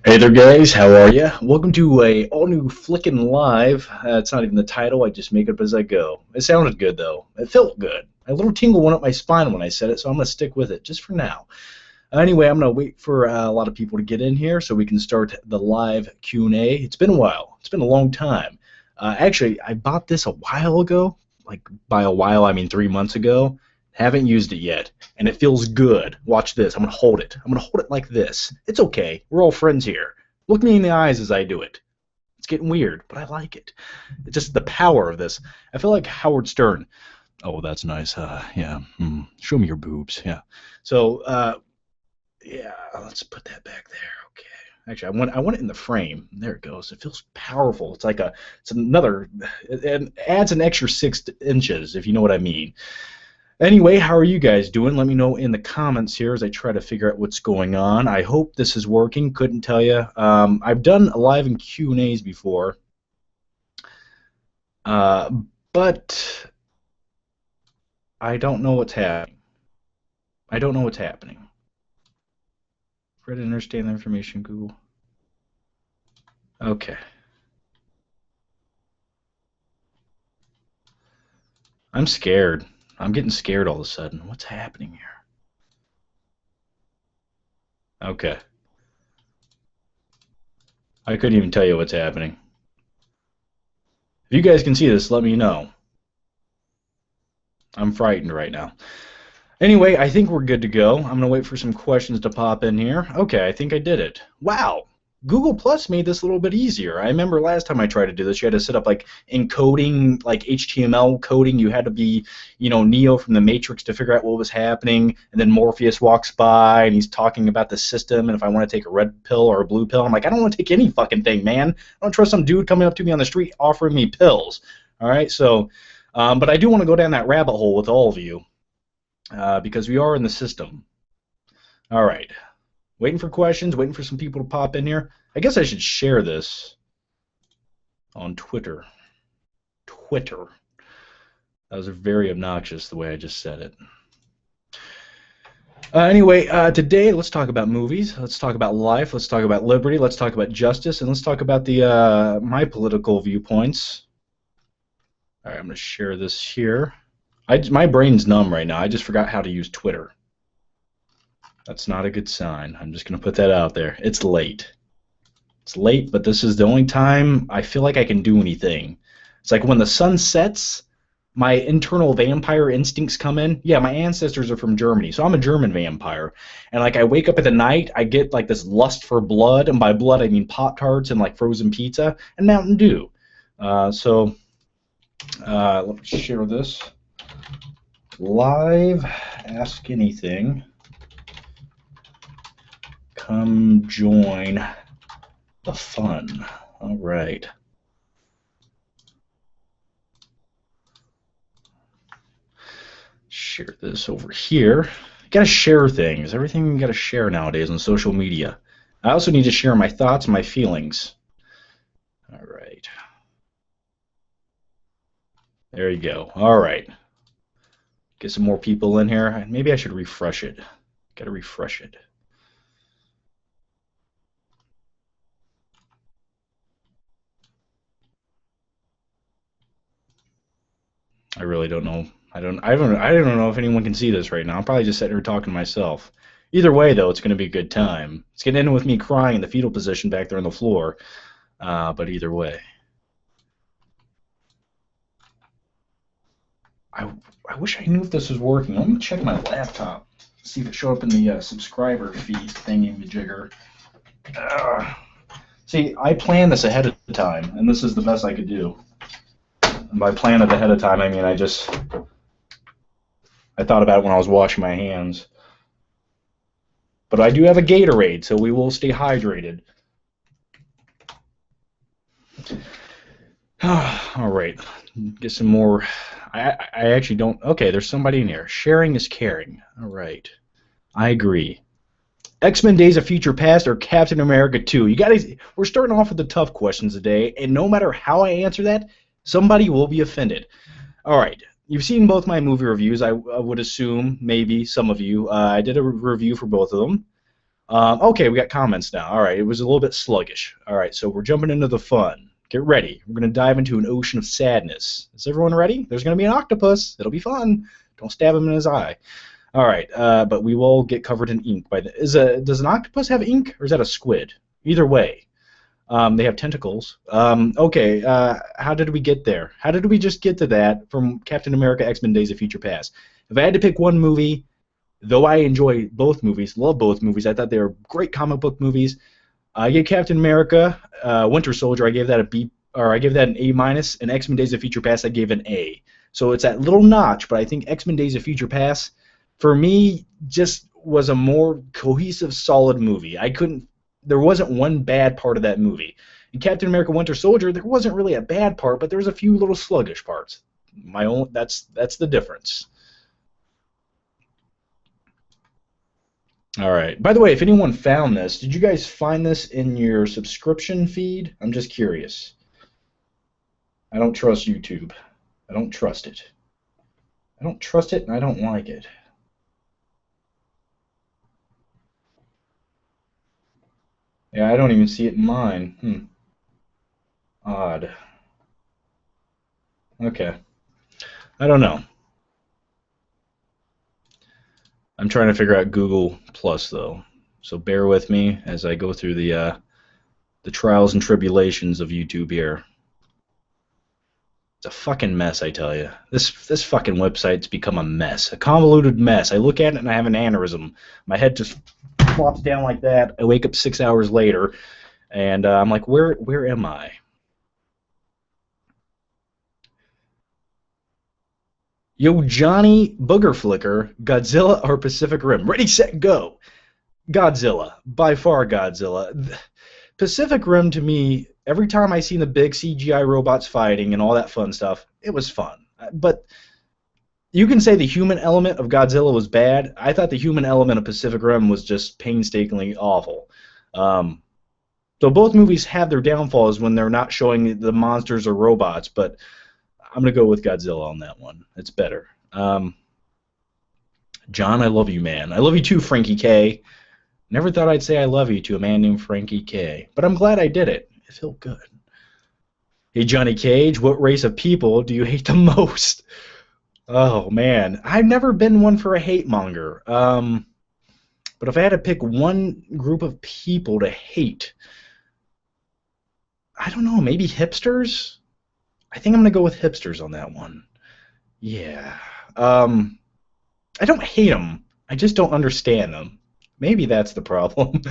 Hey there, guys. How are you? Welcome to a all new Flickin' Live. It's not even the title. I just make it up as I go. It sounded good though. It felt good. A little tingle went up my spine when I said it, so I'm gonna stick with it just for now. Anyway, I'm gonna wait for a lot of people to get in here so we can start the live Q&A. It's been a while. It's been a long time. Actually, I bought this a while ago. Like by a while, I mean 3 months ago. Haven't used it yet, and it feels good. Watch this. I'm gonna hold it. I'm gonna hold it like this. It's okay. We're all friends here. Look me in the eyes as I do it. It's getting weird, but I like it. It's just the power of this. I feel like Howard Stern. Oh, that's nice. Yeah. Show me your boobs. Yeah. So, yeah. Let's put that back there. Okay. Actually, I want it in the frame. There it goes. It feels powerful. It's another. It adds an extra 6 inches, if you know what I mean. Anyway, how are you guys doing? Let me know in the comments here as I try to figure out what's going on. I hope this is working. Couldn't tell you. I've done live and Q&As before, uh, but I don't know what's happening. I don't know what's happening. Try to understand the information, Google. Okay. I'm scared. I'm getting scared all of a sudden. What's happening here? Okay. I couldn't even tell you what's happening. If you guys can see this, let me know. I'm frightened right now. Anyway, I think we're good to go. I'm going to wait for some questions to pop in here. Okay, I think I did it. Wow. Google Plus made this a little bit easier. I remember last time I tried to do this, you had to set up like encoding, like HTML coding. You had to be, Neo from the Matrix to figure out what was happening. And then Morpheus walks by and he's talking about the system. And if I want to take a red pill or a blue pill, I'm like, I don't want to take any fucking thing, man. I don't trust some dude coming up to me on the street offering me pills. All right, so, but I do want to go down that rabbit hole with all of you. Because we are in the system. All right. Waiting for questions, waiting for some people to pop in here. I guess I should share this on Twitter. Twitter. That was very obnoxious the way I just said it. Anyway, today let's talk about movies. Let's talk about life. Let's talk about liberty. Let's talk about justice. And let's talk about my political viewpoints. All right, I'm going to share this here. My brain's numb right now. I just forgot how to use Twitter. That's not a good sign. I'm just going to put that out there. It's late. It's late, but this is the only time I feel like I can do anything. It's like when the sun sets, my internal vampire instincts come in. Yeah, my ancestors are from Germany, so I'm a German vampire. And like I wake up in the night, I get like this lust for blood, and by blood I mean Pop-Tarts and like frozen pizza and Mountain Dew. So let me share this. Live, ask anything. Come join the fun. All right. Share this over here. You gotta share things. Everything you gotta share nowadays on social media. I also need to share my thoughts and my feelings. All right. There you go. All right. Get some more people in here. Maybe I should refresh it. Gotta refresh it. I really don't know. I don't know if anyone can see this right now. I'm probably just sitting here talking to myself. Either way, though, it's going to be a good time. It's going to end with me crying in the fetal position back there on the floor. But either way. I wish I knew if this was working. Let me check my laptop. See if it showed up in the subscriber feed thingy-majigger. See, I planned this ahead of time, and this is the best I could do. And by plan it ahead of time, I mean I thought about it when I was washing my hands. But I do have a Gatorade, so we will stay hydrated. All right, get some more. I actually don't. Okay, there's somebody in here. Sharing is caring. All right, I agree. X-Men Days of Future Past or Captain America 2? You gotta. We're starting off with the tough questions today, and no matter how I answer that, somebody will be offended. All right. You've seen both my movie reviews, I would assume, maybe some of you. I did a review for both of them. Okay, we got comments now. All right, it was a little bit sluggish. All right, so we're jumping into the fun. Get ready. We're going to dive into an ocean of sadness. Is everyone ready? There's going to be an octopus. It'll be fun. Don't stab him in his eye. All right, but we will get covered in ink by the. Does an octopus have ink, or is that a squid? Either way, they have tentacles. Okay, how did we get there? How did we just get to that from Captain America: X-Men: Days of Future Past? If I had to pick one movie, though I enjoy both movies, love both movies, I thought they were great comic book movies. I gave Captain America, Winter Soldier, I gave that a B, or I gave that an A minus, and X-Men: Days of Future Past I gave an A. So it's that little notch, but I think X-Men: Days of Future Past, for me, just was a more cohesive, solid movie. There wasn't one bad part of that movie. In Captain America: Winter Soldier, there wasn't really a bad part, but there was a few little sluggish parts. That's the difference. All right. By the way, if anyone found this, did you guys find this in your subscription feed? I'm just curious. I don't trust YouTube. I don't trust it. I don't trust it, and I don't like it. Yeah, I don't even see it in mine. Odd. Okay. I don't know. I'm trying to figure out Google Plus though, so bear with me as I go through the trials and tribulations of YouTube here. It's a fucking mess, I tell you. This fucking website's become a mess, a convoluted mess. I look at it and I have an aneurysm. My head just flops down like that. I wake up 6 hours later, and I'm like, where am I? Yo, Johnny Booger Flicker, Godzilla or Pacific Rim? Ready, set, go. Godzilla, by far Godzilla. Pacific Rim, to me, every time I seen the big CGI robots fighting and all that fun stuff, it was fun. But you can say the human element of Godzilla was bad. I thought the human element of Pacific Rim was just painstakingly awful. Um, so both movies have their downfalls when they're not showing the monsters or robots, but I'm going to go with Godzilla on that one. It's better. John, I love you, man. I love you too, Frankie K. Never thought I'd say I love you to a man named Frankie K. But I'm glad I did it. It felt good. Hey, Johnny Cage, what race of people do you hate the most? Oh, man. I've never been one for a hate monger. But if I had to pick one group of people to hate, I don't know, maybe hipsters? I think I'm going to go with hipsters on that one. Yeah. I don't hate them. I just don't understand them. Maybe that's the problem.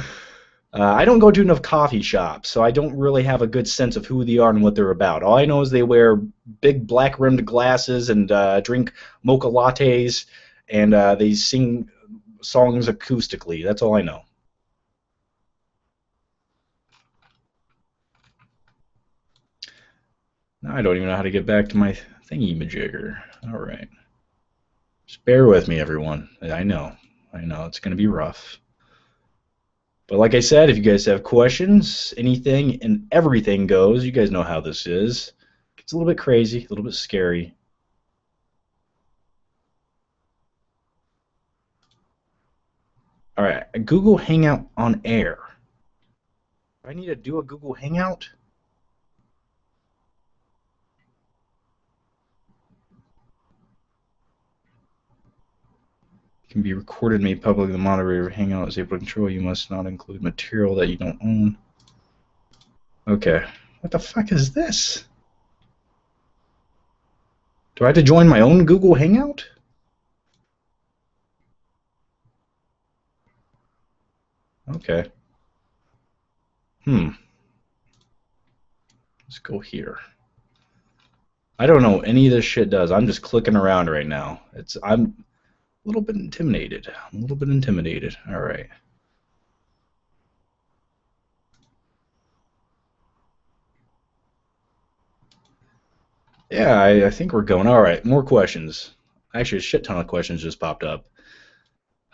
I don't go to enough coffee shops, so I don't really have a good sense of who they are and what they're about. All I know is they wear big black-rimmed glasses and drink mocha lattes, and they sing songs acoustically. That's all I know. Now I don't even know how to get back to my thingy-majigger. All right. Just bear with me, everyone. I know. It's going to be rough. But like I said, if you guys have questions, anything and everything goes. You guys know how this is. It's a little bit crazy, a little bit scary. All right, a Google Hangout on air. Do I need to do a Google Hangout? Can be recorded and made public. The moderator of Hangout is able to control. You must not include material that you don't own. Okay. What the fuck is this? Do I have to join my own Google Hangout? Okay. Let's go here. I don't know what any of this shit does. I'm just clicking around right now. I'm a little bit intimidated. All right. Yeah, I think we're going. All right, more questions. Actually, a shit ton of questions just popped up.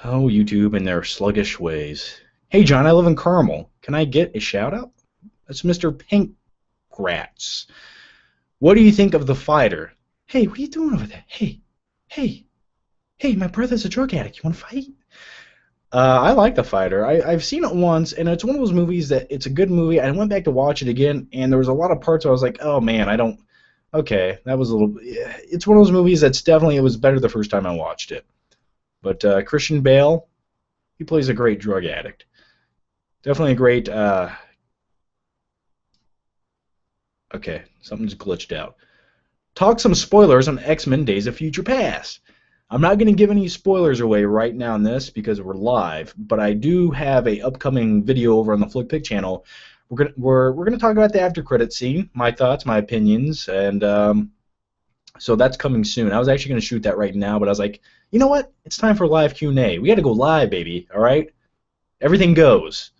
Oh, YouTube and their sluggish ways. Hey, John, I live in Carmel. Can I get a shout out? That's Mr. Pinkrats. What do you think of The Fighter? Hey, what are you doing over there? Hey, my brother's a drug addict. You want to fight? I like The Fighter. I've seen it once, and it's one of those movies that it's a good movie. I went back to watch it again, and there was a lot of parts where I was like, oh man, I don't. Okay, that was a little. It's one of those movies that's definitely it was better the first time I watched it. But Christian Bale, he plays a great drug addict. Definitely a great. Okay, something's glitched out. Talk some spoilers on X-Men Days of Future Past. I'm not going to give any spoilers away right now in this because we're live, but I do have a upcoming video over on the FlickPick channel. We're gonna talk about the after credit scene, my thoughts, my opinions, and so that's coming soon. I was actually going to shoot that right now, but I was like, you know what? It's time for live Q&A. We got to go live, baby. All right, everything goes.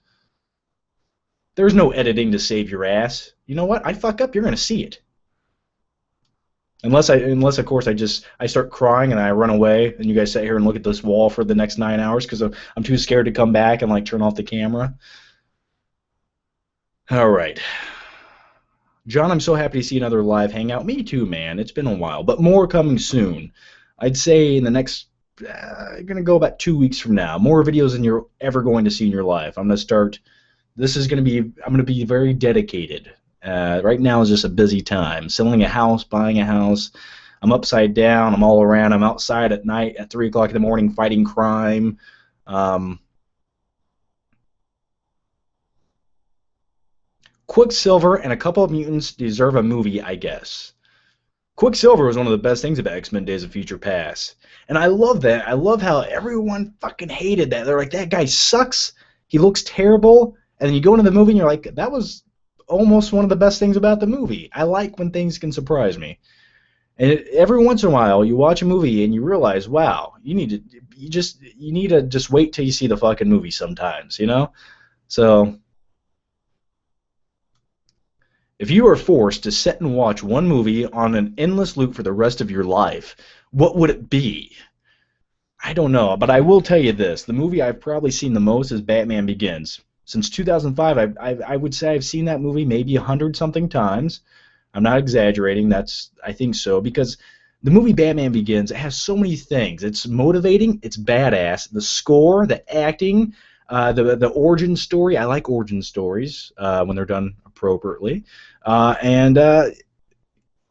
There's no editing to save your ass. You know what? I fuck up, you're going to see it. Unless of course I start crying and I run away and you guys sit here and look at this wall for the next 9 hours because I'm too scared to come back and like turn off the camera. All right, John, I'm so happy to see another live hangout. Me too, man. It's been a while, but more coming soon. I'd say in the next, gonna go about 2 weeks from now. More videos than you're ever going to see in your life. I'm gonna start. This is gonna be. I'm gonna be very dedicated. Right now is just a busy time. Selling a house, buying a house. I'm upside down. I'm all around. I'm outside at night at 3 o'clock in the morning fighting crime. Um, Quicksilver and a couple of mutants deserve a movie, I guess. Quicksilver was one of the best things about X-Men Days of Future Past. And I love that. I love how everyone fucking hated that. They're like, that guy sucks. He looks terrible. And then you go into the movie and you're like, that was almost one of the best things about the movie. I like when things can surprise me. And every once in a while, you watch a movie and you realize, wow, you need to just wait till you see the fucking movie sometimes, you know? So if you were forced to sit and watch one movie on an endless loop for the rest of your life, what would it be? I don't know, but I will tell you this. The movie I've probably seen the most is Batman Begins. Since 2005, I would say I've seen that movie maybe 100-something times. I'm not exaggerating. I think so, because the movie Batman Begins, it has so many things. It's motivating. It's badass. The score, the acting, the origin story. I like origin stories when they're done appropriately. And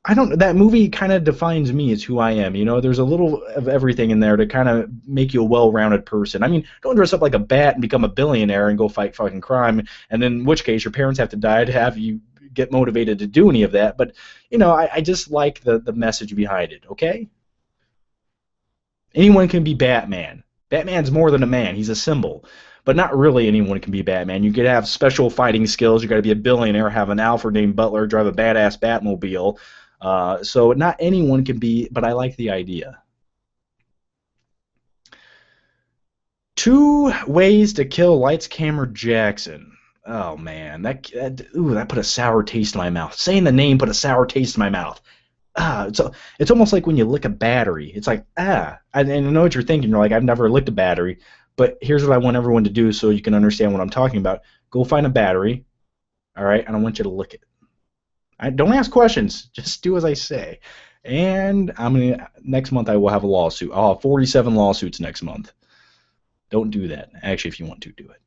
I don't. That movie kind of defines me as who I am. You know, there's a little of everything in there to kind of make you a well-rounded person. I mean, don't dress up like a bat and become a billionaire and go fight fucking crime, and in which case your parents have to die to have you get motivated to do any of that. But you know, I just like the message behind it. Okay, anyone can be Batman. Batman's more than a man. He's a symbol. But not really anyone can be Batman. You could have special fighting skills. You got to be a billionaire, have an Alfred named Butler, drive a badass Batmobile. So not anyone can be, but I like the idea. 2 ways to kill Lights Camera Jackson. Oh man, that put a sour taste in my mouth. Saying the name put a sour taste in my mouth. It's almost like when you lick a battery. It's like and I know what you're thinking. You're like, I've never licked a battery, but here's what I want everyone to do so you can understand what I'm talking about. Go find a battery, all right, and I want you to lick it. Don't ask questions. Just do as I say. And next month I will have a lawsuit. I'll have 47 lawsuits next month. Don't do that. Actually, if you want to, do it.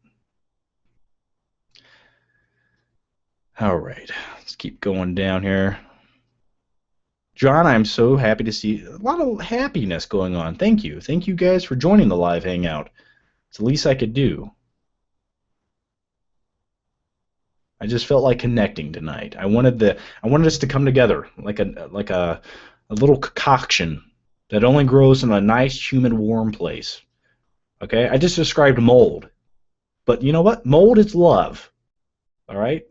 All right, let's keep going down here. John, I'm so happy to see a lot of happiness going on. Thank you. Thank you guys for joining the live hangout. It's the least I could do. I just felt like connecting tonight. I wanted us to come together like a little concoction that only grows in a nice, humid, warm place. Okay? I just described mold. But you know what? Mold is love. All right?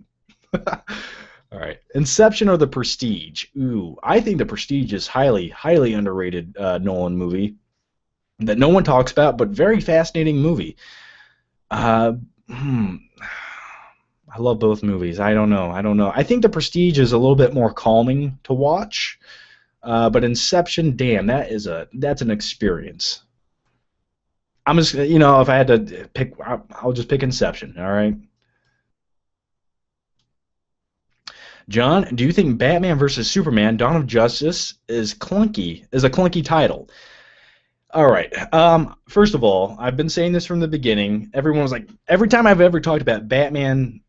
All right. Inception or The Prestige? Ooh, I think The Prestige is highly, highly underrated Nolan movie that no one talks about, but very fascinating movie. I love both movies. I don't know. I think The Prestige is a little bit more calming to watch, but Inception, damn, that's an experience. I'm just, if I had to pick, I'll just pick Inception. All right. John, do you think Batman versus Superman: Dawn of Justice is a clunky title? All right. First of all, I've been saying this from the beginning. Everyone was like, every time I've ever talked about Batman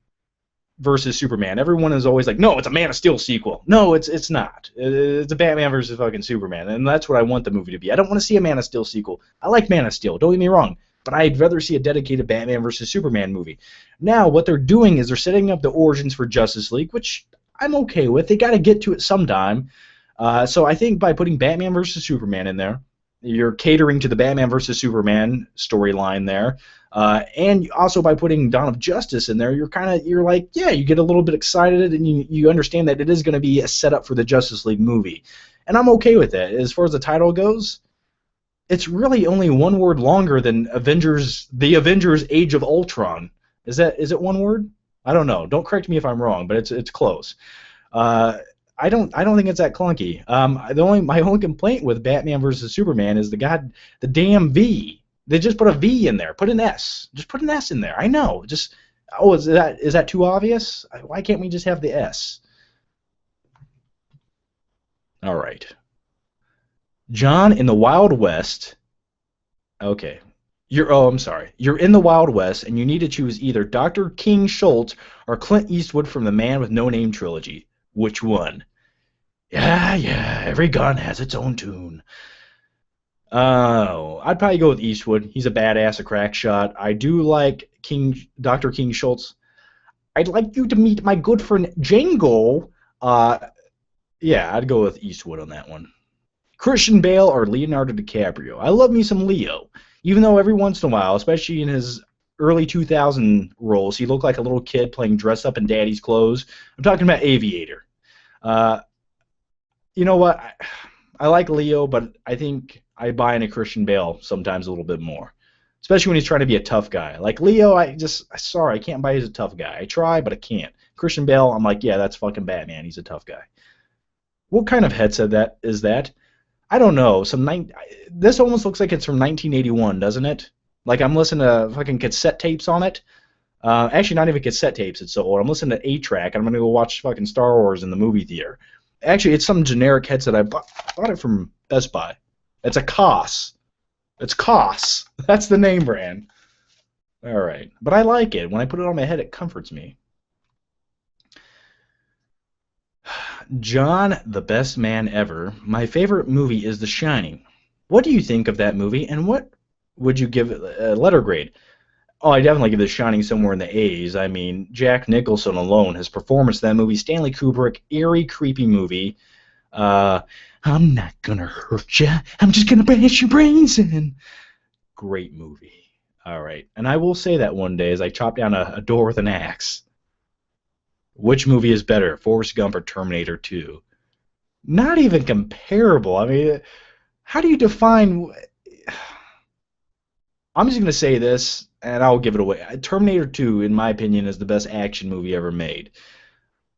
versus Superman, everyone is always like, no, it's a Man of Steel sequel. No, it's not. It's a Batman versus fucking Superman, and that's what I want the movie to be. I don't want to see a Man of Steel sequel. I like Man of Steel. Don't get me wrong, but I'd rather see a dedicated Batman versus Superman movie. Now, what they're doing is they're setting up the origins for Justice League, which I'm okay with. They got to get to it sometime. So I think by putting Batman versus Superman in there, you're catering to the Batman versus Superman storyline there, and also by putting Dawn of Justice in there, you're like, yeah, you get a little bit excited and you understand that it is going to be a setup for the Justice League movie, and I'm okay with that. As far as the title goes, it's really only one word longer than Avengers: The Avengers: Age of Ultron. Is it one word? I don't know. Don't correct me if I'm wrong, but it's close. Uh, I don't think it's that clunky. My only complaint with Batman versus Superman is the damn V. They just put a V in there. Put an S. Just put an S in there. I know. Just is that too obvious? Why can't we just have the S? All right. John in the Wild West. Okay. I'm sorry. You're in the Wild West and you need to choose either Dr. King Schultz or Clint Eastwood from the Man with No Name trilogy. Which one? Yeah, yeah, every gun has its own tune. Oh, I'd probably go with Eastwood. He's a badass, a crack shot. I do like Dr. King Schultz. I'd like you to meet my good friend Django. Uh, yeah, I'd go with Eastwood on that one. Christian Bale or Leonardo DiCaprio. I love me some Leo, even though every once in a while, especially in his early 2000 roles, he looked like a little kid playing dress up in daddy's clothes. I'm talking about Aviator. Uh, you know what? I like Leo, but I think I buy into Christian Bale sometimes a little bit more, especially when he's trying to be a tough guy. Like Leo, sorry, I can't buy he's a tough guy. I try, but I can't. Christian Bale, I'm like, yeah, that's fucking Batman. He's a tough guy. What kind of headset that is that? I don't know. This almost looks like it's from 1981, doesn't it? Like I'm listening to fucking cassette tapes on it. Actually, not even cassette tapes. It's so old. I'm listening to 8-track, and I'm gonna go watch fucking Star Wars in the movie theater. Actually, it's some generic headset. I bought it from Best Buy. It's a Koss. It's Koss. That's the name brand. All right, but I like it. When I put it on my head, it comforts me. John, the best man ever. My favorite movie is The Shining. What do you think of that movie, and what would you give it a letter grade? Oh, I definitely give The Shining somewhere in the A's. I mean, Jack Nicholson alone, his performance in that movie, Stanley Kubrick, eerie, creepy movie. Uh, I'm not gonna hurt you. I'm just gonna bash your brains in. Great movie. All right, and I will say that one day as I chop down a door with an axe. Which movie is better, Forrest Gump or Terminator 2? Not even comparable. I mean, how do you define? I'm just gonna say this, and I'll give it away. Terminator 2, in my opinion, is the best action movie ever made.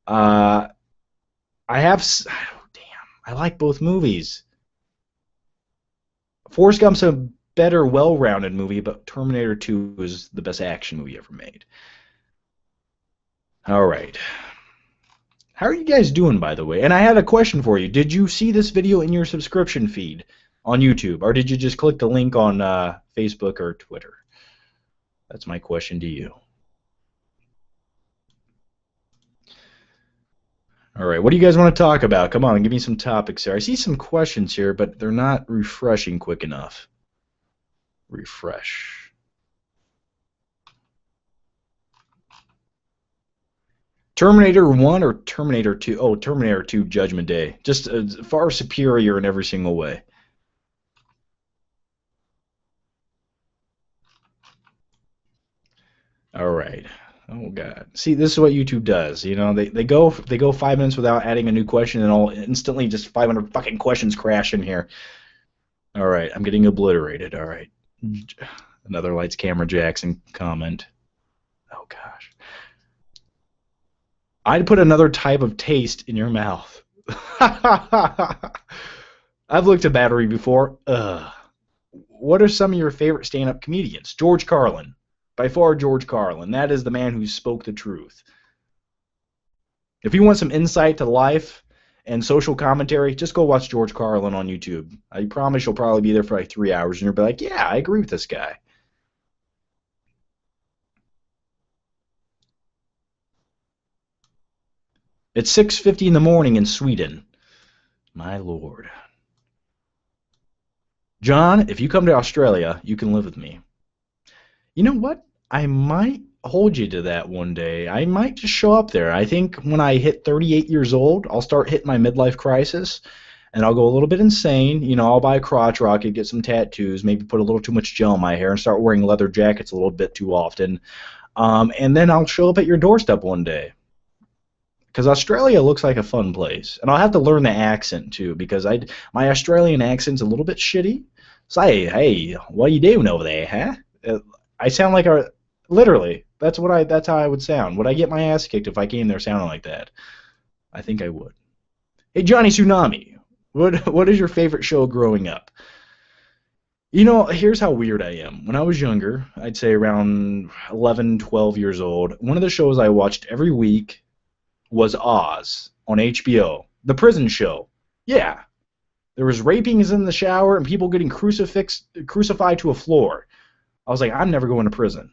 Uh, I have. Oh, damn. I like both movies. Forrest Gump's a better, well-rounded movie, but Terminator 2 is the best action movie ever made. All right. How are you guys doing, by the way? And I had a question for you. Did you see this video in your subscription feed on YouTube, or did you just click the link on Facebook or Twitter? That's my question to you. All right, what do you guys want to talk about? Come on, give me some topics here. I see some questions here, but they're not refreshing quick enough. Refresh. Terminator 1 or Terminator 2? Oh, Terminator 2 Judgment Day. Just far superior in every single way. All right. Oh God. See, this is what YouTube does. You know, they go 5 minutes without adding a new question, and all instantly just 500 fucking questions crash in here. All right, I'm getting obliterated. All right. Another Lights Camera Jackson comment. Oh gosh. I'd put another type of taste in your mouth. I've looked at Battery before. Ugh. What are some of your favorite stand-up comedians? George Carlin. By far, George Carlin. That is the man who spoke the truth. If you want some insight to life and social commentary, just go watch George Carlin on YouTube. I promise you'll probably be there for like 3 hours, and you'll be like, yeah, I agree with this guy. It's 6:50 in the morning in Sweden. My lord. John, if you come to Australia, you can live with me. You know what? I might hold you to that one day. I might just show up there. I think when I hit 38 years old, I'll start hitting my midlife crisis, and I'll go a little bit insane. You know, I'll buy a crotch rocket, get some tattoos, maybe put a little too much gel in my hair, and start wearing leather jackets a little bit too often. And then I'll show up at your doorstep one day. Because Australia looks like a fun place, and I'll have to learn the accent too, because my Australian accent's a little bit shitty. So hey, what are you doing over there, huh? I sound like a literally. That's how I would sound. Would I get my ass kicked if I came there sounding like that? I think I would. Hey, Johnny Tsunami, what is your favorite show growing up? You know, here's how weird I am. When I was younger, I'd say around 11, 12 years old, one of the shows I watched every week was Oz on HBO, the prison show. Yeah, there was rapings in the shower and people getting crucified to a floor. I was like, I'm never going to prison.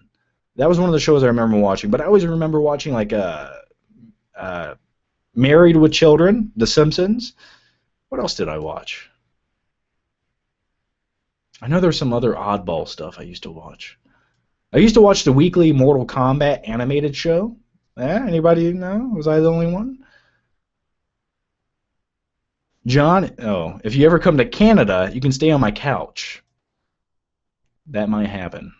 That was one of the shows I remember watching. But I always remember watching like Married with Children, The Simpsons. What else did I watch? I know there's some other oddball stuff I used to watch. I used to watch the weekly Mortal Kombat animated show. Anybody know? Was I the only one? John, oh, if you ever come to Canada, you can stay on my couch. That might happen.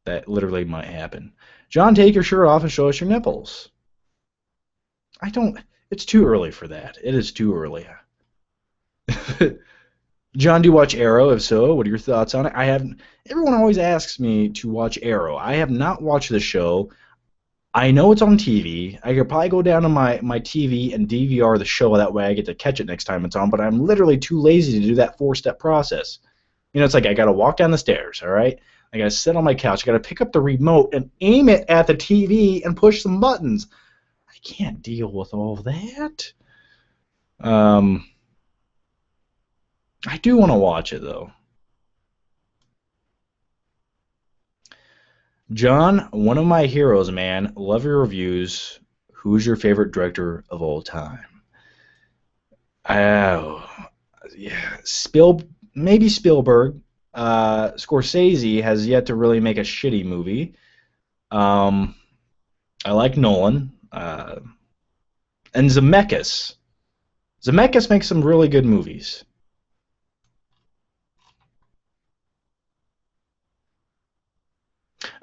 That literally might happen. John, take your shirt off and show us your nipples. I don't. It's too early for that. It is too early. John, do you watch Arrow? If so, what are your thoughts on it? I haven't. Everyone always asks me to watch Arrow. I have not watched the show. I know it's on TV. I could probably go down to my TV and DVR the show. That way I get to catch it next time it's on. But I'm literally too lazy to do that four-step process. You know, it's like I got to walk down the stairs, all right? I got to sit on my couch. I got to pick up the remote and aim it at the TV and push some buttons. I can't deal with all that. I do want to watch it, though. John, one of my heroes, man. Love your reviews. Who's your favorite director of all time? Oh, yeah, maybe Spielberg. Scorsese has yet to really make a shitty movie. Um, I like Nolan. And Zemeckis. Zemeckis makes some really good movies.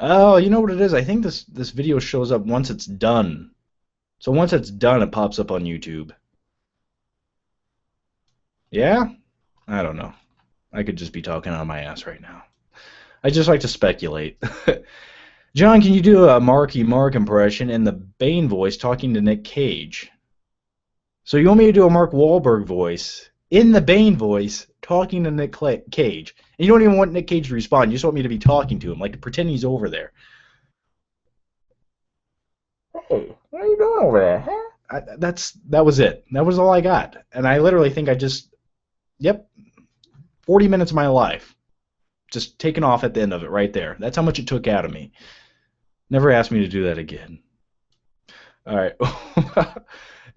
Oh, you know what it is? I think this video shows up once it's done. So once it's done, it pops up on YouTube. Yeah? I don't know. I could just be talking out of my ass right now. I just like to speculate. John, can you do a Marky Mark impression in the Bane voice talking to Nick Cage? So you want me to do a Mark Wahlberg voice in the Bane voice talking to Nick Cage? And you don't even want Nick Cage to respond. You just want me to be talking to him, like to pretend he's over there. Hey, what are you doing over there? Huh? That was it. That was all I got. And I literally think yep, 40 minutes of my life just taken off at the end of it right there. That's how much it took out of me. Never ask me to do that again. All right.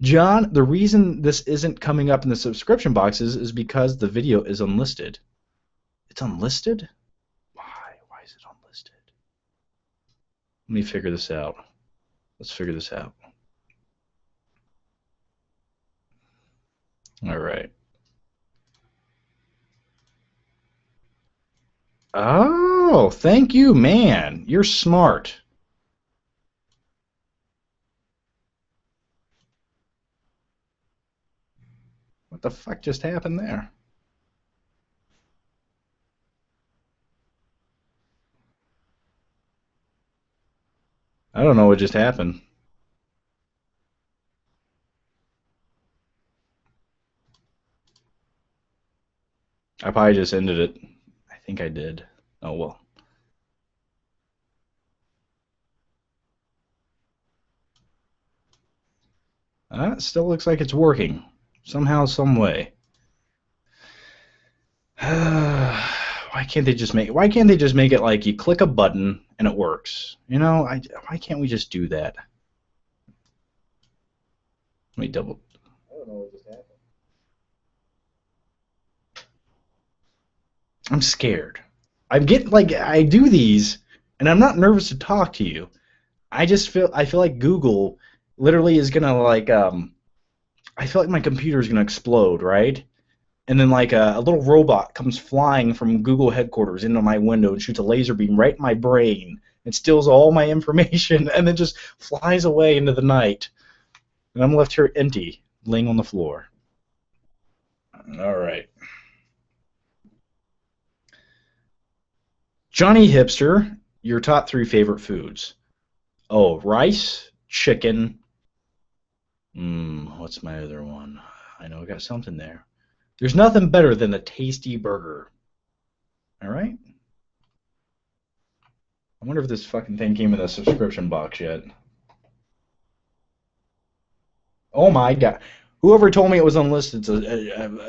John, the reason this isn't coming up in the subscription boxes is because the video is unlisted. It's unlisted? Why? Why is it unlisted? Let me figure this out. Let's figure this out. All right. Oh, thank you, man. You're smart. What the fuck just happened there? I don't know what just happened. I probably just ended it. I think I did. Oh, well. It still looks like it's working. Somehow, some way. Why can't they just make it like you click a button and it works? You know, why can't we just do that? Let me double. I don't know what just happened. I'm scared. I'm getting like I do these, and I'm not nervous to talk to you. I feel like Google literally is gonna like I feel like my computer is gonna explode, right? And then like a little robot comes flying from Google headquarters into my window and shoots a laser beam right in my brain and steals all my information and then just flies away into the night. And I'm left here empty, laying on the floor. All right. Johnny Hipster, your top 3 favorite foods. Oh, rice, chicken. What's my other one? I know I got something there. There's nothing better than a tasty burger. All right? I wonder if this fucking thing came in the subscription box yet. Oh my god. Whoever told me it was unlisted,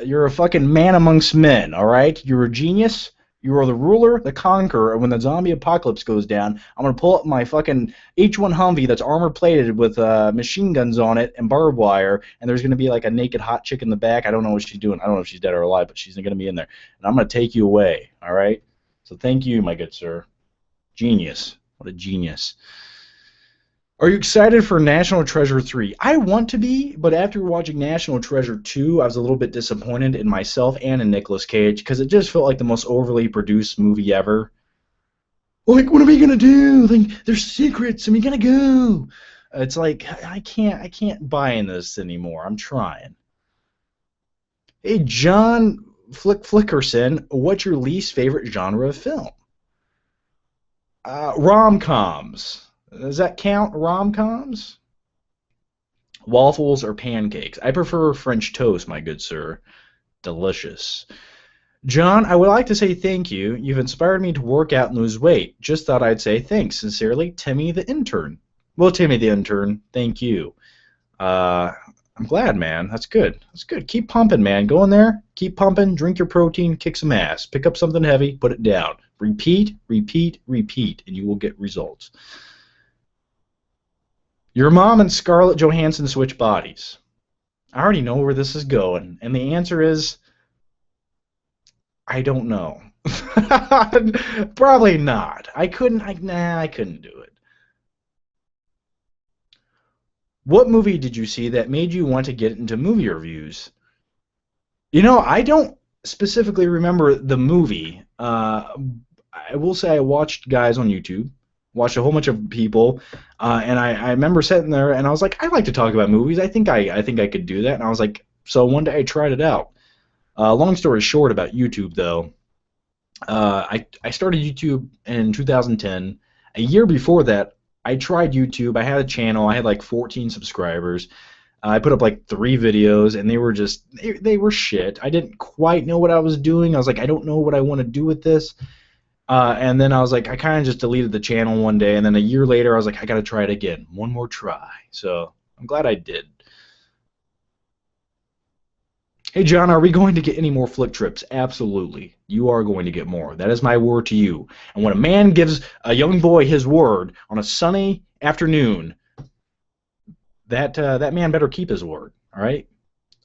you're a fucking man amongst men, all right? You're a genius. You are the ruler, the conqueror, and when the zombie apocalypse goes down, I'm going to pull up my fucking H1 Humvee that's armor plated with machine guns on it and barbed wire, and there's going to be like a naked hot chick in the back. I don't know what she's doing. I don't know if she's dead or alive, but she's going to be in there. And I'm going to take you away, all right? So thank you, my good sir. Genius. What a genius. Are you excited for National Treasure 3? I want to be, but after watching National Treasure 2, I was a little bit disappointed in myself and in Nicolas Cage because it just felt like the most overly produced movie ever. Like, what are we gonna do? Like, there's secrets, and we gotta go. It's like I can't buy in this anymore. I'm trying. Hey, John Flickerson, what's your least favorite genre of film? Rom-coms. Does that count, rom-coms? Waffles or pancakes? I prefer French toast, my good sir. Delicious. John, I would like to say thank you. You've inspired me to work out and lose weight. Just thought I'd say thanks. Sincerely, Timmy the intern. Well, Timmy the intern, thank you. Uh, I'm glad, man. That's good. That's good. Keep pumping, man. Go in there. Keep pumping. Drink your protein. Kick some ass. Pick up something heavy. Put it down. Repeat, repeat, repeat, and you will get results. Your mom and Scarlett Johansson switch bodies. I already know where this is going, and the answer is I don't know. Probably not. I couldn't. I couldn't do it. What movie did you see that made you want to get into movie reviews? You know, I don't specifically remember the movie. I will say I watched guys on YouTube, watched a whole bunch of people, and I remember sitting there and I was like, I like to talk about movies. I think I could do that. And I was like, so one day I tried it out. Long story short about YouTube though, I started YouTube in 2010. A year before that, I tried YouTube. I had a channel. I had like 14 subscribers. I put up like 3 videos, and they were just they were shit. I didn't quite know what I was doing. I was like, I don't know what I want to do with this. And then I was like, I kind of just deleted the channel one day, and then a year later, I was like, I gotta try it again, one more try. So I'm glad I did. Hey John, are we going to get any more flick trips? Absolutely. You are going to get more. That is my word to you. And when a man gives a young boy his word on a sunny afternoon, that man better keep his word. All right.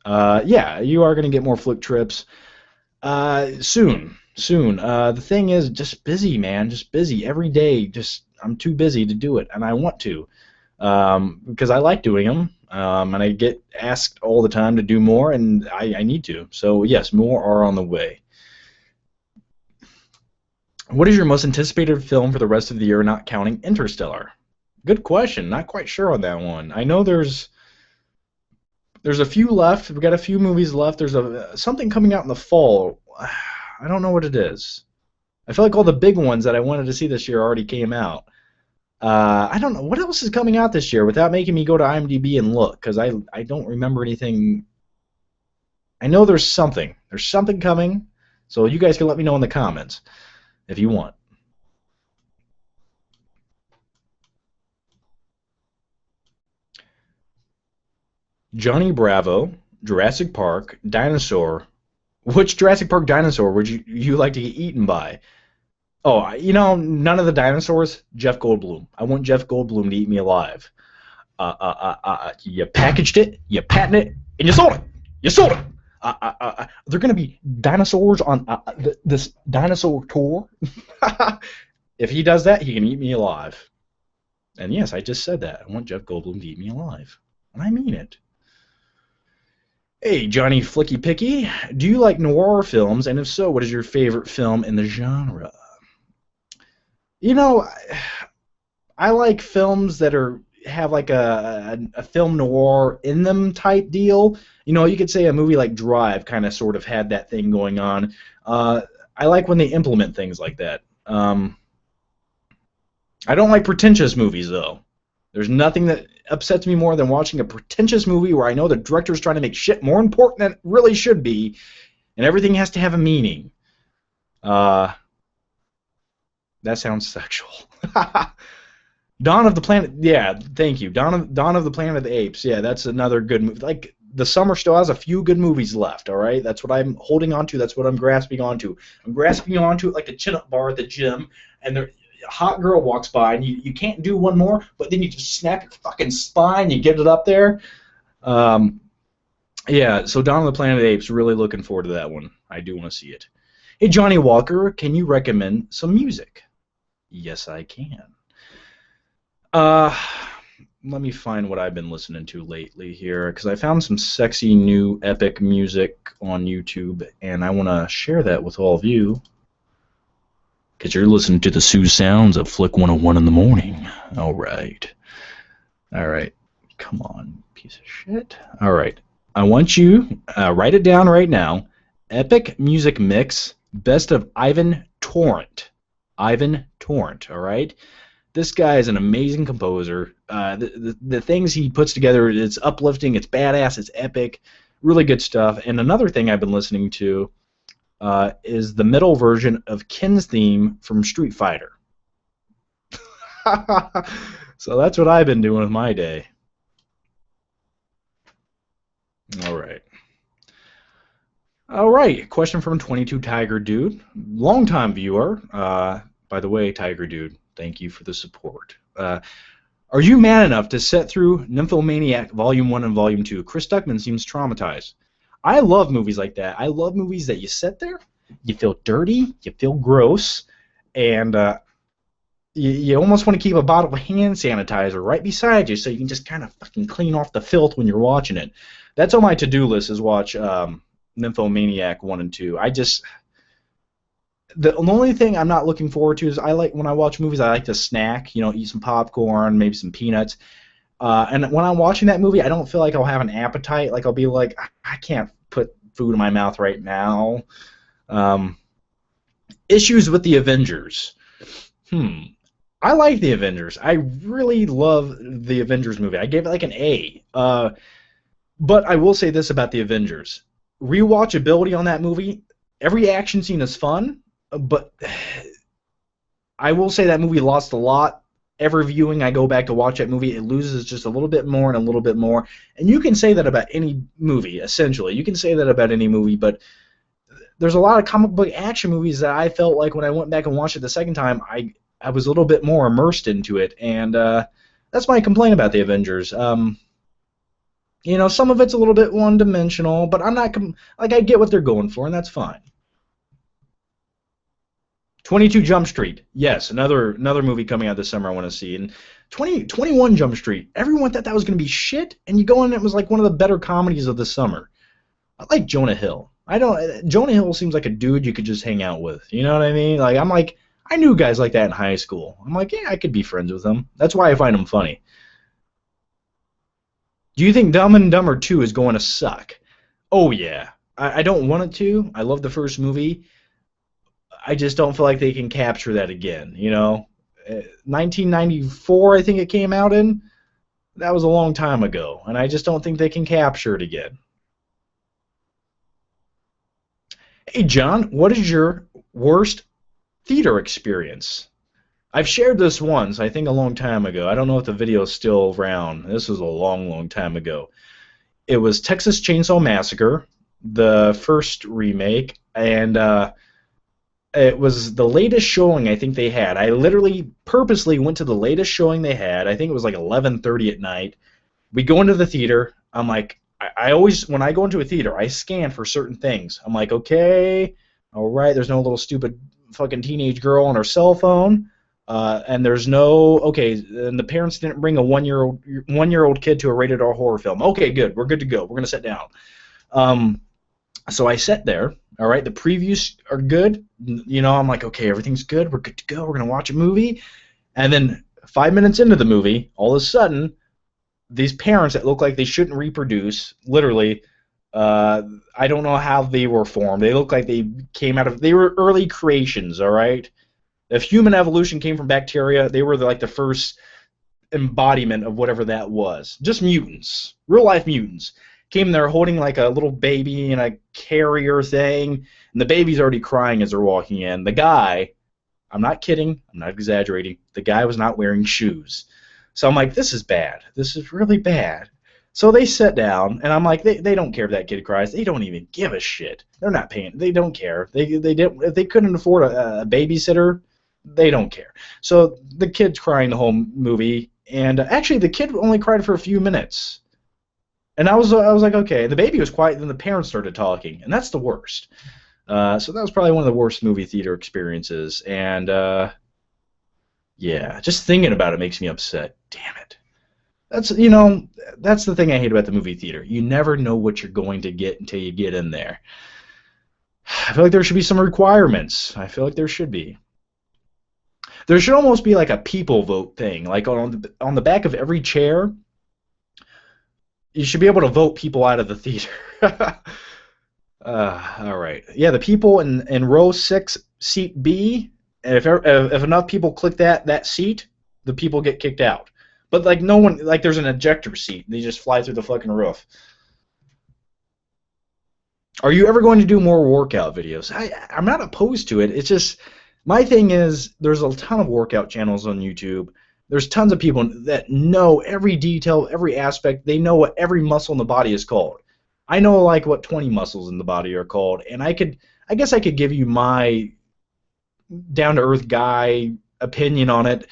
Yeah, you are going to get more flick trips soon. Soon. The thing is, just busy, man. Just busy every day. Just I'm too busy to do it, and I want to because I like doing them. And I get asked all the time to do more, and I need to. So yes, more are on the way. What is your most anticipated film for the rest of the year, not counting Interstellar? Good question. Not quite sure on that one. I know there's a few left. We've got a few movies left. There's something coming out in the fall. I don't know what it is. I feel like all the big ones that I wanted to see this year already came out. I don't know what else is coming out this year without making me go to IMDb and look because I don't remember anything. I know there's something. There's something coming, so you guys can let me know in the comments if you want. Johnny Bravo, Jurassic Park, dinosaur. Which Jurassic Park dinosaur would you like to get eaten by? Oh, none of the dinosaurs. Jeff Goldblum. I want Jeff Goldblum to eat me alive. You packaged it, you patented it, and you sold it. You sold it. They're gonna be dinosaurs on this dinosaur tour. If he does that, he can eat me alive. And yes, I just said that. I want Jeff Goldblum to eat me alive, and I mean it. Hey, Johnny Flicky Picky, do you like noir films? And if so, what is your favorite film in the genre? You know, I like films that have like a film noir in them type deal. You could say a movie like Drive kind of sort of had that thing going on. I like when they implement things like that. I don't like pretentious movies, though. There's nothing that upsets me more than watching a pretentious movie where I know the director's trying to make shit more important than it really should be, and everything has to have a meaning. That sounds sexual. Dawn of the Planet, yeah, thank you. Dawn of the Planet of the Apes, yeah, that's another good movie. Like, the summer still has a few good movies left, all right? That's what I'm holding on to. That's what I'm grasping onto. I'm grasping onto it like the chin-up bar at the gym, and a hot girl walks by, and you can't do one more, but then you just snap your fucking spine, you get it up there. Yeah, so Dawn of the Planet of the Apes, really looking forward to that one. I do want to see it. Hey, Johnny Walker, can you recommend some music? Yes, I can. Let me find what I've been listening to lately here, because I found some sexy new epic music on YouTube, and I want to share that with all of you, because you're listening to the Sioux Sounds of Flick 101 in the morning. All right. Come on, piece of shit. All right. I want you, write it down right now, Epic Music Mix, Best of Ivan Torrent. Ivan Torrent, all right? This guy is an amazing composer. The things he puts together, it's uplifting, it's badass, it's epic, really good stuff. And another thing I've been listening to is the metal version of Ken's theme from Street Fighter. So that's what I've been doing with my day. All right, question from 22 Tiger Dude, longtime viewer. By the way, Tiger Dude, thank you for the support. Are you man enough to sit through Nymphomaniac Volume 1 and Volume 2? Chris Stuckman seems traumatized. I love movies like that. I love movies that you sit there, you feel dirty, you feel gross, and you almost want to keep a bottle of hand sanitizer right beside you so you can just kind of fucking clean off the filth when you're watching it. That's on my to-do list, is watch Nymphomaniac 1 and 2. The only thing I'm not looking forward to is when I watch movies, I like to snack, eat some popcorn, maybe some peanuts. And when I'm watching that movie, I don't feel like I'll have an appetite. Like, I'll be like, I can't put food in my mouth right now. Issues with the Avengers. I like the Avengers. I really love the Avengers movie. I gave it like an A. But I will say this about the Avengers. Rewatchability on that movie, every action scene is fun, but I will say that movie lost a lot. Every viewing I go back to watch that movie, it loses just a little bit more and a little bit more. And you can say that about any movie, essentially. You can say that about any movie, but there's a lot of comic book action movies that I felt like when I went back and watched it the second time, I was a little bit more immersed into it, and that's my complaint about the Avengers. Some of it's a little bit one-dimensional, but I'm not I get what they're going for, and that's fine. 22 Jump Street, yes, another movie coming out this summer I want to see. And 21 Jump Street, everyone thought that was going to be shit, and you go in and it was like one of the better comedies of the summer. I like Jonah Hill. Jonah Hill seems like a dude you could just hang out with. You know what I mean? I knew guys like that in high school. I'm like, yeah, I could be friends with them. That's why I find them funny. Do you think Dumb and Dumber 2 is going to suck? Oh, yeah. I don't want it to. I love the first movie. I just don't feel like they can capture that again, 1994, I think it came out in. That was a long time ago, and I just don't think they can capture it again. Hey, John, what is your worst theater experience? I've shared this once, I think a long time ago. I don't know if the video is still around. This was a long, long time ago. It was Texas Chainsaw Massacre, the first remake, and it was the latest showing I think they had. I literally purposely went to the latest showing they had. I think it was like 11:30 at night. We go into the theater. I'm like, I always, when I go into a theater, I scan for certain things. I'm like, okay, all right, there's no little stupid fucking teenage girl on her cell phone. And there's no, okay, and the parents didn't bring a one-year-old kid to a rated R horror film. Okay, good, we're good to go. We're gonna sit down. So I sat there. All right, the previews are good. I'm like, okay, everything's good. We're good to go. We're gonna watch a movie. And then 5 minutes into the movie, all of a sudden, these parents that look like they shouldn't reproduce, literally, I don't know how they were formed. They look like they were early creations. All right, if human evolution came from bacteria, they were like the first embodiment of whatever that was. Just mutants, real life mutants. Came there holding like a little baby in a carrier thing, and the baby's already crying as they're walking in. The guy, I'm not kidding, I'm not exaggerating, the guy was not wearing shoes. So I'm like, this is bad. This is really bad. So they sit down, and I'm like, they don't care if that kid cries. They don't even give a shit. They're not paying. They don't care. If they couldn't afford a babysitter, they don't care. So the kid's crying the whole movie, and actually the kid only cried for a few minutes. And I was like, okay. The baby was quiet, then the parents started talking, and that's the worst. So that was probably one of the worst movie theater experiences. And yeah, just thinking about it makes me upset. Damn it. That's the thing I hate about the movie theater. You never know what you're going to get until you get in there. I feel like there should be some requirements. I feel like there should be. There should almost be like a people vote thing, like on the back of every chair. You should be able to vote people out of the theater. All right. Yeah, the people in row 6, seat B, and if enough people click that seat, the people get kicked out. But like no one, like there's an ejector seat. They just fly through the fucking roof. Are you ever going to do more workout videos? I'm not opposed to it. It's just, my thing is, there's a ton of workout channels on YouTube. There's tons of people that know every detail, every aspect. They know what every muscle in the body is called. I know like what 20 muscles in the body are called, and I guess I could give you my down-to-earth guy opinion on it.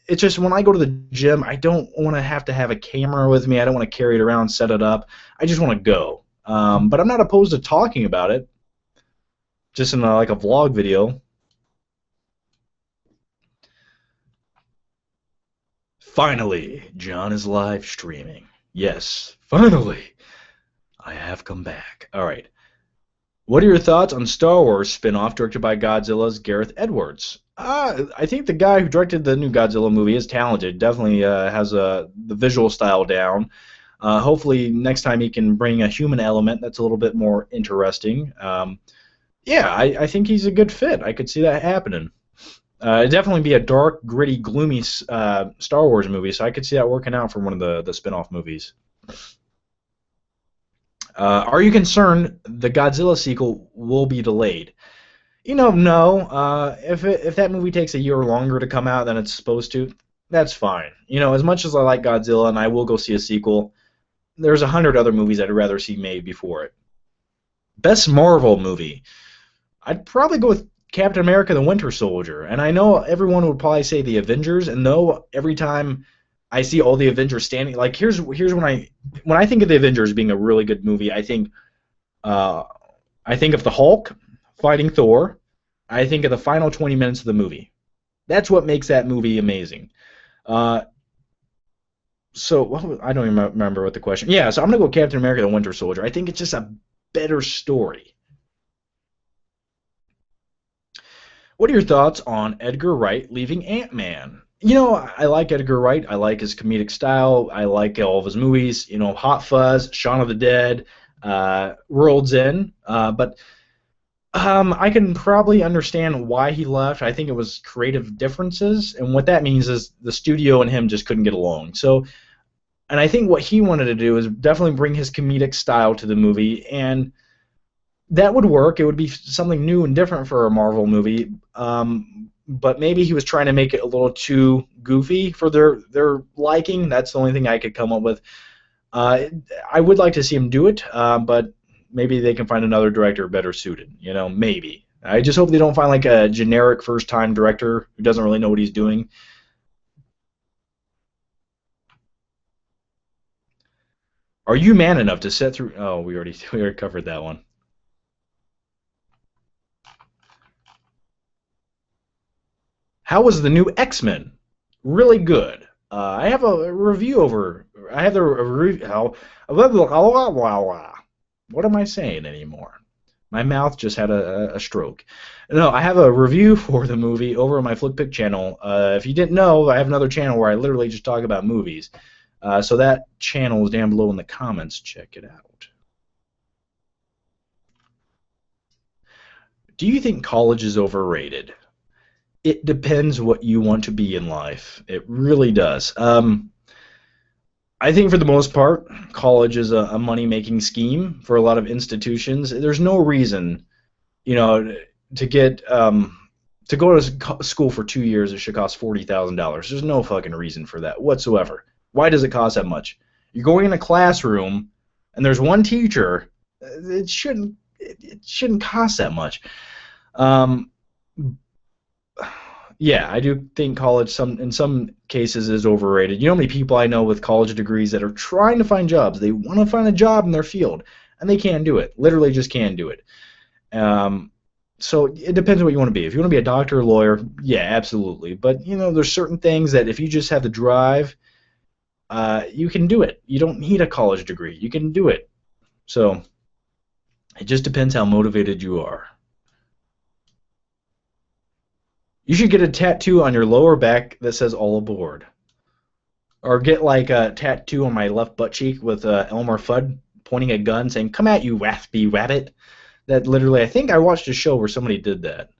It's just when I go to the gym, I don't want to have a camera with me. I don't want to carry it around, set it up. I just want to go. But I'm not opposed to talking about it, just in like a vlog video. Finally, John is live streaming. Yes, finally, I have come back. All right. What are your thoughts on Star Wars spin-off directed by Godzilla's Gareth Edwards? I think the guy who directed the new Godzilla movie is talented. Definitely has the visual style down. Hopefully next time he can bring a human element that's a little bit more interesting. Yeah, I think he's a good fit. I could see that happening. It'd definitely be a dark, gritty, gloomy Star Wars movie, so I could see that working out for one of the spin-off movies. Are you concerned the Godzilla sequel will be delayed? No. If that movie takes a year longer to come out than it's supposed to, that's fine. As much as I like Godzilla and I will go see a sequel, there's 100 other movies I'd rather see made before it. Best Marvel movie. I'd probably go with Captain America: The Winter Soldier. And I know everyone would probably say The Avengers, and though every time I see all the Avengers standing, like here's when I think of the Avengers being a really good movie, I think of the Hulk fighting Thor. I think of the final 20 minutes of the movie. That's what makes that movie amazing. So I don't even remember what the question. Yeah, so I'm gonna go Captain America: The Winter Soldier. I think it's just a better story. What are your thoughts on Edgar Wright leaving Ant-Man? I like Edgar Wright. I like his comedic style. I like all of his movies. Hot Fuzz, Shaun of the Dead, World's End. But I can probably understand why he left. I think it was creative differences, and what that means is the studio and him just couldn't get along. So, and I think what he wanted to do is definitely bring his comedic style to the movie, and that would work. It would be something new and different for a Marvel movie, but maybe he was trying to make it a little too goofy for their liking. That's the only thing I could come up with. Uh, I would like to see him do it, but maybe they can find another director better suited. You know, maybe. I just hope they don't find like a generic first-time director who doesn't really know what he's doing. Are you man enough to sit through? Oh, we already covered that one. How was the new X-Men? Really good. I have a review over. I have the review. What am I saying anymore? My mouth just had a stroke. No, I have a review for the movie over on my FlickPick channel. If you didn't know, I have another channel where I literally just talk about movies. So that channel is down below in the comments. Check it out. Do you think college is overrated? It depends what you want to be in life. It really does. I think for the most part, college is a money-making scheme for a lot of institutions. There's no reason, you know, to get to go to school for 2 years. It should cost $40,000. There's no fucking reason for that whatsoever. Why does it cost that much? You're going in a classroom, and there's one teacher. It shouldn't cost that much. Um, Yeah, I do think college in some cases is overrated. You know how many people I know with college degrees that are trying to find jobs? They want to find a job in their field, and they can't do it. Literally just can't do it. Um, so it depends what you want to be. If you want to be a doctor or lawyer, yeah, absolutely. But there's certain things that if you just have the drive, you can do it. You don't need a college degree. You can do it. So it just depends how motivated you are. You should get a tattoo on your lower back that says "All Aboard." Or get like a tattoo on my left butt cheek with Elmer Fudd pointing a gun saying, "Come at you, raspy rabbit." That literally, I think I watched a show where somebody did that.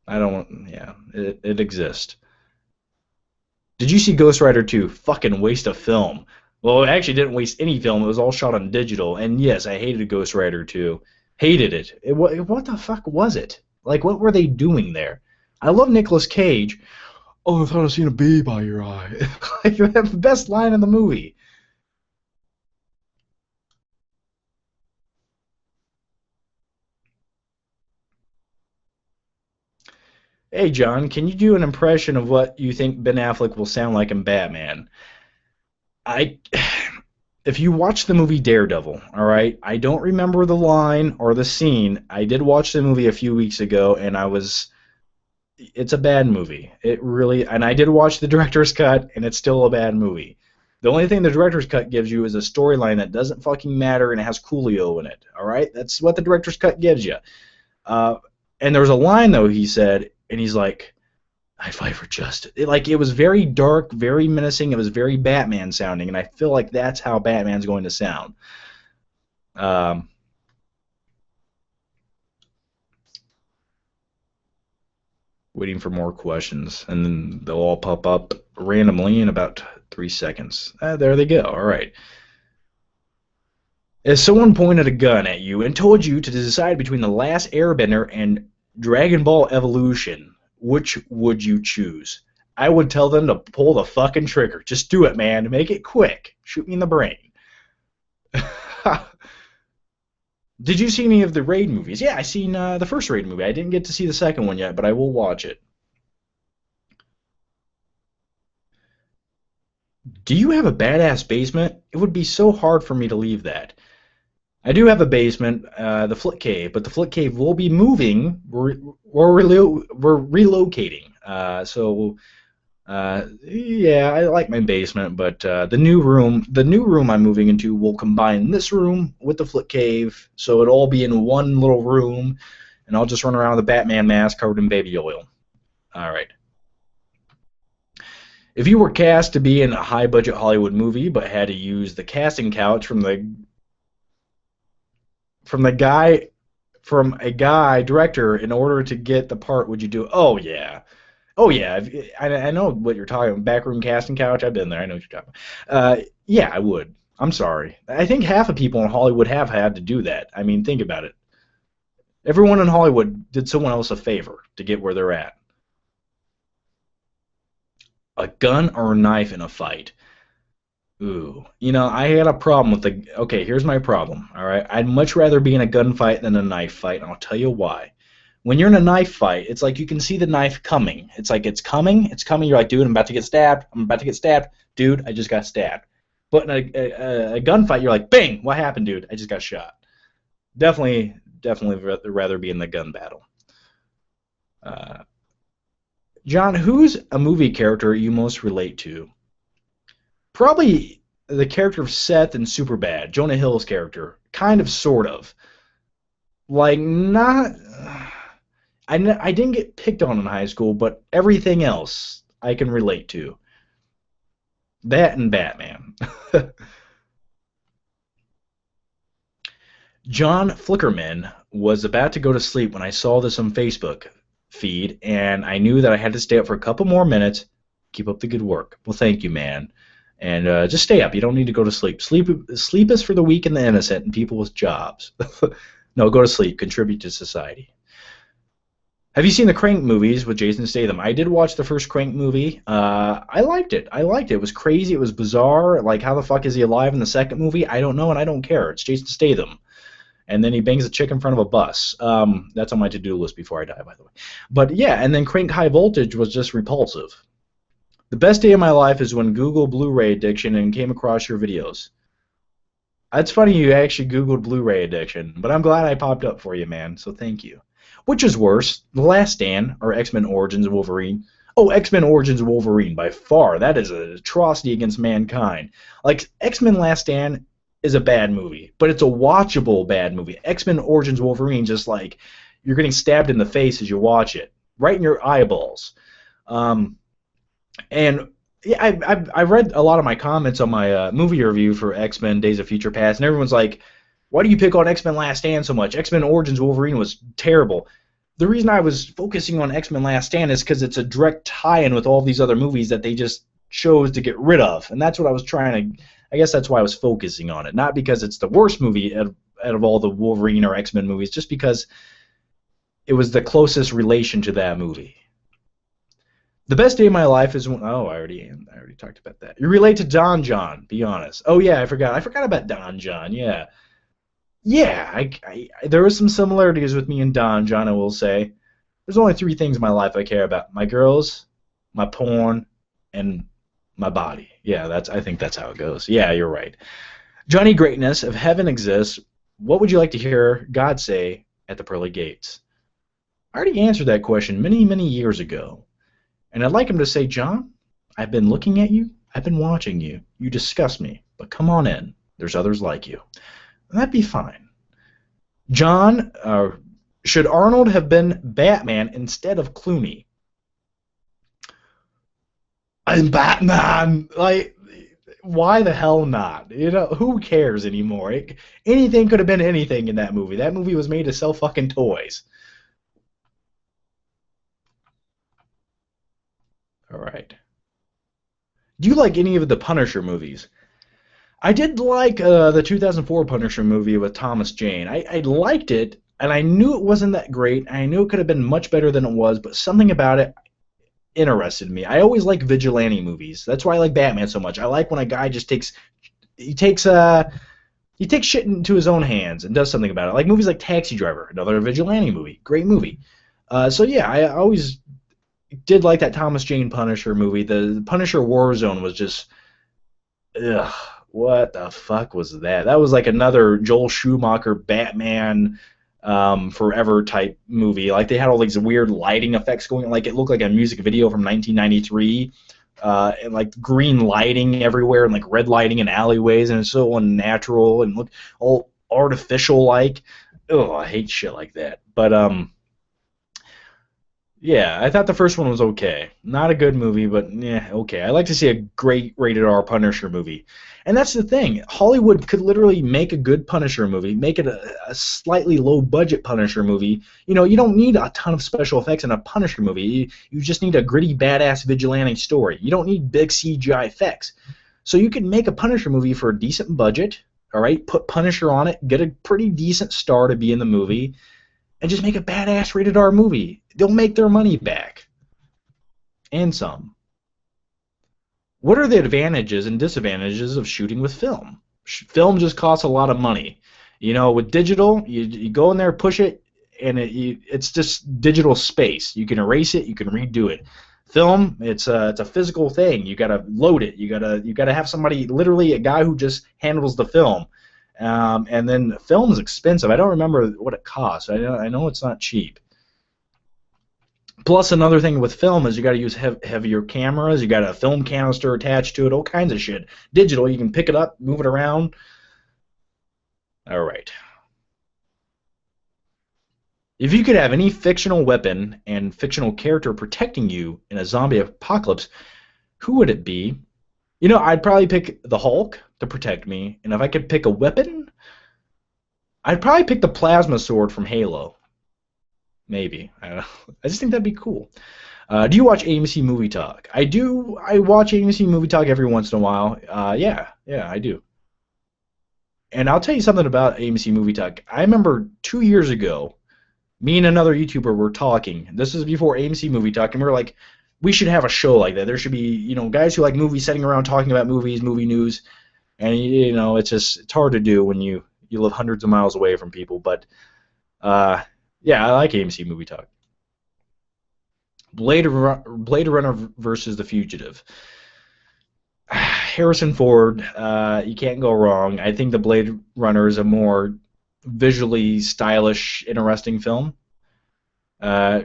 I don't, yeah, it exists. Did you see Ghost Rider 2? Fucking waste of film. Well, it actually didn't waste any film. It was all shot on digital. And yes, I hated Ghost Rider 2. Hated it. What the fuck was it? Like, what were they doing there? I love Nicolas Cage. Oh, I thought I seen a bee by your eye. Like, that's the best line in the movie. Hey, John, can you do an impression of what you think Ben Affleck will sound like in Batman? I, if you watch the movie Daredevil, all right, I don't remember the line or the scene. I did watch the movie a few weeks ago, and it's a bad movie. It really, and I did watch the director's cut, and it's still a bad movie. The only thing the director's cut gives you is a storyline that doesn't fucking matter, and it has Coolio in it. All right, that's what the director's cut gives you. Uh, and there was a line though he said, and he's like, "I fight for justice." It was very dark, very menacing. It was very Batman sounding, and I feel like that's how Batman's going to sound. Um, Waiting for more questions, and then they'll all pop up randomly in about 3 seconds. There they go. All right. If someone pointed a gun at you and told you to decide between The Last Airbender and Dragon Ball Evolution, which would you choose? I would tell them to pull the fucking trigger. Just do it, man. Make it quick. Shoot me in the brain. Did you see any of the Raid movies? Yeah, I seen the first Raid movie. I didn't get to see the second one yet, but I will watch it. Do you have a badass basement? It would be so hard for me to leave that. I do have a basement, the Flick Cave, but the Flick Cave will be moving. We're relocating. Yeah, I like my basement, but the new room I'm moving into will combine this room with the Flick Cave, so it'll all be in one little room, and I'll just run around with a Batman mask covered in baby oil. All right. If you were cast to be in a high-budget Hollywood movie, but had to use the casting couch from the guy from a guy director in order to get the part, would you do? Oh yeah, oh yeah. I know what you're talking about. Backroom casting couch. I've been there. I know what you're talking about. Yeah, I would. I'm sorry. I think half of people in Hollywood have had to do that. I mean, think about it. Everyone in Hollywood did someone else a favor to get where they're at. A gun or a knife in a fight. Ooh, I had a problem with the. Okay, here's my problem. All right, I'd much rather be in a gunfight than a knife fight, and I'll tell you why. When you're in a knife fight, it's like you can see the knife coming. It's like it's coming, it's coming. You're like, dude, I'm about to get stabbed. I'm about to get stabbed, dude. I just got stabbed. But in a gunfight, you're like, bang, what happened, dude? I just got shot. Definitely rather be in the gun battle. Uh, John, who's a movie character you most relate to? Probably the character of Seth in Superbad, Jonah Hill's character, kind of, sort of. Like, not. I didn't get picked on in high school, but everything else I can relate to. That and Batman. John Flickerman was about to go to sleep when I saw this on Facebook feed, and I knew that I had to stay up for a couple more minutes. Keep up the good work. Well, thank you, man. And just stay up. You don't need to go to sleep. Sleep is for the weak and the innocent and people with jobs. No, go to sleep. Contribute to society. Have you seen the Crank movies with Jason Statham? I did watch the first Crank movie. I liked it. I liked it. It was crazy. It was bizarre. Like, how the fuck is he alive in the second movie? I don't know, and I don't care. It's Jason Statham. And then he bangs a chick in front of a bus. That's on my to-do list before I die, by the way. But yeah, and then Crank High Voltage was just repulsive. The best day of my life is when Google Blu-ray addiction and came across your videos. It's funny you actually Googled Blu-ray addiction, but I'm glad I popped up for you, man, so thank you. Which is worse, The Last Stand or X-Men Origins Wolverine? Oh, X-Men Origins Wolverine, by far. That is an atrocity against mankind. Like, X-Men Last Stand is a bad movie, but it's a watchable bad movie. X-Men Origins Wolverine, just like, you're getting stabbed in the face as you watch it. Right in your eyeballs. And yeah, I read a lot of my comments on my movie review for X-Men Days of Future Past, and everyone's like, why do you pick on X-Men Last Stand so much? X-Men Origins Wolverine was terrible. The reason I was focusing on X-Men Last Stand is because it's a direct tie-in with all these other movies that they just chose to get rid of, and that's what I was trying to. I guess that's why I was focusing on it, not because it's the worst movie out of all the Wolverine or X-Men movies, just because it was the closest relation to that movie. The best day of my life is when. Oh, I already talked about that. You relate to Don John. Be honest. Oh yeah, I forgot. I forgot about Don John. Yeah, yeah. There was some similarities with me and Don John. I will say. There's only three things in my life I care about: my girls, my porn, and my body. Yeah, I think that's how it goes. Yeah, you're right. Johnny Greatness, if heaven exists, what would you like to hear God say at the pearly gates? I already answered that question many, many years ago. And I'd like him to say, John, I've been looking at you. I've been watching you. You disgust me. But come on in. There's others like you. And that'd be fine. John, should Arnold have been Batman instead of Clooney? I'm Batman. Like, why the hell not? Who cares anymore? Anything could have been anything in that movie. That movie was made to sell fucking toys. All right. Do you like any of the Punisher movies? I did like the 2004 Punisher movie with Thomas Jane. I liked it, and I knew it wasn't that great. I knew it could have been much better than it was, but something about it interested me. I always like vigilante movies. That's why I like Batman so much. I like when a guy just takes shit into his own hands and does something about it. Like movies like Taxi Driver, another vigilante movie, great movie. So yeah, I always did like that Thomas Jane Punisher movie. The Punisher Warzone was just, ugh, what the fuck was that? That was like another Joel Schumacher Batman Forever type movie. Like they had all these weird lighting effects going on. Like it looked like a music video from 1993. And like green lighting everywhere and like red lighting in alleyways, and it's so unnatural and look all artificial like. Oh, I hate shit like that. But yeah, I thought the first one was okay. Not a good movie, but yeah, okay. I like to see a great rated R Punisher movie. And that's the thing. Hollywood could literally make a good Punisher movie, make it a slightly low budget Punisher movie. You don't need a ton of special effects in a Punisher movie. You just need a gritty, badass vigilante story. You don't need big CGI effects. So you can make a Punisher movie for a decent budget, all right? Put Punisher on it, get a pretty decent star to be in the movie, and just make a badass rated R movie. They'll make their money back. And some. What are the advantages and disadvantages of shooting with film? Film just costs a lot of money. You know, with digital, you go in there, push it, and it's just digital space. You can erase it, you can redo it. Film, it's a physical thing. You gotta load it. You gotta have somebody, literally a guy who just handles the film. And then film is expensive. I don't remember what it costs. I know it's not cheap. Plus, another thing with film is you got to use heavier cameras. You got a film canister attached to it, all kinds of shit. Digital, you can pick it up, move it around. All right. If you could have any fictional weapon and fictional character protecting you in a zombie apocalypse, who would it be? You know, I'd probably pick the Hulk to protect me, and if I could pick a weapon, I'd probably pick the plasma sword from Halo. Maybe. I don't know. I just think that'd be cool. Do you watch AMC Movie Talk? I do. I watch AMC Movie Talk every once in a while. Yeah, I do. And I'll tell you something about AMC Movie Talk. I remember 2 years ago, me and another YouTuber were talking. This is before AMC Movie Talk, and we were like, we should have a show like that. There should be, guys who like movies sitting around talking about movies, movie news, and it's hard to do when you live hundreds of miles away from people. But yeah, I like AMC Movie Talk. Blade Runner versus The Fugitive. Harrison Ford, you can't go wrong. I think the Blade Runner is a more visually stylish, interesting film. Uh,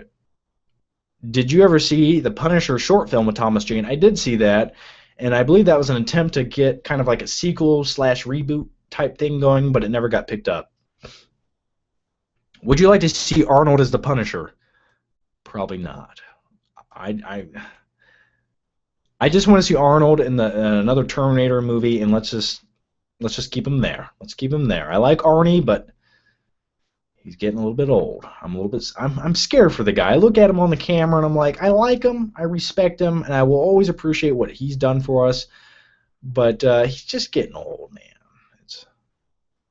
did you ever see the Punisher short film with Thomas Jane? I did see that, and I believe that was an attempt to get kind of like a sequel slash reboot type thing going, but it never got picked up. Would you like to see Arnold as the Punisher? Probably not. I I just want to see Arnold in another Terminator movie, and let's just keep him there. Let's keep him there. I like Arnie, but he's getting a little bit old. I'm scared for the guy. I look at him on the camera and I'm like, I like him, I respect him, and I will always appreciate what he's done for us. But he's just getting old, man.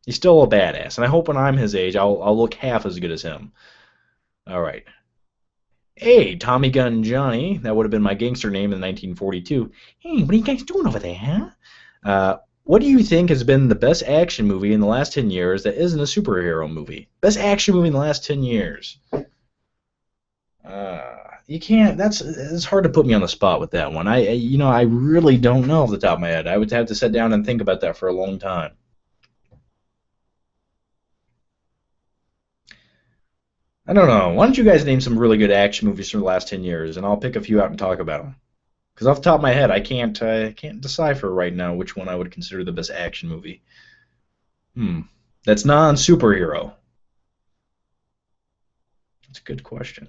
He's still a badass, and I hope when I'm his age, I'll look half as good as him. All right. Hey, Tommy Gun Johnny. That would have been my gangster name in 1942. Hey, what are you guys doing over there, huh? What do you think has been the best action movie in the last 10 years that isn't a superhero movie? Best action movie in the last 10 years. You can't. It's hard to put me on the spot with that one. I really don't know off the top of my head. I would have to sit down and think about that for a long time. I don't know. Why don't you guys name some really good action movies from the last 10 years, and I'll pick a few out and talk about them. Because off the top of my head, I can't decipher right now which one I would consider the best action movie. Hmm. That's non-superhero. That's a good question.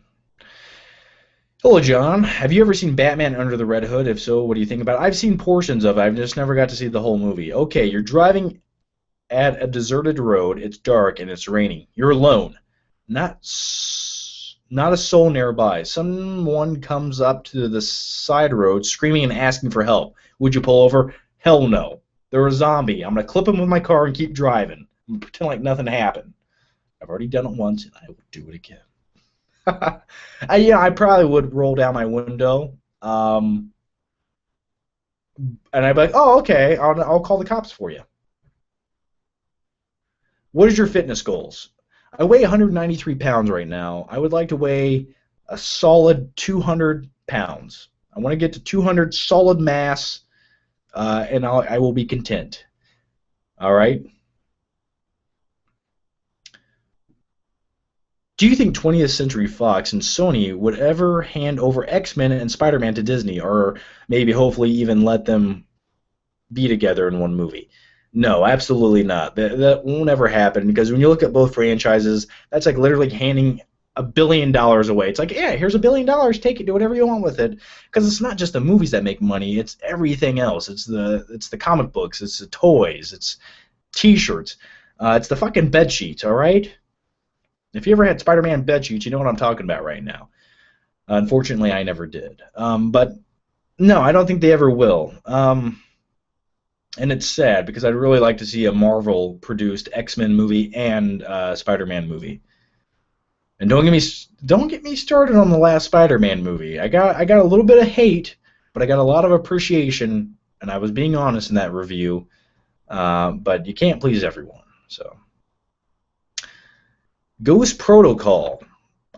Hello, John. Have you ever seen Batman Under the Red Hood? If so, what do you think about it? I've seen portions of it. I've just never got to see the whole movie. Okay, you're driving at a deserted road. It's dark and it's raining. You're alone. Not a soul nearby. Someone comes up to the side road screaming and asking for help. Would you pull over? Hell no. They're a zombie. I'm going to clip them with my car and keep driving. I'm gonna pretend like nothing happened. I've already done it once, and I will do it again. I probably would roll down my window, and I'd be like, oh, okay, I'll call the cops for you. What is your fitness goals? I weigh 193 pounds right now. I would like to weigh a solid 200 pounds. I want to get to 200 solid mass, and I will be content. All right? Do you think 20th Century Fox and Sony would ever hand over X-Men and Spider-Man to Disney, or maybe hopefully even let them be together in one movie? No, absolutely not. That won't ever happen, because when you look at both franchises, that's like literally handing $1 billion away. It's like, yeah, here's $1 billion, take it, do whatever you want with it. Because it's not just the movies that make money; it's everything else. It's the comic books, it's the toys, it's T-shirts, it's the fucking bed sheets. All right. If you ever had Spider-Man bed sheets, you know what I'm talking about right now. Unfortunately, I never did. But no, I don't think they ever will. And it's sad, because I'd really like to see a Marvel-produced X-Men movie and Spider-Man movie. And don't get me started on the last Spider-Man movie. I got a little bit of hate but I got a lot of appreciation, and I was being honest in that review. But you can't please everyone. So, Ghost Protocol.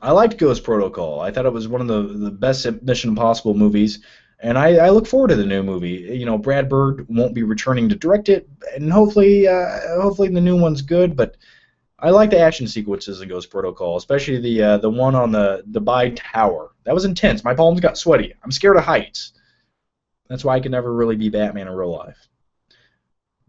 I liked Ghost Protocol. I thought it was one of the best Mission Impossible movies, and I look forward to the new movie. You know, Brad Bird won't be returning to direct it, and hopefully the new one's good. But I like the action sequences in Ghost Protocol, especially the one on the Dubai Tower. That was intense. My palms got sweaty. I'm scared of heights. That's why I can never really be Batman in real life.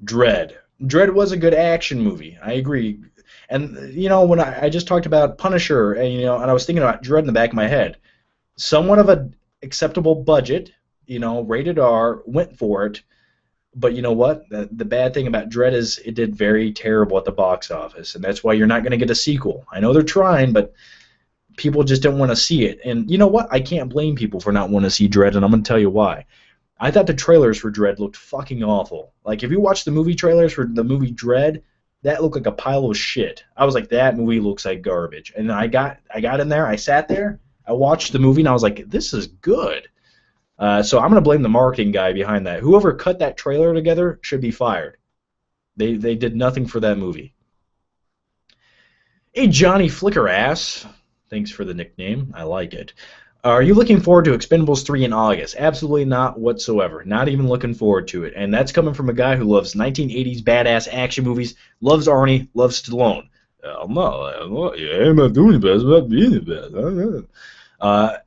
Dredd. Dredd was a good action movie. I agree. And you know, when I just talked about Punisher, and and I was thinking about Dredd in the back of my head. Somewhat of an acceptable budget, rated R, went for it. But you know what? The bad thing about Dredd is it did very terrible at the box office, and that's why you're not going to get a sequel. I know they're trying, but people just don't want to see it. And you know what? I can't blame people for not wanting to see Dredd, and I'm going to tell you why. I thought the trailers for Dredd looked fucking awful. Like, if you watch the movie trailers for the movie Dredd, that looked like a pile of shit. I was like, that movie looks like garbage. And I got in there, I sat there, I watched the movie, and I was like, this is good. So I'm going to blame the marketing guy behind that. Whoever cut that trailer together should be fired. They did nothing for that movie. Hey, Johnny Flicker Ass. Thanks for the nickname. I like it. Are you looking forward to Expendables 3 in August? Absolutely not whatsoever. Not even looking forward to it. And that's coming from a guy who loves 1980s badass action movies, loves Arnie, loves Stallone. I'm not doing the best, I'm not being the best.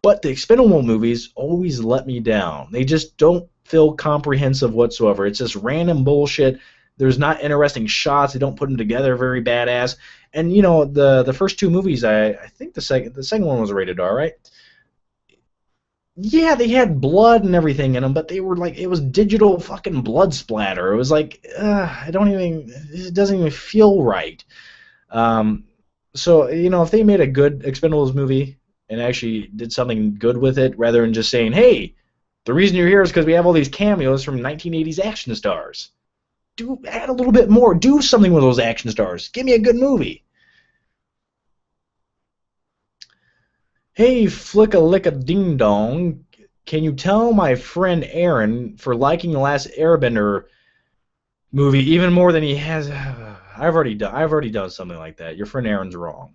But the Expendable movies always let me down. They just don't feel comprehensive whatsoever. It's just random bullshit. There's not interesting shots. They don't put them together very badass. And the first two movies, I think the second one was rated R, right? Yeah, they had blood and everything in them, but they were like, it was digital fucking blood splatter. It was like, it doesn't even feel right. So if they made a good Expendables movie and actually did something good with it, rather than just saying, hey, the reason you're here is because we have all these cameos from 1980s action stars. Add a little bit more. Do something with those action stars. Give me a good movie. Hey, Flicka-Licka-Ding-Dong, can you tell my friend Aaron for liking the last Airbender movie even more than he has? I've already done something like that. Your friend Aaron's wrong.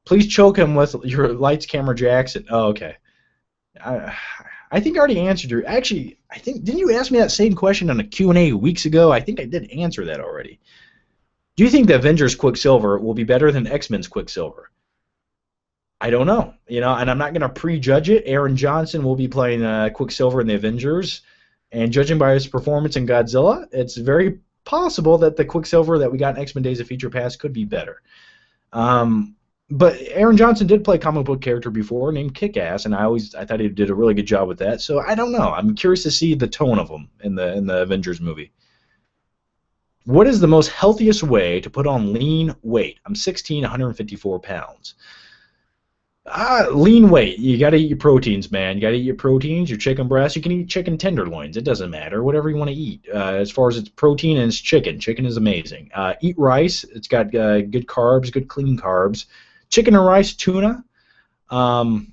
Please choke him with your Lights, Camera, Jackson. Oh, okay. I think I already answered your. Actually, didn't you ask me that same question on a Q&A weeks ago? I think I did answer that already. Do you think the Avengers Quicksilver will be better than X-Men's Quicksilver? I don't know. And I'm not going to prejudge it. Aaron Johnson will be playing Quicksilver in the Avengers, and judging by his performance in Godzilla, it's very possible that the Quicksilver that we got in X-Men Days of Future Past could be better. But Aaron Johnson did play a comic book character before named Kick-Ass, and I thought he did a really good job with that. So I don't know. I'm curious to see the tone of him in the Avengers movie. What is the most healthiest way to put on lean weight? I'm 16, 154 pounds. Lean weight. You got to eat your proteins, man. You got to eat your proteins, your chicken breast. You can eat chicken tenderloins. It doesn't matter. Whatever you want to eat. As far as it's protein and it's chicken. Chicken is amazing. Eat rice. It's got good carbs, good clean carbs. Chicken and rice, tuna. And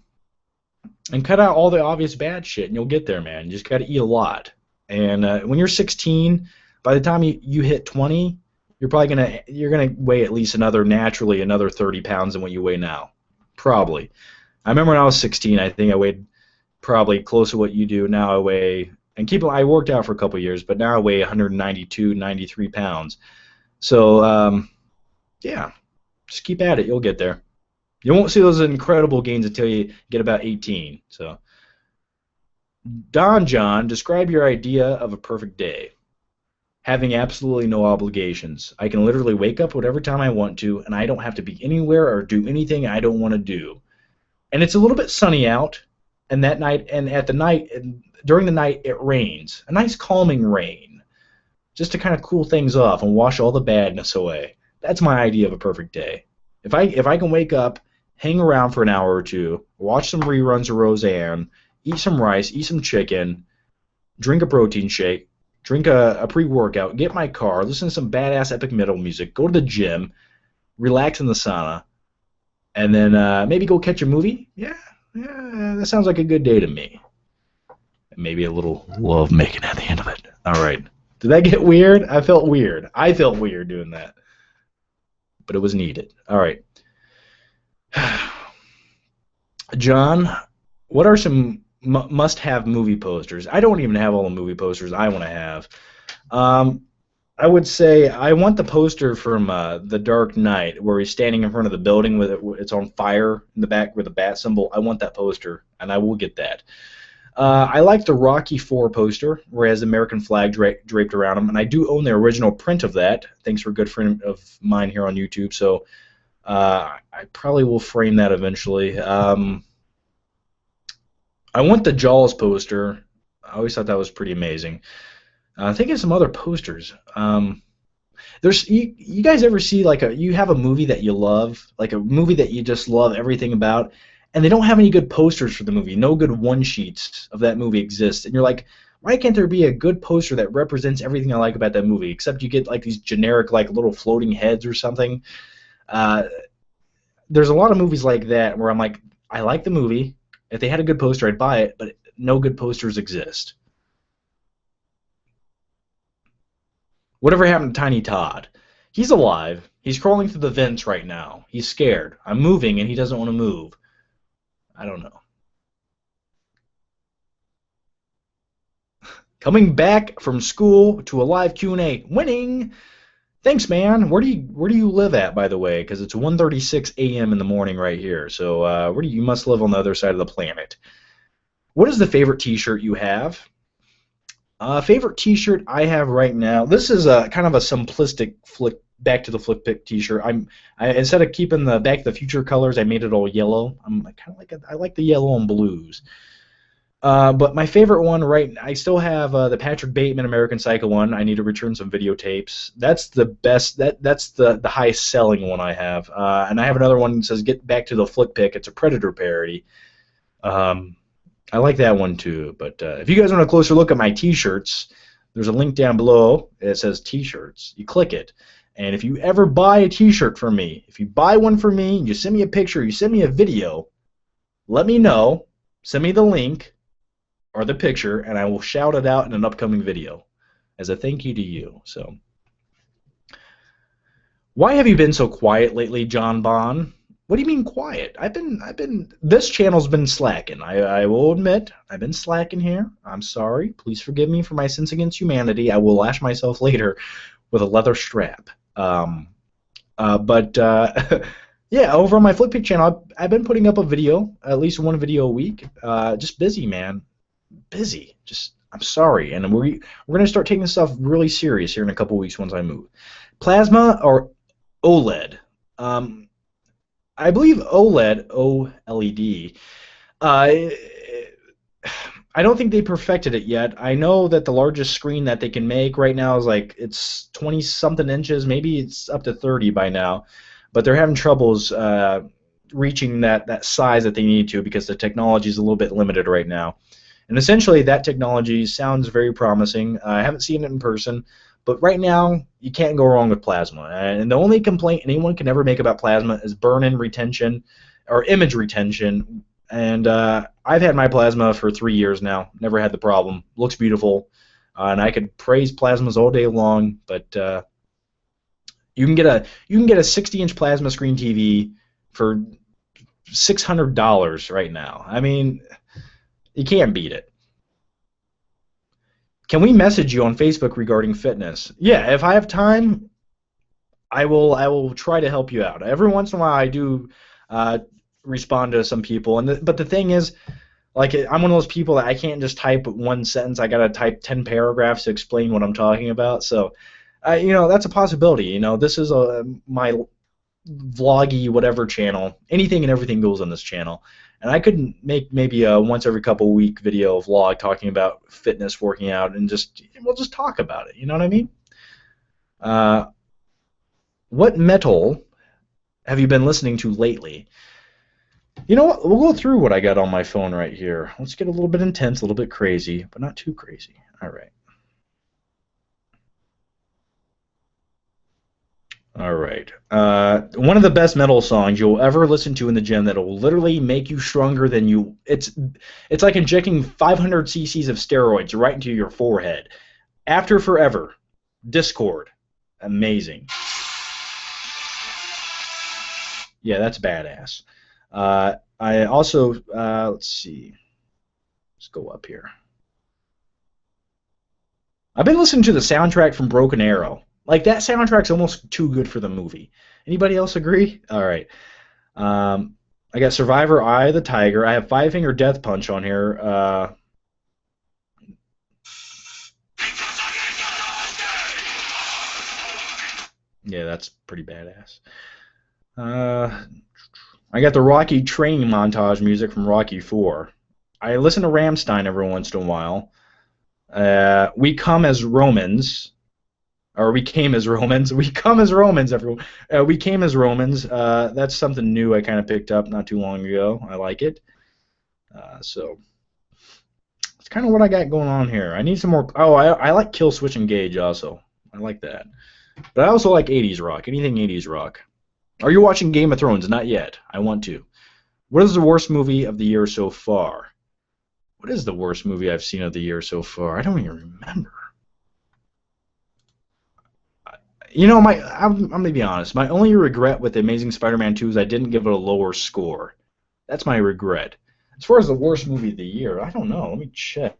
cut out all the obvious bad shit, and you'll get there, man. You just got to eat a lot. And when you're 16, by the time you hit 20, you're gonna weigh at least another 30 pounds than what you weigh now. Probably. I remember when I was 16, I think I weighed probably close to what you do. Now I weigh, I worked out for a couple of years, but now I weigh 192, 93 pounds. So, yeah, just keep at it. You'll get there. You won't see those incredible gains until you get about 18. So, Don John, describe your idea of a perfect day. Having absolutely no obligations. I can literally wake up whatever time I want to, and I don't have to be anywhere or do anything I don't want to do. And it's a little bit sunny out, and during the night it rains. A nice calming rain, just to kind of cool things off and wash all the badness away. That's my idea of a perfect day. If I can wake up, hang around for an hour or two, watch some reruns of Roseanne, eat some rice, eat some chicken, drink a protein shake, drink a pre-workout, get my car, listen to some badass epic metal music, go to the gym, relax in the sauna, and then maybe go catch a movie. Yeah, That sounds like a good day to me. Maybe a little love making at the end of it. All right. Did that get weird? I felt weird. I felt weird doing that, but it was needed. All right. John, what are some must-have movie posters? I don't even have all the movie posters I want to have. Um, I would say I want the poster from The Dark Knight, where he's standing in front of the building with it's on fire in the back with a bat symbol. I want that poster, and I will get that. I like the Rocky IV poster, where it has the American flag draped around him, and I do own the original print of that. Thanks for a good friend of mine here on YouTube, so I probably will frame that eventually. I want the Jaws poster. I always thought that was pretty amazing. I think of some other posters. There's you guys ever see like you have a movie that you love, like a movie that you just love everything about, and they don't have any good posters for the movie. No good one sheets of that movie exist, and you're like, why can't there be a good poster that represents everything I like about that movie? Except you get like these generic like little floating heads or something. Uh, there's a lot of movies like that where I'm like, I like the movie. If they had a good poster, I'd buy it, but no good posters exist. Whatever happened to Tiny Todd? He's alive. He's crawling through the vents right now. He's scared. I'm moving, and he doesn't want to move. I don't know. Coming back from school to a live Q&A. Winning! Thanks, man. Where do you live at, by the way? Because it's 1:36 a.m. in the morning right here. So where do you must live on the other side of the planet? What is the favorite T-shirt you have? Favorite T-shirt I have right now. This is a kind of a simplistic flick Back to the Flick Pick T-shirt. Instead of keeping the Back to the Future colors, I made it all yellow. I like the yellow and blues. But my favorite one, right? I still have the Patrick Bateman American Psycho one. I need to return some videotapes. That's the best. That's the highest selling one I have. And I have another one that says "Get Back to the Flick Pick." It's a Predator parody. I like that one too. But if you guys want a closer look at my T-shirts, there's a link down below. It says T-shirts. You click it. And if you ever buy a T-shirt from me, if you buy one for me, you send me a picture, you send me a video, let me know, send me the link or the picture, and I will shout it out in an upcoming video as a thank you to you. So, why have you been so quiet lately, John Bond? What do you mean quiet? This channel's been slacking. I will admit, I've been slacking here. I'm sorry. Please forgive me for my sins against humanity. I will lash myself later with a leather strap. But yeah, over on my FlickPick channel, I've been putting up a video, at least one video a week. Just busy, man. Busy. I'm sorry, and we're gonna start taking this stuff really serious here in a couple weeks once I move. Plasma or OLED? I believe OLED. I don't think they perfected it yet. I know that the largest screen that they can make right now is like it's 20-something inches. Maybe it's up to 30 by now, but they're having troubles reaching that size that they need to because the technology is a little bit limited right now. And essentially, that technology sounds very promising. I haven't seen it in person, but right now, you can't go wrong with plasma. And the only complaint anyone can ever make about plasma is burn-in retention or image retention. And I've had my plasma for 3 years now. Never had the problem. Looks beautiful. And I could praise plasmas all day long, but you can get a 60-inch plasma screen TV for $600 right now. I mean, you can't beat it. Can we message you on Facebook regarding fitness? Yeah, if I have time, I will try to help you out. Every once in a while, I do respond to some people, but the thing is, like, I'm one of those people that I can't just type one sentence. I gotta type 10 paragraphs to explain what I'm talking about. So, that's a possibility. This is my vloggy whatever channel. Anything and everything goes on this channel. And I could make maybe a once every couple week video vlog talking about fitness, working out, and we'll just talk about it. You know what I mean? What metal have you been listening to lately? You know what? We'll go through what I got on my phone right here. Let's get a little bit intense, a little bit crazy, but not too crazy. All right. All right. One of the best metal songs you'll ever listen to in the gym that will literally make you stronger than you. It's like injecting 500 cc's of steroids right into your forehead. After Forever, Discord, amazing. Yeah, that's badass. I also let's see. Let's go up here. I've been listening to the soundtrack from Broken Arrow. Like that soundtrack's almost too good for the movie. Anybody else agree? All right. I got Survivor, Eye of the Tiger. I have Five Finger Death Punch on here. Yeah, that's pretty badass. I got the Rocky training montage music from Rocky 4. I listen to Rammstein every once in a while. We come as Romans, or we came as Romans. We come as Romans, everyone. We came as Romans. That's something new I kind of picked up not too long ago. I like it. So it's kind of what I got going on here. I need some more. Oh, I like Kill Switch Engage also. I like that. But I also like 80s rock. Anything 80s rock. Are you watching Game of Thrones? Not yet. I want to. What is the worst movie of the year so far? What is the worst movie I've seen of the year so far? I don't even remember. You know, I'm going to be honest. My only regret with Amazing Spider-Man 2 is I didn't give it a lower score. That's my regret. As far as the worst movie of the year, I don't know. Let me check.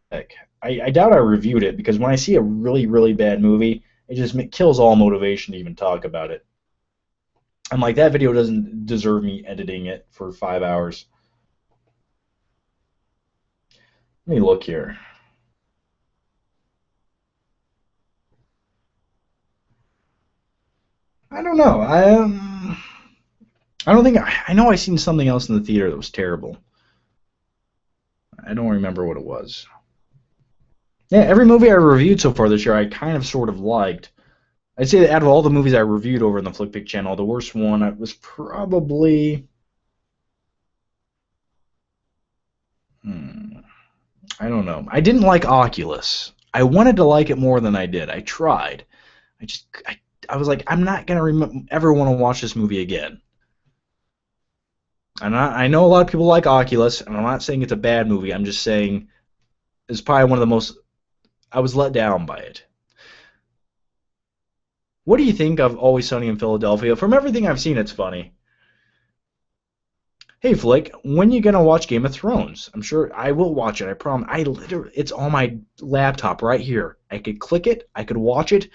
I doubt I reviewed it because when I see a really, really bad movie, it just kills all motivation to even talk about it. I'm like, that video doesn't deserve me editing it for 5 hours. Let me look here. I don't know. I don't think I know I seen something else in the theater that was terrible. I don't remember what it was. Yeah, every movie I reviewed so far this year, I kind of sort of liked. I'd say that out of all the movies I reviewed over in the FlickPick channel, the worst one was probably. I don't know. I didn't like Oculus. I wanted to like it more than I did. I tried. I was like, I'm not gonna ever want to watch this movie again. I know a lot of people like Oculus, and I'm not saying it's a bad movie. I'm just saying it's probably one of the most. I was let down by it. What do you think of Always Sunny in Philadelphia? From everything I've seen, it's funny. Hey Flick, when you gonna watch Game of Thrones? I'm sure I will watch it. I promise. It's on my laptop right here. I could click it. I could watch it.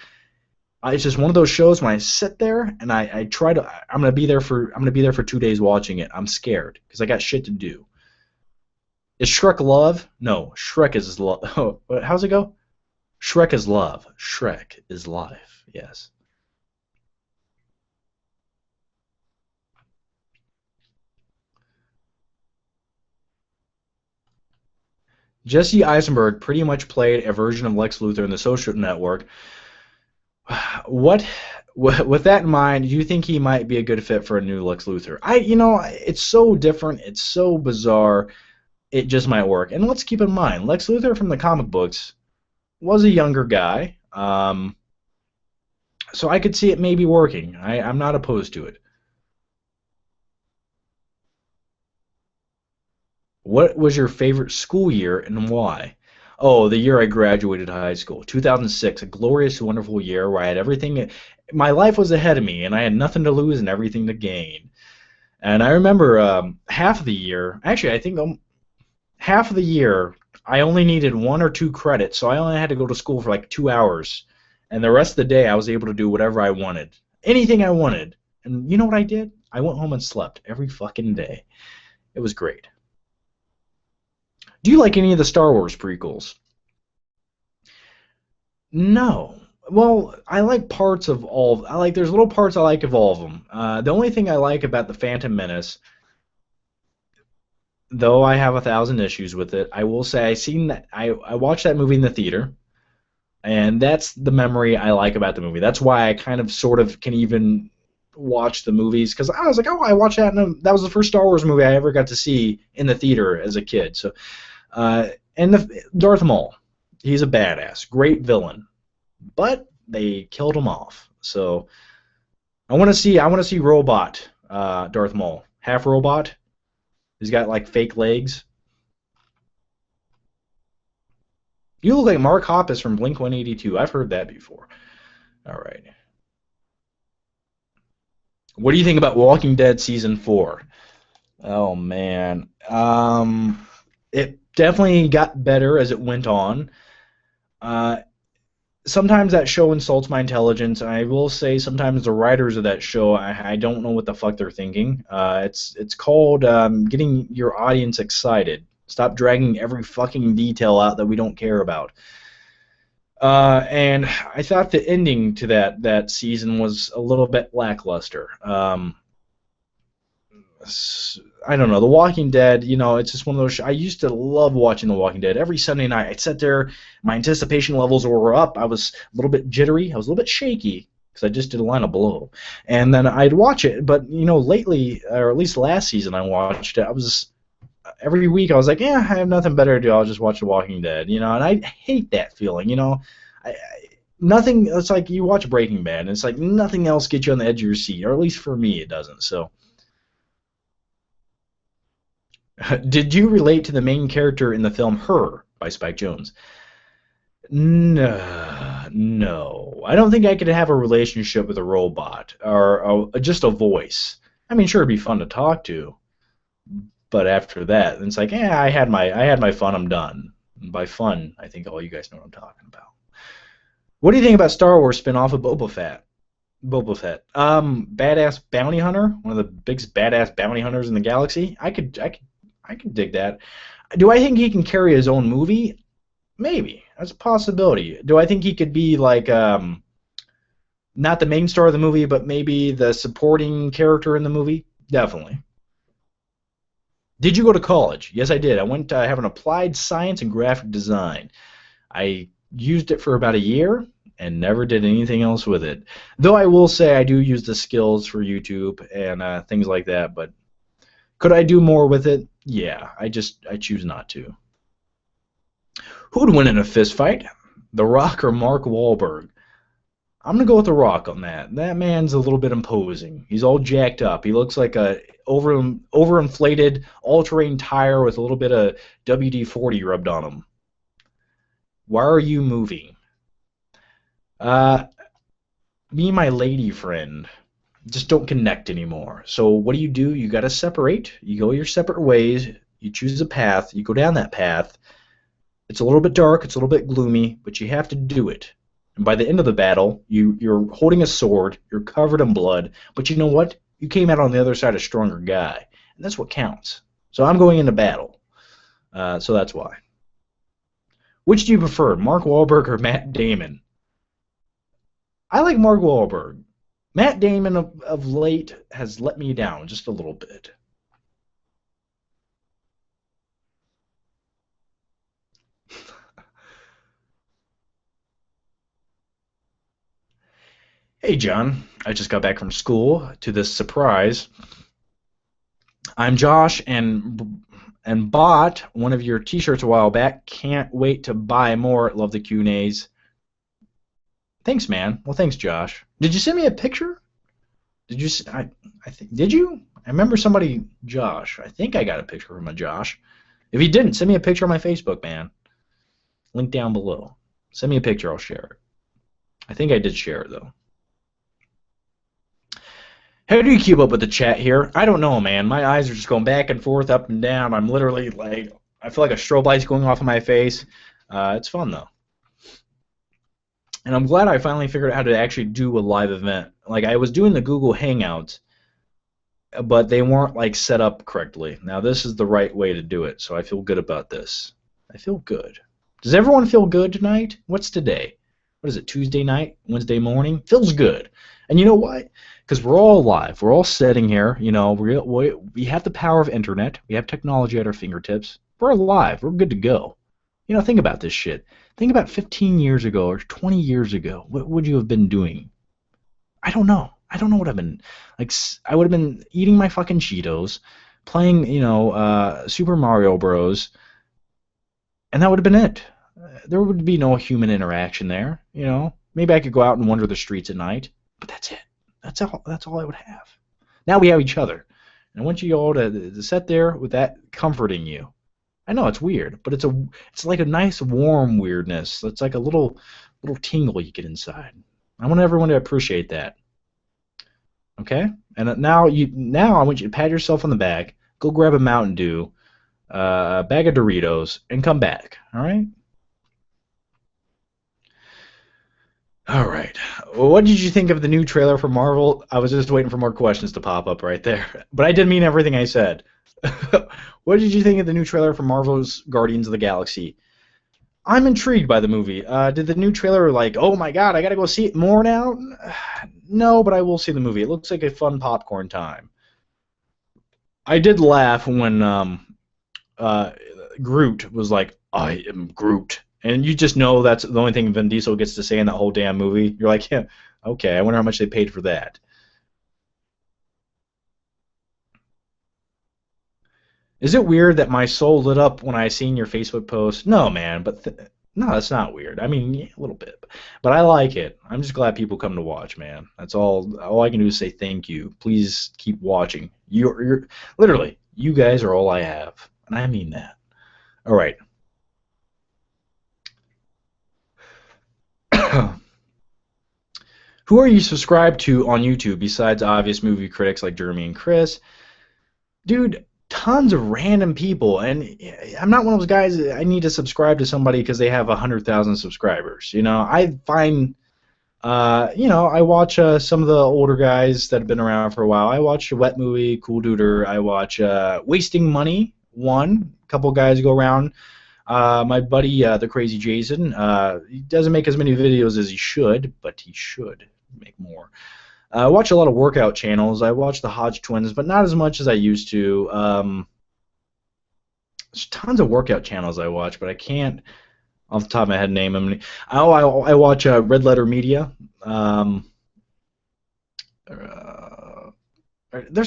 It's just one of those shows when I sit there and I try to. I'm gonna be there for 2 days watching it. I'm scared because I got shit to do. Is Shrek love? No, Shrek is love. Oh, how's it go? Shrek is love. Shrek is life. Yes. Jesse Eisenberg pretty much played a version of Lex Luthor in The Social Network. What, with that in mind, do you think he might be a good fit for a new Lex Luthor? It's so different, it's so bizarre, it just might work. And let's keep in mind, Lex Luthor from the comic books was a younger guy, so I could see it maybe working. I'm not opposed to it. What was your favorite school year and why? Oh, the year I graduated high school, 2006, a glorious, wonderful year where I had everything. My life was ahead of me, and I had nothing to lose and everything to gain. And I remember half of the year, actually, I think half of the year, I only needed 1 or 2 credits, so I only had to go to school for like 2 hours. And the rest of the day, I was able to do whatever I wanted, anything I wanted. And you know what I did? I went home and slept every fucking day. It was great. Do you like any of the Star Wars prequels? No. Well, I like parts of all. There's little parts I like of all of them. The only thing I like about the Phantom Menace, though I have 1,000 issues with it, I will say I watched that movie in the theater, and that's the memory I like about the movie. That's why I kind of sort of can even watch the movies because I was like, oh, I watched that, and that was the first Star Wars movie I ever got to see in the theater as a kid. So. And Darth Maul, he's a badass, great villain, but they killed him off. So I want to see robot Darth Maul, half robot. He's got like fake legs. You look like Mark Hoppus from Blink 182. I've heard that before. All right. What do you think about Walking Dead season 4? Oh man. It definitely got better as it went on. Uh, Sometimes that show insults my intelligence. I will say sometimes the writers of that show, I don't know what the fuck they're thinking. It's called getting your audience excited. Stop dragging every fucking detail out that we don't care about. And I thought the ending to that season was a little bit lackluster. I don't know. The Walking Dead, it's just one of those. I used to love watching The Walking Dead. Every Sunday night, I'd sit there. My anticipation levels were up. I was a little bit jittery. I was a little bit shaky because I just did a line of blow. And then I'd watch it. But, lately, or at least last season I watched it, every week I was like, yeah, I have nothing better to do. I'll just watch The Walking Dead, and I hate that feeling, nothing. It's like you watch Breaking Bad, and it's like nothing else gets you on the edge of your seat, or at least for me, it doesn't. So, did you relate to the main character in the film Her by Spike Jonze? No, no. I don't think I could have a relationship with a robot or just a voice. I mean, sure, it'd be fun to talk to, but after that, it's like, yeah, I had my fun. I'm done. And by fun, I think all you guys know what I'm talking about. What do you think about Star Wars spin-off of Boba Fett? Boba Fett, badass bounty hunter, one of the biggest badass bounty hunters in the galaxy. I could dig that. Do I think he can carry his own movie? Maybe. That's a possibility. Do I think he could be like not the main star of the movie, but maybe the supporting character in the movie? Definitely. Did you go to college? Yes, I did. I went to have an applied science and graphic design. I used it for about a year and never did anything else with it. Though I will say I do use the skills for YouTube and things like that, but could I do more with it? Yeah, I choose not to. Who would win in a fist fight? The Rock or Mark Wahlberg? I'm gonna go with The Rock on that. That man's a little bit imposing. He's all jacked up. He looks like a overinflated all-terrain tire with a little bit of WD-40 rubbed on him. Why are you moving? Uh, Me and my lady friend just don't connect anymore. So what do? You got to separate. You go your separate ways. You choose a path. You go down that path. It's a little bit dark. It's a little bit gloomy, but you have to do it. And by the end of the battle, you're holding a sword. You're covered in blood. But you know what? You came out on the other side a stronger guy, and that's what counts. So I'm going into battle. So that's why. Which do you prefer, Mark Wahlberg or Matt Damon? I like Mark Wahlberg. Matt Damon of late has let me down just a little bit. Hey, John. I just got back from school to this surprise. I'm Josh and bought one of your T-shirts a while back. Can't wait to buy more. Love the Q&As. Thanks, man. Well, thanks, Josh. Did you send me a picture? Did you? I think. Did you? I remember somebody, Josh. I think I got a picture from a Josh. If you didn't, send me a picture on my Facebook, man. Link down below. Send me a picture. I'll share it. I think I did share it though. How do you keep up with the chat here? I don't know, man. My eyes are just going back and forth, up and down. I'm literally like, I feel like a strobe light's going off in my face. It's fun though. And I'm glad I finally figured out how to actually do a live event. Like, I was doing the Google Hangouts, but they weren't like set up correctly. Now this is the right way to do it, so I feel good about this. I feel good. Does everyone feel good tonight? What's today? What is it, Tuesday night? Wednesday morning? Feels good. And you know what? Because we're all alive. We're all sitting here. We have the power of internet. We have technology at our fingertips. We're alive. We're good to go. Think about this shit. Think about 15 years ago or 20 years ago. What would you have been doing? I don't know. I don't know what I've been like. I would have been eating my fucking Cheetos, playing, Super Mario Bros. And that would have been it. There would be no human interaction there. Maybe I could go out and wander the streets at night, but that's it. That's all. That's all I would have. Now we have each other, and I want you all to sit there with that comforting you. I know it's weird, but it's like a nice warm weirdness. It's like a little tingle you get inside. I want everyone to appreciate that. Okay? And now I want you to pat yourself on the back, go grab a Mountain Dew, a bag of Doritos, and come back. All right? All right. What did you think of the new trailer for Marvel? I was just waiting for more questions to pop up right there. But I did mean everything I said. What did you think of the new trailer for Marvel's Guardians of the Galaxy? I'm intrigued by the movie. Did the new trailer like, oh my god, I gotta go see it more now? No, but I will see the movie. It looks like a fun popcorn time. I did laugh when uh, Groot was like, I am Groot. And you just know that's the only thing Vin Diesel gets to say in that whole damn movie. You're like, yeah, okay, I wonder how much they paid for that. Is it weird that my soul lit up when I seen your Facebook post? No, man, but no, that's not weird. I mean, yeah, a little bit, but I like it. I'm just glad people come to watch, man. That's all. All I can do is say thank you. Please keep watching. You're literally, you guys are all I have, and I mean that. All right. Who are you subscribed to on YouTube besides obvious movie critics like Jeremy and Chris? Dude, tons of random people, and I'm not one of those guys that I need to subscribe to somebody because they have 100,000 subscribers. I find, I watch some of the older guys that have been around for a while. I watch Wet Movie, Cool Duder. I watch Wasting Money. A couple guys go around. My buddy, the Crazy Jason, he doesn't make as many videos as he should, but he should make more. I watch a lot of workout channels. I watch the Hodge Twins, but not as much as I used to. There's tons of workout channels I watch, but I can't, off the top of my head, name them. Oh, I watch Red Letter Media. There's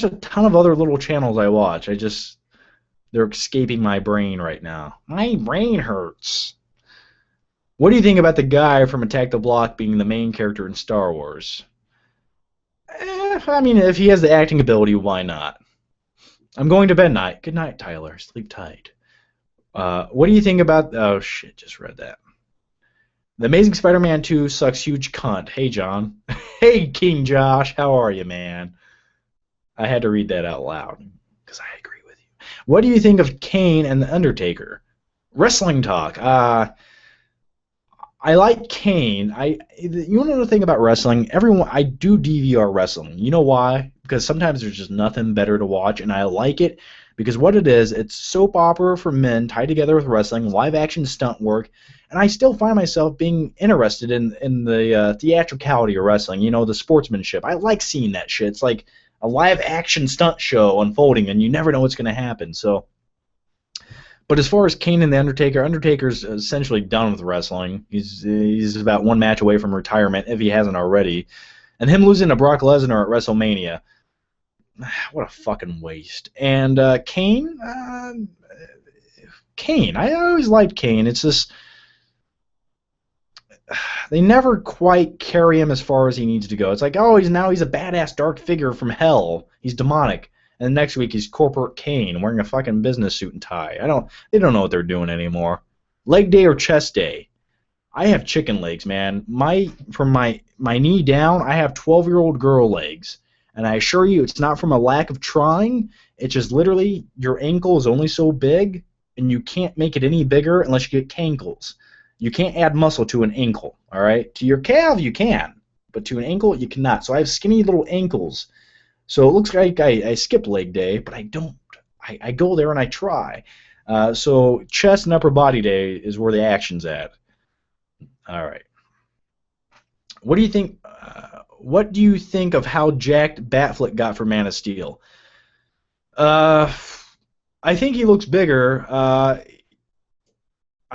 a ton of other little channels I watch. They're escaping my brain right now. My brain hurts. What do you think about the guy from Attack the Block being the main character in Star Wars? I mean, if he has the acting ability, why not? I'm going to bed night. Good night, Tyler. Sleep tight. What do you think about... Oh, shit, just read that. The Amazing Spider-Man 2 sucks huge cunt. Hey, John. Hey, King Josh. How are you, man? I had to read that out loud because I agree with you. What do you think of Kane and The Undertaker? Wrestling talk. I like Kane. You want to know the thing about wrestling? I do DVR wrestling. You know why? Because sometimes there's just nothing better to watch, and I like it because what it is, it's soap opera for men tied together with wrestling, live action stunt work, and I still find myself being interested in the theatricality of wrestling. The sportsmanship. I like seeing that shit. It's like a live action stunt show unfolding, and you never know what's going to happen. So. But as far as Kane and The Undertaker, Undertaker's essentially done with wrestling. He's about one match away from retirement, if he hasn't already. And him losing to Brock Lesnar at WrestleMania, what a fucking waste. And Kane, I always liked Kane. It's just they never quite carry him as far as he needs to go. It's like, oh, he's a badass dark figure from hell. He's demonic. And next week he's Corporate Kane wearing a fucking business suit and tie. They don't know what they're doing anymore. Leg day or chest day? I have chicken legs, man. From my knee down, I have 12-year-old girl legs. And I assure you, it's not from a lack of trying. It's just literally your ankle is only so big, and you can't make it any bigger unless you get cankles. You can't add muscle to an ankle, all right? To your calf, you can, but to an ankle, you cannot. So I have skinny little ankles. So it looks like I skip leg day, but I don't. I go there and I try. So chest and upper body day is where the action's at. All right. What do you think? What do you think of how jacked Batfleck got for Man of Steel? I think he looks bigger. I'm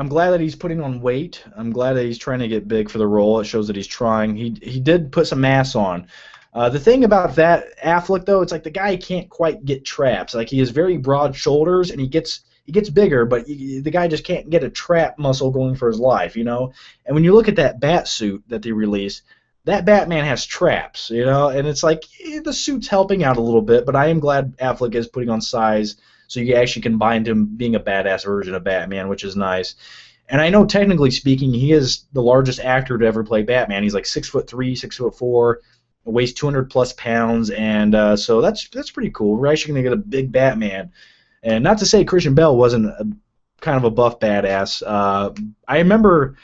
glad that he's putting on weight. I'm glad that he's trying to get big for the role. It shows that he's trying. He did put some mass on. The thing about that Affleck, though, it's like the guy can't quite get traps. Like, he has very broad shoulders, and he gets bigger, but the guy just can't get a trap muscle going for his life, And when you look at that bat suit that they released, that Batman has traps, you know, and it's like the suit's helping out a little bit, but I am glad Affleck is putting on size so you actually can bind him being a badass version of Batman, which is nice. And I know technically speaking, he is the largest actor to ever play Batman. He's like 6'3", 6'4", weighs 200 plus pounds, and so that's pretty cool. We're actually gonna get a big Batman, and not to say Christian Bale wasn't kind of a buff badass. I remember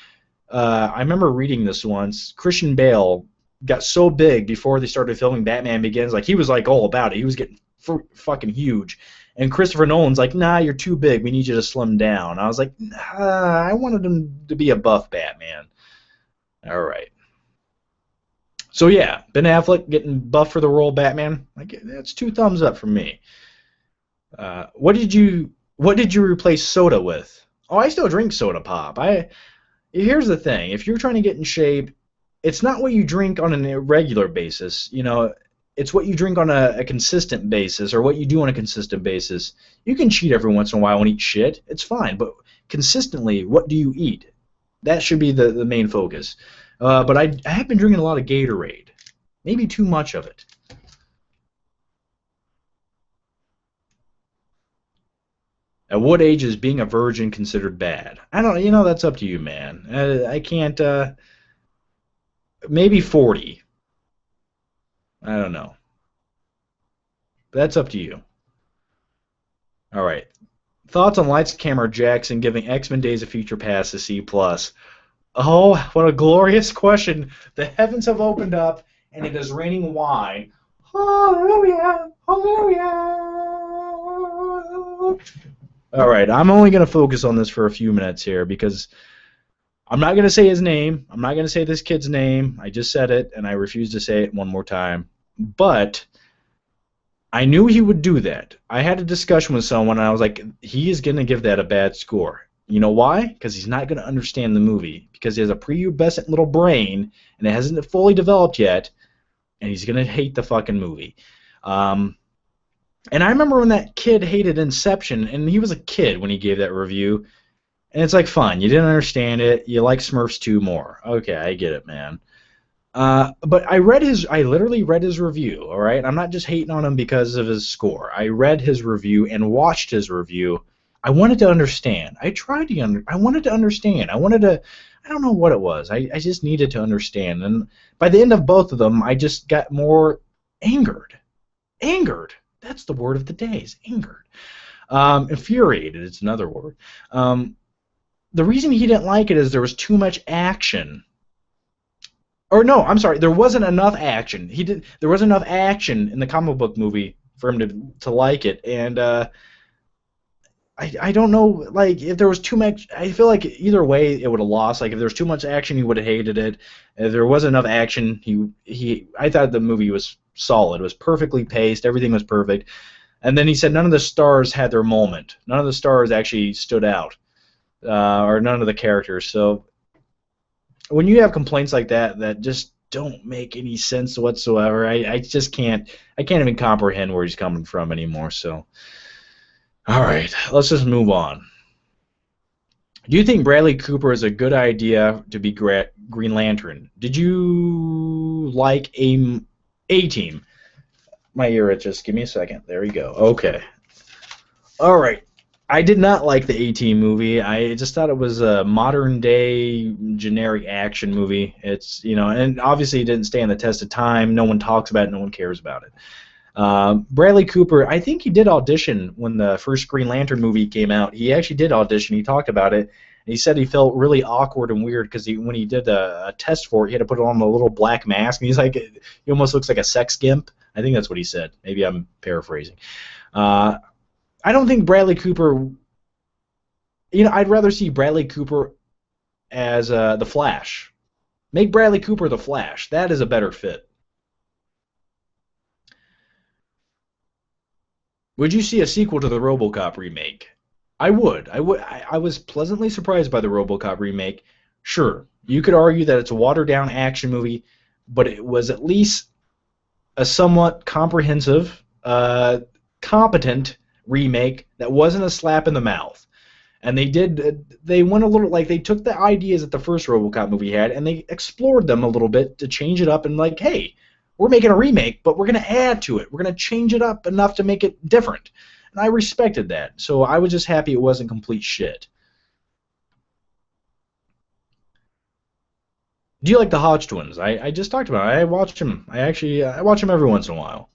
reading this once. Christian Bale got so big before they started filming Batman Begins. Like, he was like all about it. He was getting fucking huge. And Christopher Nolan's like, nah, you're too big. We need you to slim down. I was like, nah, I wanted him to be a buff Batman. All right. So yeah, Ben Affleck getting buff for the role of Batman. Like, that's 2 thumbs up from me. What did you replace soda with? Oh, I still drink soda pop. Here's the thing. If you're trying to get in shape, it's not what you drink on an irregular basis. You know, it's what you drink on a consistent basis, or what you do on a consistent basis. You can cheat every once in a while and eat shit. It's fine. But consistently, what do you eat? That should be the main focus. But I have been drinking a lot of Gatorade. Maybe too much of it. At what age is being a virgin considered bad? I don't know. You know, that's up to you, man. I can't. Maybe 40. I don't know. But that's up to you. All right. Thoughts on Lights Camera Jackson giving X-Men Days of Future Past a C+. Oh, what a glorious question. The heavens have opened up, and it is raining wine. Hallelujah! Hallelujah! All right, I'm only going to focus on this for a few minutes here because I'm not going to say his name. I'm not going to say this kid's name. I just said it, and I refuse to say it one more time. But I knew he would do that. I had a discussion with someone, and I was like, he is going to give that a bad score. You know why? Because he's not going to understand the movie. Because he has a prepubescent little brain, and it hasn't fully developed yet, and he's going to hate the fucking movie. And I remember when that kid hated Inception, and he was a kid when he gave that review, and it's like, fine, you didn't understand it, you like Smurfs 2 more. Okay, I get it, man. But I literally read his review, all right? I'm not just hating on him because of his score. I read his review and watched his review. I wanted to understand. I wanted to understand. I don't know what it was. I just needed to understand. And by the end of both of them, I just got more angered. Angered. That's the word of the day, is angered. Infuriated, it's another word. The reason he didn't like it is there was too much action. Or no, I'm sorry, there wasn't enough action. There wasn't enough action in the comic book movie for him to like it, and I don't know, like, if there was too much, I feel like either way it would have lost. Like, if there was too much action, he would have hated it. If there wasn't enough action, I thought the movie was solid. It was perfectly paced. Everything was perfect. And then he said none of the stars had their moment. None of the stars actually stood out, or none of the characters. So when you have complaints like that just don't make any sense whatsoever, I just can't even comprehend where he's coming from anymore. So, all right, let's just move on. Do you think Bradley Cooper is a good idea to be Green Lantern? Did you like A-Team? My ear itches. Give me a second. There we go. Okay. All right. I did not like the A-Team movie. I just thought it was a modern-day generic action movie. It's, and obviously it didn't stand the test of time. No one talks about it. No one cares about it. Bradley Cooper, I think he did audition when the first Green Lantern movie came out. He actually did audition. He talked about it. And he said he felt really awkward and weird because when he did a test for it, he had to put on a little black mask. And he's like, he almost looks like a sex gimp. I think that's what he said. Maybe I'm paraphrasing. I don't think Bradley Cooper... I'd rather see Bradley Cooper as the Flash. Make Bradley Cooper the Flash. That is a better fit. Would you see a sequel to the RoboCop remake? I would. I was pleasantly surprised by the RoboCop remake. Sure, you could argue that it's a watered-down action movie, but it was at least a somewhat comprehensive, competent remake that wasn't a slap in the mouth. And they went a little, like, they took the ideas that the first RoboCop movie had, and they explored them a little bit to change it up, and like, hey, we're making a remake, but we're going to add to it. We're going to change it up enough to make it different. And I respected that. So I was just happy it wasn't complete shit. Do you like the Hodge twins? I just talked about it. I watch them. I watch them every once in a while.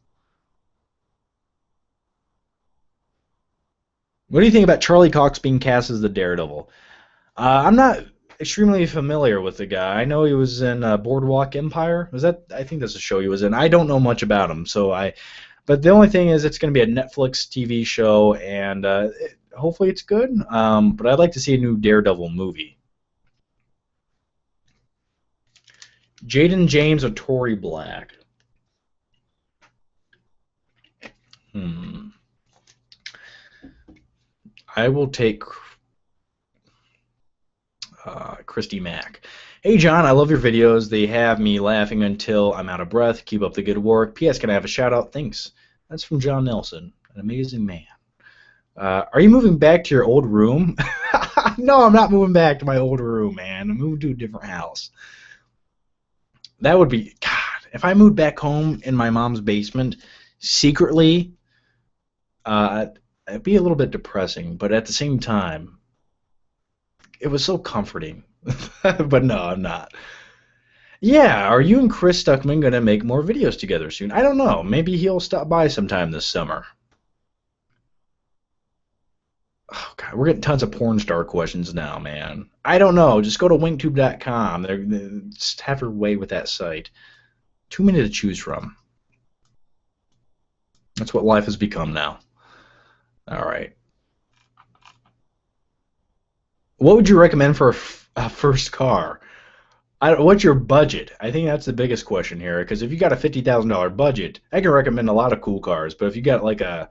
What do you think about Charlie Cox being cast as the Daredevil? I'm not extremely familiar with the guy. I know he was in Boardwalk Empire. Was that? I think that's a show he was in. I don't know much about him, so I. But the only thing is, it's going to be a Netflix TV show, and hopefully it's good. But I'd like to see a new Daredevil movie. Jaden James or Tory Black? I will take Christy Mack. Hey John, I love your videos. They have me laughing until I'm out of breath. Keep up the good work. P.S. Can I have a shout out? Thanks. That's from John Nelson, an amazing man. Are you moving back to your old room? No, I'm not moving back to my old room, man. I'm moving to a different house. That would be, God, if I moved back home in my mom's basement secretly, it'd be a little bit depressing, but at the same time, it was so comforting. But no, I'm not. Yeah, are you and Chris Stuckman going to make more videos together soon? I don't know. Maybe he'll stop by sometime this summer. Oh, God, we're getting tons of porn star questions now, man. I don't know. Just go to wingtube.com. Just have your way with that site. Too many to choose from. That's what life has become now. All right. What would you recommend for a first car? What's your budget? I think that's the biggest question here. Because if you got a $50,000 budget, I can recommend a lot of cool cars. But if you got like a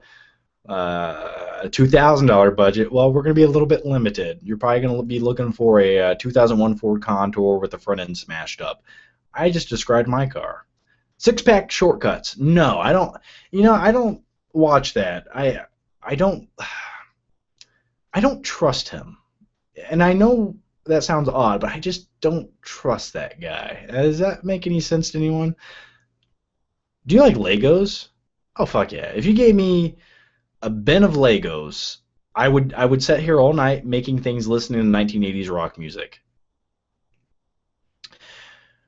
$2,000 budget, well, we're going to be a little bit limited. You're probably going to be looking for a 2001 Ford Contour with the front end smashed up. I just described my car. Six-pack shortcuts. No, I don't. You know, I don't watch that. I don't trust him. And I know that sounds odd, but I just don't trust that guy. Does that make any sense to anyone? Do you like Legos? Oh, fuck yeah. If you gave me a bin of Legos, I would sit here all night making things listening to 1980s rock music.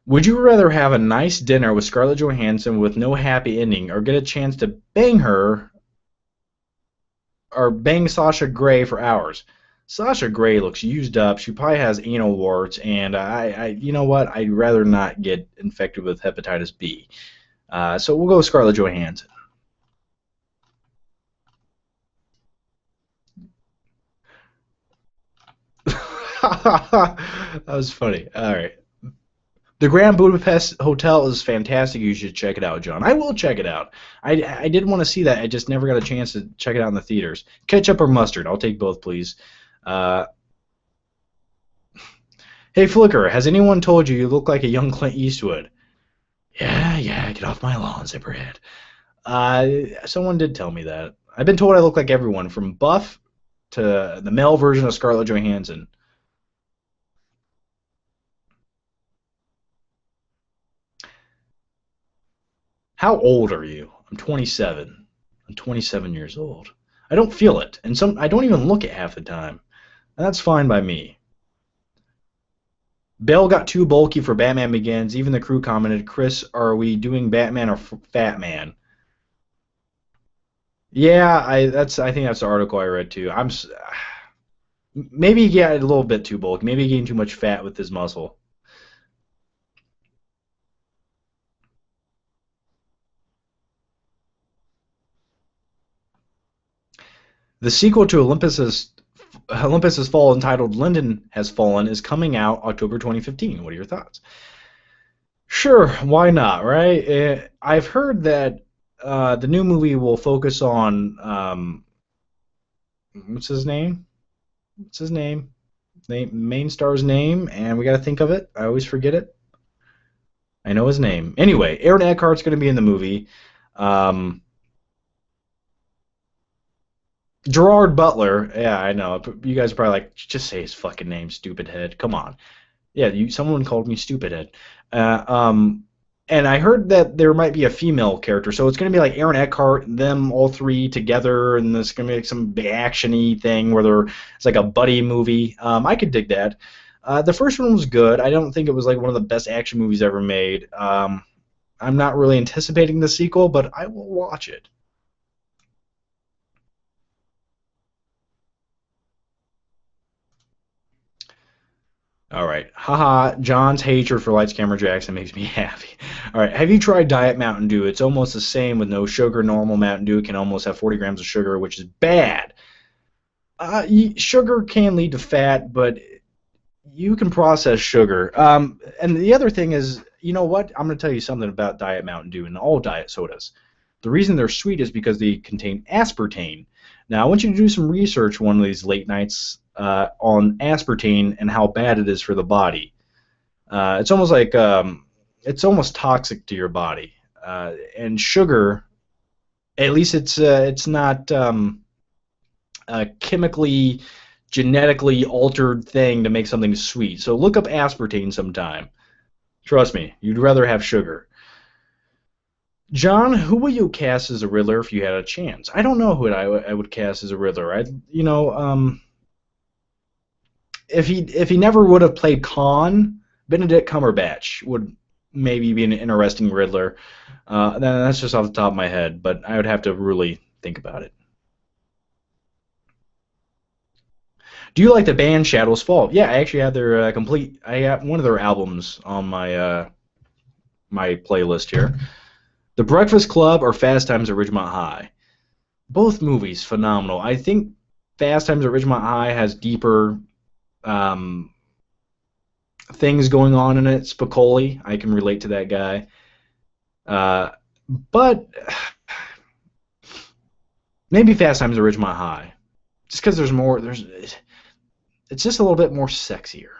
Would you rather have a nice dinner with Scarlett Johansson with no happy ending, or get a chance to bang her, or bang Sasha Grey for hours? Sasha Grey looks used up. She probably has anal warts, and you know what? I'd rather not get infected with hepatitis B. So we'll go with Scarlett Johansson. That was funny. All right. The Grand Budapest Hotel is fantastic. You should check it out, John. I will check it out. I did want to see that. I just never got a chance to check it out in the theaters. Ketchup or mustard? I'll take both, please. Hey, Flicker, has anyone told you look like a young Clint Eastwood? Yeah, get off my lawn, Zipperhead. Someone did tell me that. I've been told I look like everyone, from Buff to the male version of Scarlett Johansson. How old are you? I'm 27. I'm 27 years old. I don't feel it, and I don't even look at half the time. And that's fine by me. Bale got too bulky for Batman Begins. Even the crew commented, "Chris, are we doing Batman or Fat Man?" Yeah, I think that's the article I read too. Maybe he got a little bit too bulky. Maybe he gained too much fat with his muscle. The sequel to Olympus Has Fallen, entitled Linden Has Fallen, is coming out October 2015. What are your thoughts? Sure, why not, right? I've heard that the new movie will focus on what's his name? What's his name? Main star's name, and we got to think of it. I always forget it. I know his name. Anyway, Aaron Eckhart's going to be in the movie. Gerard Butler. Yeah, I know. You guys are probably like, just say his fucking name, stupid head. Come on. Yeah, someone called me stupid head. Uh, um, and I heard that there might be a female character, so it's going to be like Aaron Eckhart, them all three together, and there's going to be like some big actiony thing where it's like a buddy movie. I could dig that. The first one was good. I don't think it was like one of the best action movies ever made. I'm not really anticipating the sequel, but I will watch it. All right. Haha, John's hatred for Lights Camera Jackson makes me happy. All right. Have you tried Diet Mountain Dew? It's almost the same with no sugar. Normal Mountain Dew can almost have 40 grams of sugar, which is bad. Sugar can lead to fat, but you can process sugar. And the other thing is, you know what? I'm going to tell you something about Diet Mountain Dew and all diet sodas. The reason they're sweet is because they contain aspartame. Now, I want you to do some research one of these late nights on aspartame and how bad it is for the body. It's almost like it's almost toxic to your body. And sugar, at least it's not a chemically, genetically altered thing to make something sweet. So look up aspartame sometime. Trust me, you'd rather have sugar. John, who would you cast as a Riddler if you had a chance? I don't know who I would cast as a Riddler. If he never would have played Khan, Benedict Cumberbatch would maybe be an interesting Riddler. That's just off the top of my head, but I would have to really think about it. Do you like the band Shadows Fall? Yeah, I actually have their complete. I have one of their albums on my playlist here. The Breakfast Club or Fast Times at Ridgemont High. Both movies phenomenal. I think Fast Times at Ridgemont High has deeper um, things going on in it. Spicoli, I can relate to that guy. Uh, but maybe Fast Times at Ridgemont High, just because there's more. It's just a little bit more sexier.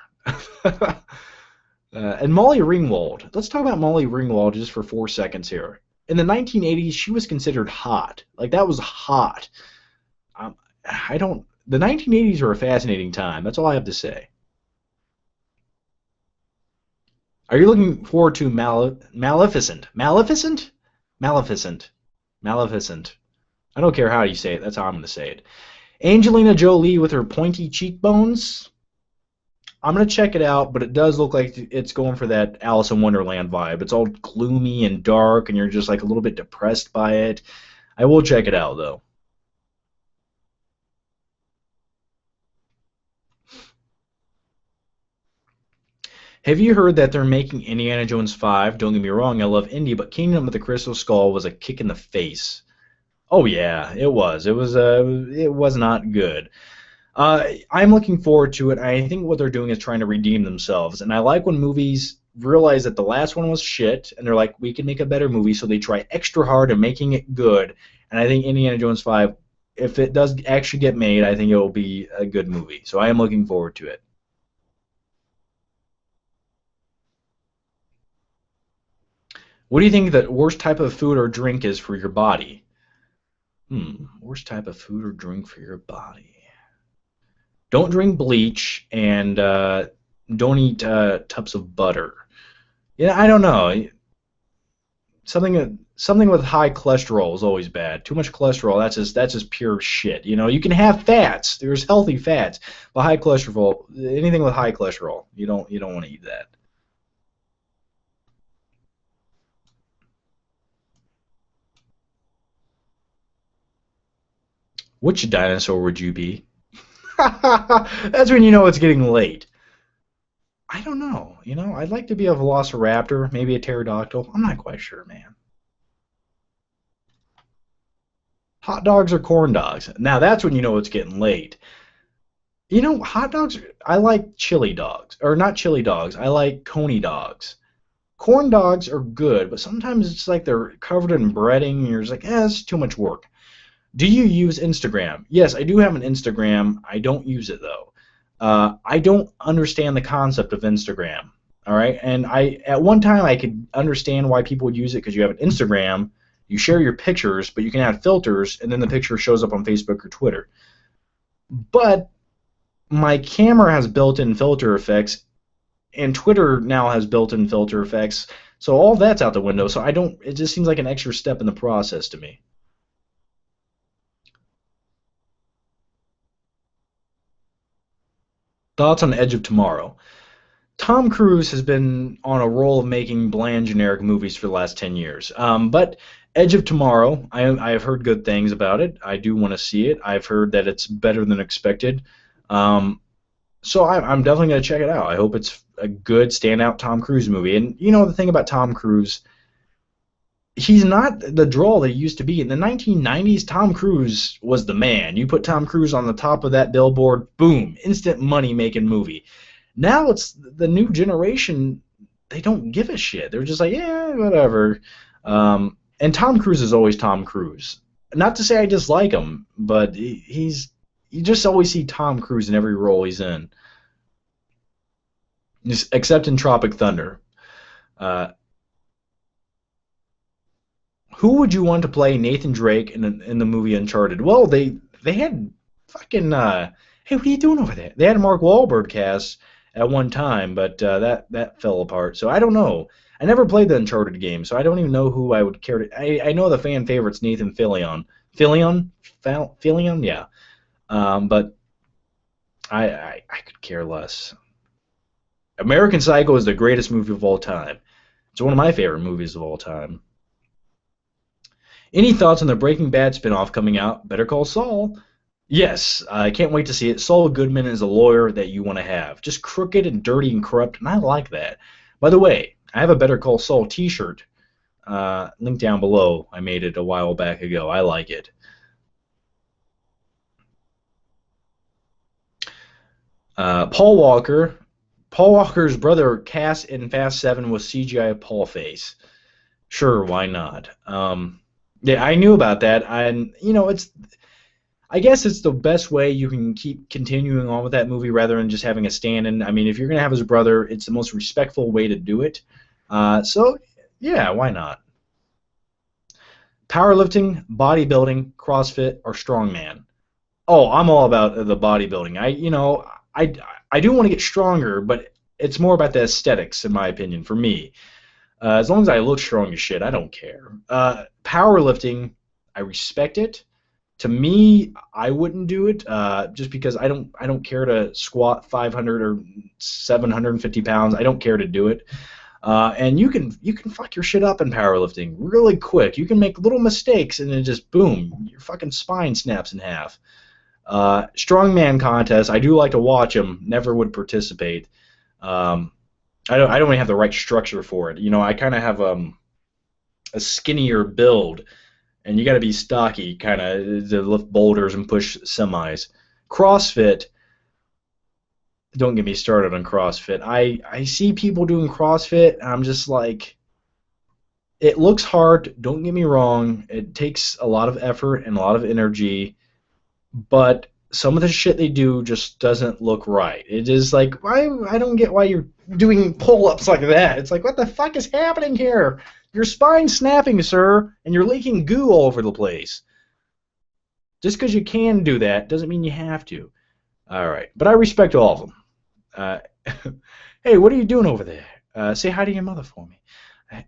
And Molly Ringwald. Let's talk about Molly Ringwald just for 4 seconds here. In the 1980s, she was considered hot. Like, that was hot. I don't. The 1980s were a fascinating time. That's all I have to say. Are you looking forward to Maleficent? Maleficent? Maleficent. Maleficent. I don't care how you say it. That's how I'm going to say it. Angelina Jolie with her pointy cheekbones. I'm going to check it out, but it does look like it's going for that Alice in Wonderland vibe. It's all gloomy and dark, and you're just like a little bit depressed by it. I will check it out, though. Have you heard that they're making Indiana Jones 5? Don't get me wrong, I love Indy, but Kingdom of the Crystal Skull was a kick in the face. Oh yeah, it was. It was not good. I'm looking forward to it. I think what they're doing is trying to redeem themselves, and I like when movies realize that the last one was shit, and they're like, we can make a better movie, so they try extra hard at making it good. And I think Indiana Jones 5, if it does actually get made, I think it will be a good movie. So I am looking forward to it. What do you think the worst type of food or drink is for your body? Worst type of food or drink for your body. Don't drink bleach and don't eat tubs of butter. Yeah, I don't know. Something with high cholesterol is always bad. Too much cholesterol, that's just pure shit. You can have fats. There's healthy fats, but high cholesterol, anything with high cholesterol, you don't want to eat that. Which dinosaur would you be? That's when you know it's getting late. I don't know. I'd like to be a velociraptor, maybe a pterodactyl. I'm not quite sure, man. Hot dogs or corn dogs? Now that's when you know it's getting late. Hot dogs. I like chili dogs, or not chili dogs. I like coney dogs. Corn dogs are good, but sometimes it's like they're covered in breading, and you're just like, it's too much work. Do you use Instagram? Yes, I do have an Instagram. I don't use it though. I don't understand the concept of Instagram. All right, and at one time I could understand why people would use it because you have an Instagram, You share your pictures, but you can add filters, and then the picture shows up on Facebook or Twitter. But my camera has built-in filter effects, and Twitter now has built-in filter effects, so all that's out the window. So it just seems like an extra step in the process to me. Thoughts on Edge of Tomorrow? Tom Cruise has been on a roll of making bland, generic movies for the last 10 years. But Edge of Tomorrow, I have heard good things about it. I do want to see it. I've heard that it's better than expected. So I'm definitely going to check it out. I hope it's a good, standout Tom Cruise movie. And you know the thing about Tom Cruise, he's not the draw that he used to be. In the 1990s, Tom Cruise was the man. You put Tom Cruise on the top of that billboard, boom, instant money-making movie. Now it's the new generation, they don't give a shit. They're just like, yeah, whatever. And Tom Cruise is always Tom Cruise. Not to say I dislike him, but you just always see Tom Cruise in every role he's in. Except in Tropic Thunder. Who would you want to play Nathan Drake in the movie Uncharted? Well, they had fucking hey, what are you doing over there? They had Mark Wahlberg cast at one time, but that fell apart. So I don't know. I never played the Uncharted game, so I don't even know who I would care to. I know the fan favorite's Nathan Fillion. Fillion, yeah. But I could care less. American Psycho is the greatest movie of all time. It's one of my favorite movies of all time. Any thoughts on the Breaking Bad spinoff coming out, Better Call Saul? Yes, I can't wait to see it. Saul Goodman is a lawyer that you want to have. Just crooked and dirty and corrupt, and I like that. By the way, I have a Better Call Saul t-shirt. Link down below. I made it a while back ago. I like it. Paul Walker. Paul Walker's brother Cass in Fast 7 was CGI Paul face. Sure, why not? Yeah, I knew about that, and you know, I guess it's the best way you can keep continuing on with that movie rather than just having a stand-in. I mean, if you're gonna have his brother, it's the most respectful way to do it. So yeah, why not? Powerlifting, bodybuilding, CrossFit, or strongman? Oh, I'm all about the bodybuilding. I do want to get stronger, but it's more about the aesthetics, in my opinion, for me. As long as I look strong as shit, I don't care. Powerlifting, I respect it. To me, I wouldn't do it just because I don't care to squat 500 or 750 pounds. I don't care to do it. And you can fuck your shit up in powerlifting really quick. You can make little mistakes and then just boom, your fucking spine snaps in half. Strongman contest, I do like to watch them. Never would participate. I don't even have the right structure for it. You know, I kind of have a skinnier build, and you got to be stocky kind of to lift boulders and push semis. CrossFit, don't get me started on CrossFit. I see people doing CrossFit, and I'm just like, it looks hard, don't get me wrong. It takes a lot of effort and a lot of energy, but some of the shit they do just doesn't look right. It is like, I don't get why you're doing pull-ups like that. It's like, what the fuck is happening here? Your spine's snapping, sir, and you're leaking goo all over the place. Just because you can do that doesn't mean you have to. All right, but I respect all of them. Hey, what are you doing over there? Say hi to your mother for me.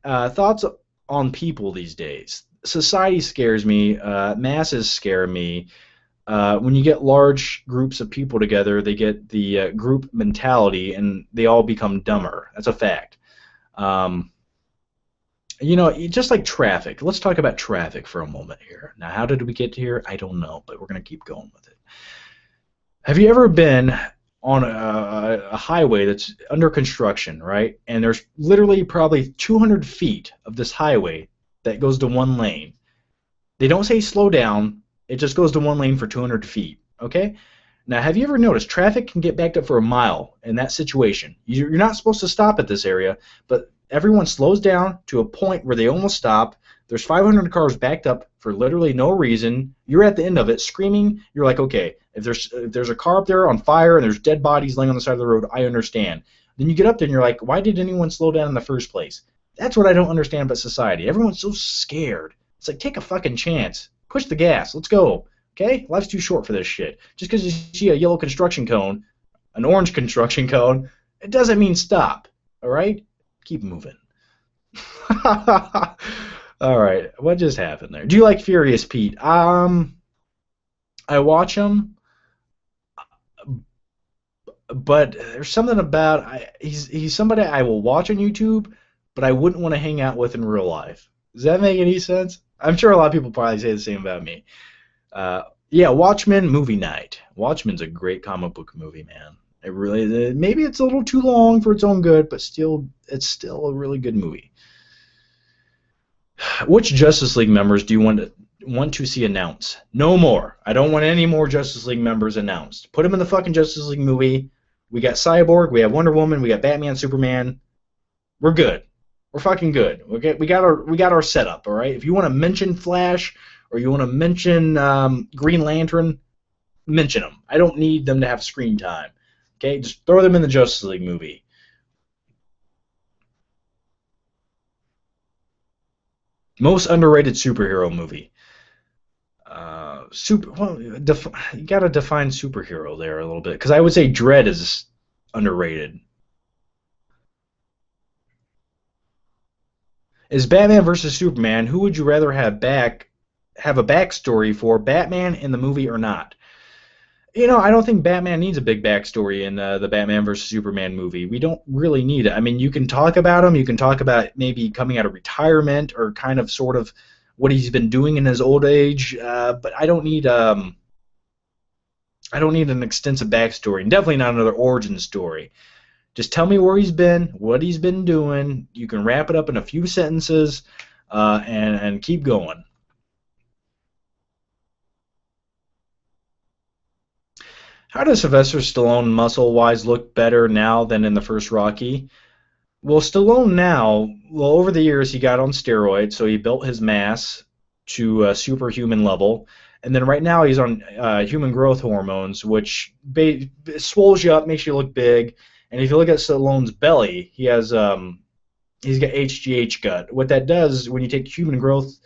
Thoughts on people these days? Society scares me. Masses scare me. When you get large groups of people together, they get the group mentality, and they all become dumber. That's a fact. You know, just like traffic. Let's talk about traffic for a moment here. Now, how did we get here? I don't know, but we're going to keep going with it. Have you ever been on a highway that's under construction, right? And there's literally probably 200 feet of this highway that goes to one lane. They don't say slow down. It just goes to one lane for 200 feet, okay? Now, have you ever noticed traffic can get backed up for a mile in that situation? You're not supposed to stop at this area, but everyone slows down to a point where they almost stop. There's 500 cars backed up for literally no reason. You're at the end of it screaming. You're like, okay, if there's a car up there on fire and there's dead bodies laying on the side of the road, I understand. Then you get up there and you're like, why did anyone slow down in the first place? That's what I don't understand about society. Everyone's so scared. It's like, take a fucking chance. Push the gas. Let's go. Okay? Life's too short for this shit. Just because you see a yellow construction cone, an orange construction cone, it doesn't mean stop. All right? Keep moving. All right. What just happened there? Do you like Furious Pete? I watch him, but there's something about he's somebody I will watch on YouTube, but I wouldn't want to hang out with in real life. Does that make any sense? I'm sure a lot of people probably say the same about me. Yeah, Watchmen movie night. Watchmen's a great comic book movie, man. It really maybe it's a little too long for its own good, but still, it's still a really good movie. Which Justice League members do you want to see announced? No more. I don't want any more Justice League members announced. Put them in the fucking Justice League movie. We got Cyborg, we have Wonder Woman, we got Batman, Superman. We're good. We're fucking good. Okay, we got our setup. All right. If you want to mention Flash or you want to mention Green Lantern, mention them. I don't need them to have screen time. Okay, just throw them in the Justice League movie. Most underrated superhero movie. Well, you gotta define superhero there a little bit, because I would say Dredd is underrated. Is Batman versus Superman? Who would you rather have have a backstory for, Batman in the movie or not? You know, I don't think Batman needs a big backstory in the Batman versus Superman movie. We don't really need it. I mean, you can talk about him. You can talk about maybe coming out of retirement or kind of sort of what he's been doing in his old age. But I don't need an extensive backstory, and definitely not another origin story. Just tell me where he's been, what he's been doing. You can wrap it up in a few sentences, and keep going. How does Sylvester Stallone muscle-wise look better now than in the first Rocky? Well, Stallone now, over the years he got on steroids, so he built his mass to a superhuman level, and then right now he's on human growth hormones, which swells you up, makes you look big. And if you look at Stallone's belly, he's got HGH gut. What that does, when you take human growth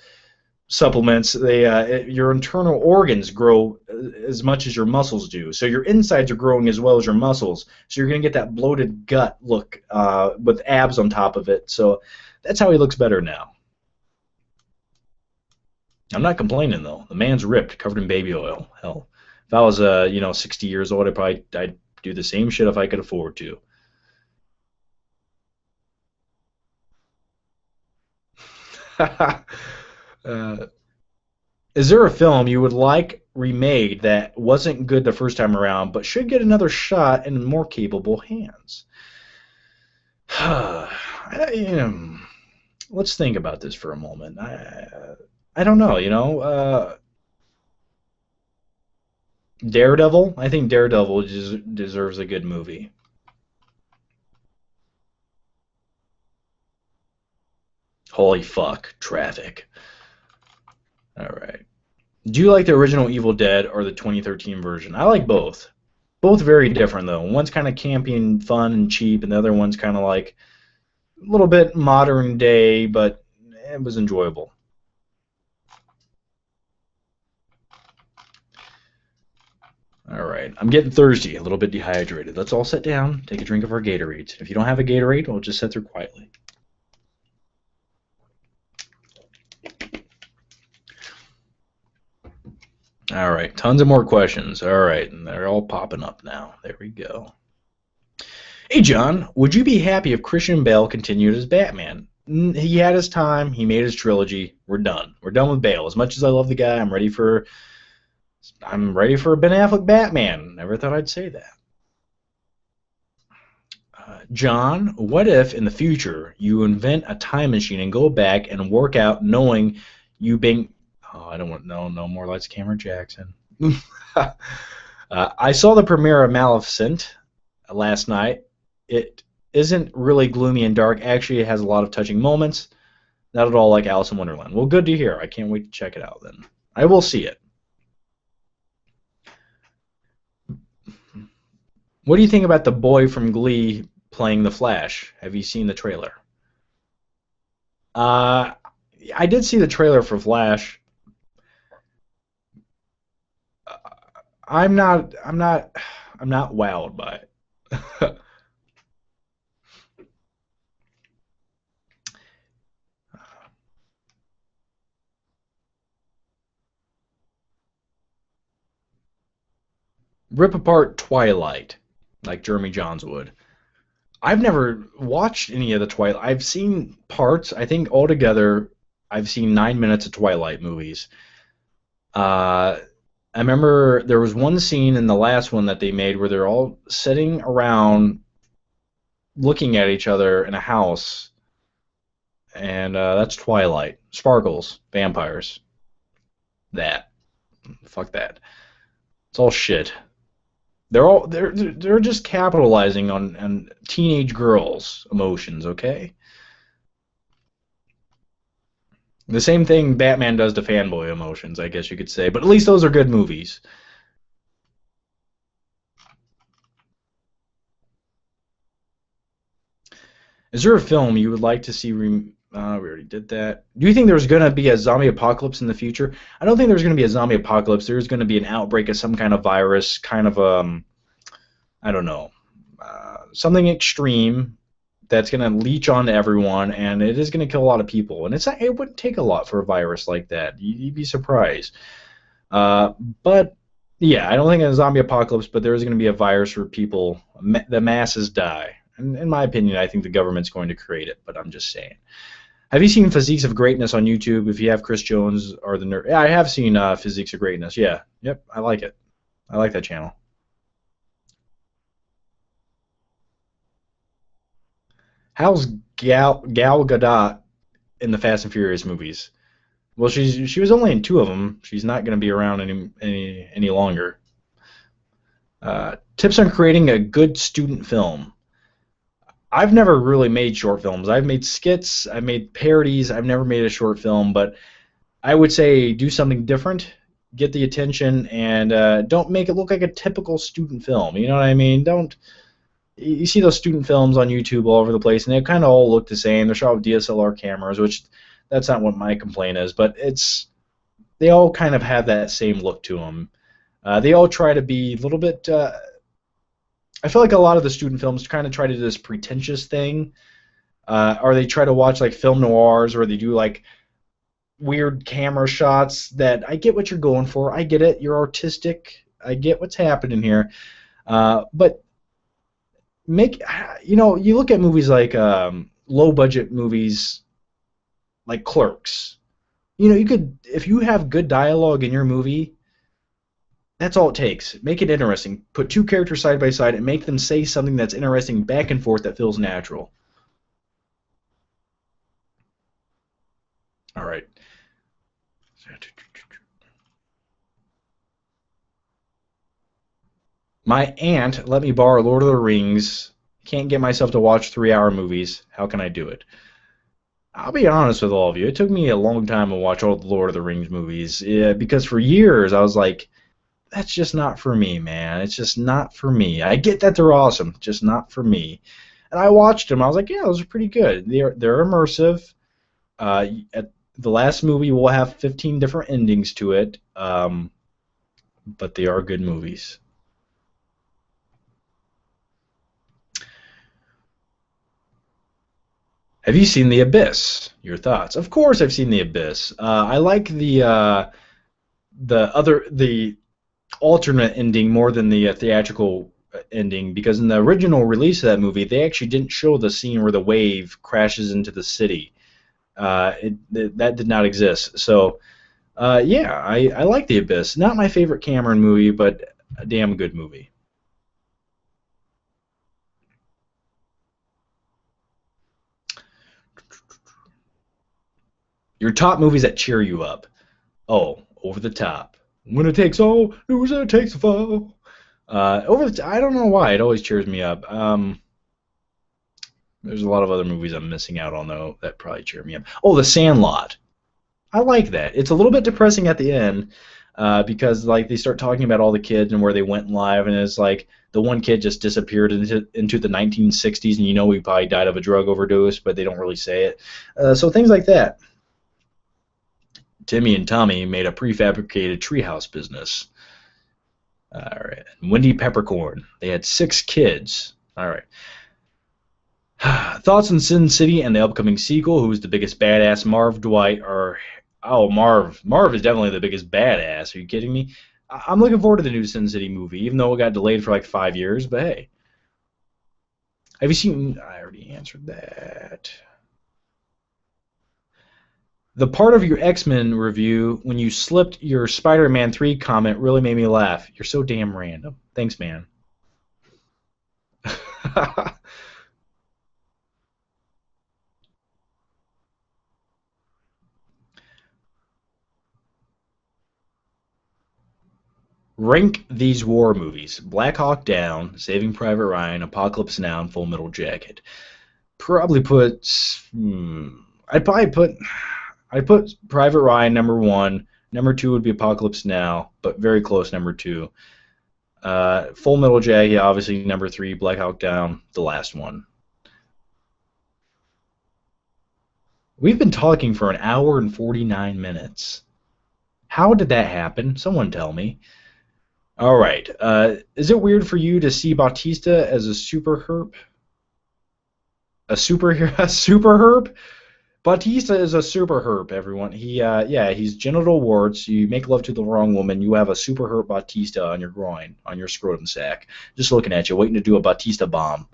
supplements, your internal organs grow as much as your muscles do. So your insides are growing as well as your muscles. So you're going to get that bloated gut look with abs on top of it. So that's how he looks better now. I'm not complaining, though. The man's ripped, covered in baby oil. Hell, if I was 60 years old, I'd do the same shit if I could afford to. Is there a film you would like remade that wasn't good the first time around, but should get another shot in more capable hands? Let's think about this for a moment. I don't know. Daredevil. I think Daredevil deserves a good movie. Holy fuck, traffic. All right. Do you like the original Evil Dead or the 2013 version? I like both. Both very different, though. One's kind of campy and fun and cheap, and the other one's kind of like a little bit modern day, but it was enjoyable. All right. I'm getting thirsty, a little bit dehydrated. Let's all sit down, take a drink of our Gatorade. If you don't have a Gatorade, we'll just sit there quietly. All right, tons of more questions. All right, and they're all popping up now. There we go. Hey, John, would you be happy if Christian Bale continued as Batman? He had his time. He made his trilogy. We're done. We're done with Bale. As much as I love the guy, I'm ready for a Ben Affleck Batman. Never thought I'd say that. John, what if in the future you invent a time machine and go back and work out knowing you being... Oh, I don't want no more Lights, Camera, Jackson. I saw the premiere of Maleficent last night. It isn't really gloomy and dark. Actually, it has a lot of touching moments. Not at all like Alice in Wonderland. Well, good to hear. I can't wait to check it out then. I will see it. What do you think about the boy from Glee playing the Flash? Have you seen the trailer? I did see the trailer for Flash. I'm not. I'm not. I'm not wowed by it. Rip apart Twilight, like Jeremy Johns would. I've never watched any of the Twilight. I've seen parts. I think altogether, I've seen 9 minutes of Twilight movies. Uh, I remember there was one scene in the last one that they made where they're all sitting around looking at each other in a house, and that's Twilight. Sparkles, vampires. That. Fuck that. It's all shit. They're just capitalizing on teenage girls' emotions, okay? The same thing Batman does to fanboy emotions, I guess you could say. But at least those are good movies. Is there a film you would like to see? We already did that. Do you think there's going to be a zombie apocalypse in the future? I don't think there's going to be a zombie apocalypse. There's going to be an outbreak of some kind of virus, kind of I don't know, something extreme that's going to leech on everyone, and it is going to kill a lot of people. And it wouldn't take a lot for a virus like that. You'd be surprised. Uh, but yeah, I don't think a zombie apocalypse, but there is going to be a virus where people, the masses die. And in my opinion, I think the government's going to create it, but I'm just saying. Have you seen Physiques of Greatness on YouTube? If you have Chris Jones or the nerd, yeah, I have seen Physiques of Greatness. Yeah, yep, I like it. I like that channel. How's Gal Gadot in the Fast and Furious movies? Well, she was only in two of them. She's not going to be around any longer. Tips on creating a good student film. I've never really made short films. I've made skits, I've made parodies, I've never made a short film, but I would say do something different, get the attention, and don't make it look like a typical student film. You know what I mean? Don't. You see those student films on YouTube all over the place, and they kind of all look the same. They're shot with DSLR cameras, which that's not what my complaint is, but they all kind of have that same look to them. They all try to be a little bit. I feel like a lot of the student films kind of try to do this pretentious thing, or they try to watch like film noirs, or they do like weird camera shots. That I get what you're going for. I get it. You're artistic. I get what's happening here, but you look at movies like low budget movies like Clerks. You could, if you have good dialogue in your movie, that's all it takes. Make it interesting. Put two characters side by side and make them say something that's interesting back and forth that feels natural. All right. My aunt let me borrow Lord of the Rings. Can't get myself to watch 3-hour movies. How can I do it? I'll be honest with all of you. It took me a long time to watch all the Lord of the Rings movies, because for years I was like, that's just not for me, man. It's just not for me. I get that they're awesome, just not for me. And I watched them. I was like, yeah, those are pretty good. They're immersive. At the last movie will have 15 different endings to it, but they are good movies. Have you seen The Abyss? Your thoughts? Of course, I've seen The Abyss. I like the alternate ending more than the theatrical ending, because in the original release of that movie, they actually didn't show the scene where the wave crashes into the city. That did not exist. So, yeah, I like The Abyss. Not my favorite Cameron movie, but a damn good movie. Your top movies that cheer you up. Oh, Over the Top. When it takes all, news it takes a fall. I don't know why it always cheers me up. There's a lot of other movies I'm missing out on though that probably cheer me up. Oh, The Sandlot. I like that. It's a little bit depressing at the end, because like they start talking about all the kids and where they went live, and it's like the one kid just disappeared into the 1960s, and he probably died of a drug overdose, but they don't really say it. So things like that. Timmy and Tommy made a prefabricated treehouse business. All right. Wendy Peppercorn. They had 6 kids. All right. Thoughts on Sin City and the upcoming sequel? Who's the biggest badass? Marv, Dwight, or... Oh, Marv. Marv is definitely the biggest badass. Are you kidding me? I'm looking forward to the new Sin City movie, even though it got delayed for like 5 years, but hey. Have you seen... I already answered that. The part of your X-Men review when you slipped your Spider-Man 3 comment really made me laugh. You're so damn random. Thanks, man. Rank these war movies: Black Hawk Down, Saving Private Ryan, Apocalypse Now, and Full Metal Jacket. Probably put... I'd put Private Ryan number 1. Number 2 would be Apocalypse Now, but very close number 2. Full Metal Jacket, obviously number 3. Black Hawk Down, the last one. We've been talking for 1 hour and 49 minutes. How did that happen? Someone tell me. All right. Is it weird for you to see Bautista as a super herp? A superhero? A super herp? Bautista is a super herp, everyone. He's genital warts. You make love to the wrong woman. You have a super herp Bautista on your groin, on your scrotum sack. Just looking at you, waiting to do a Bautista bomb.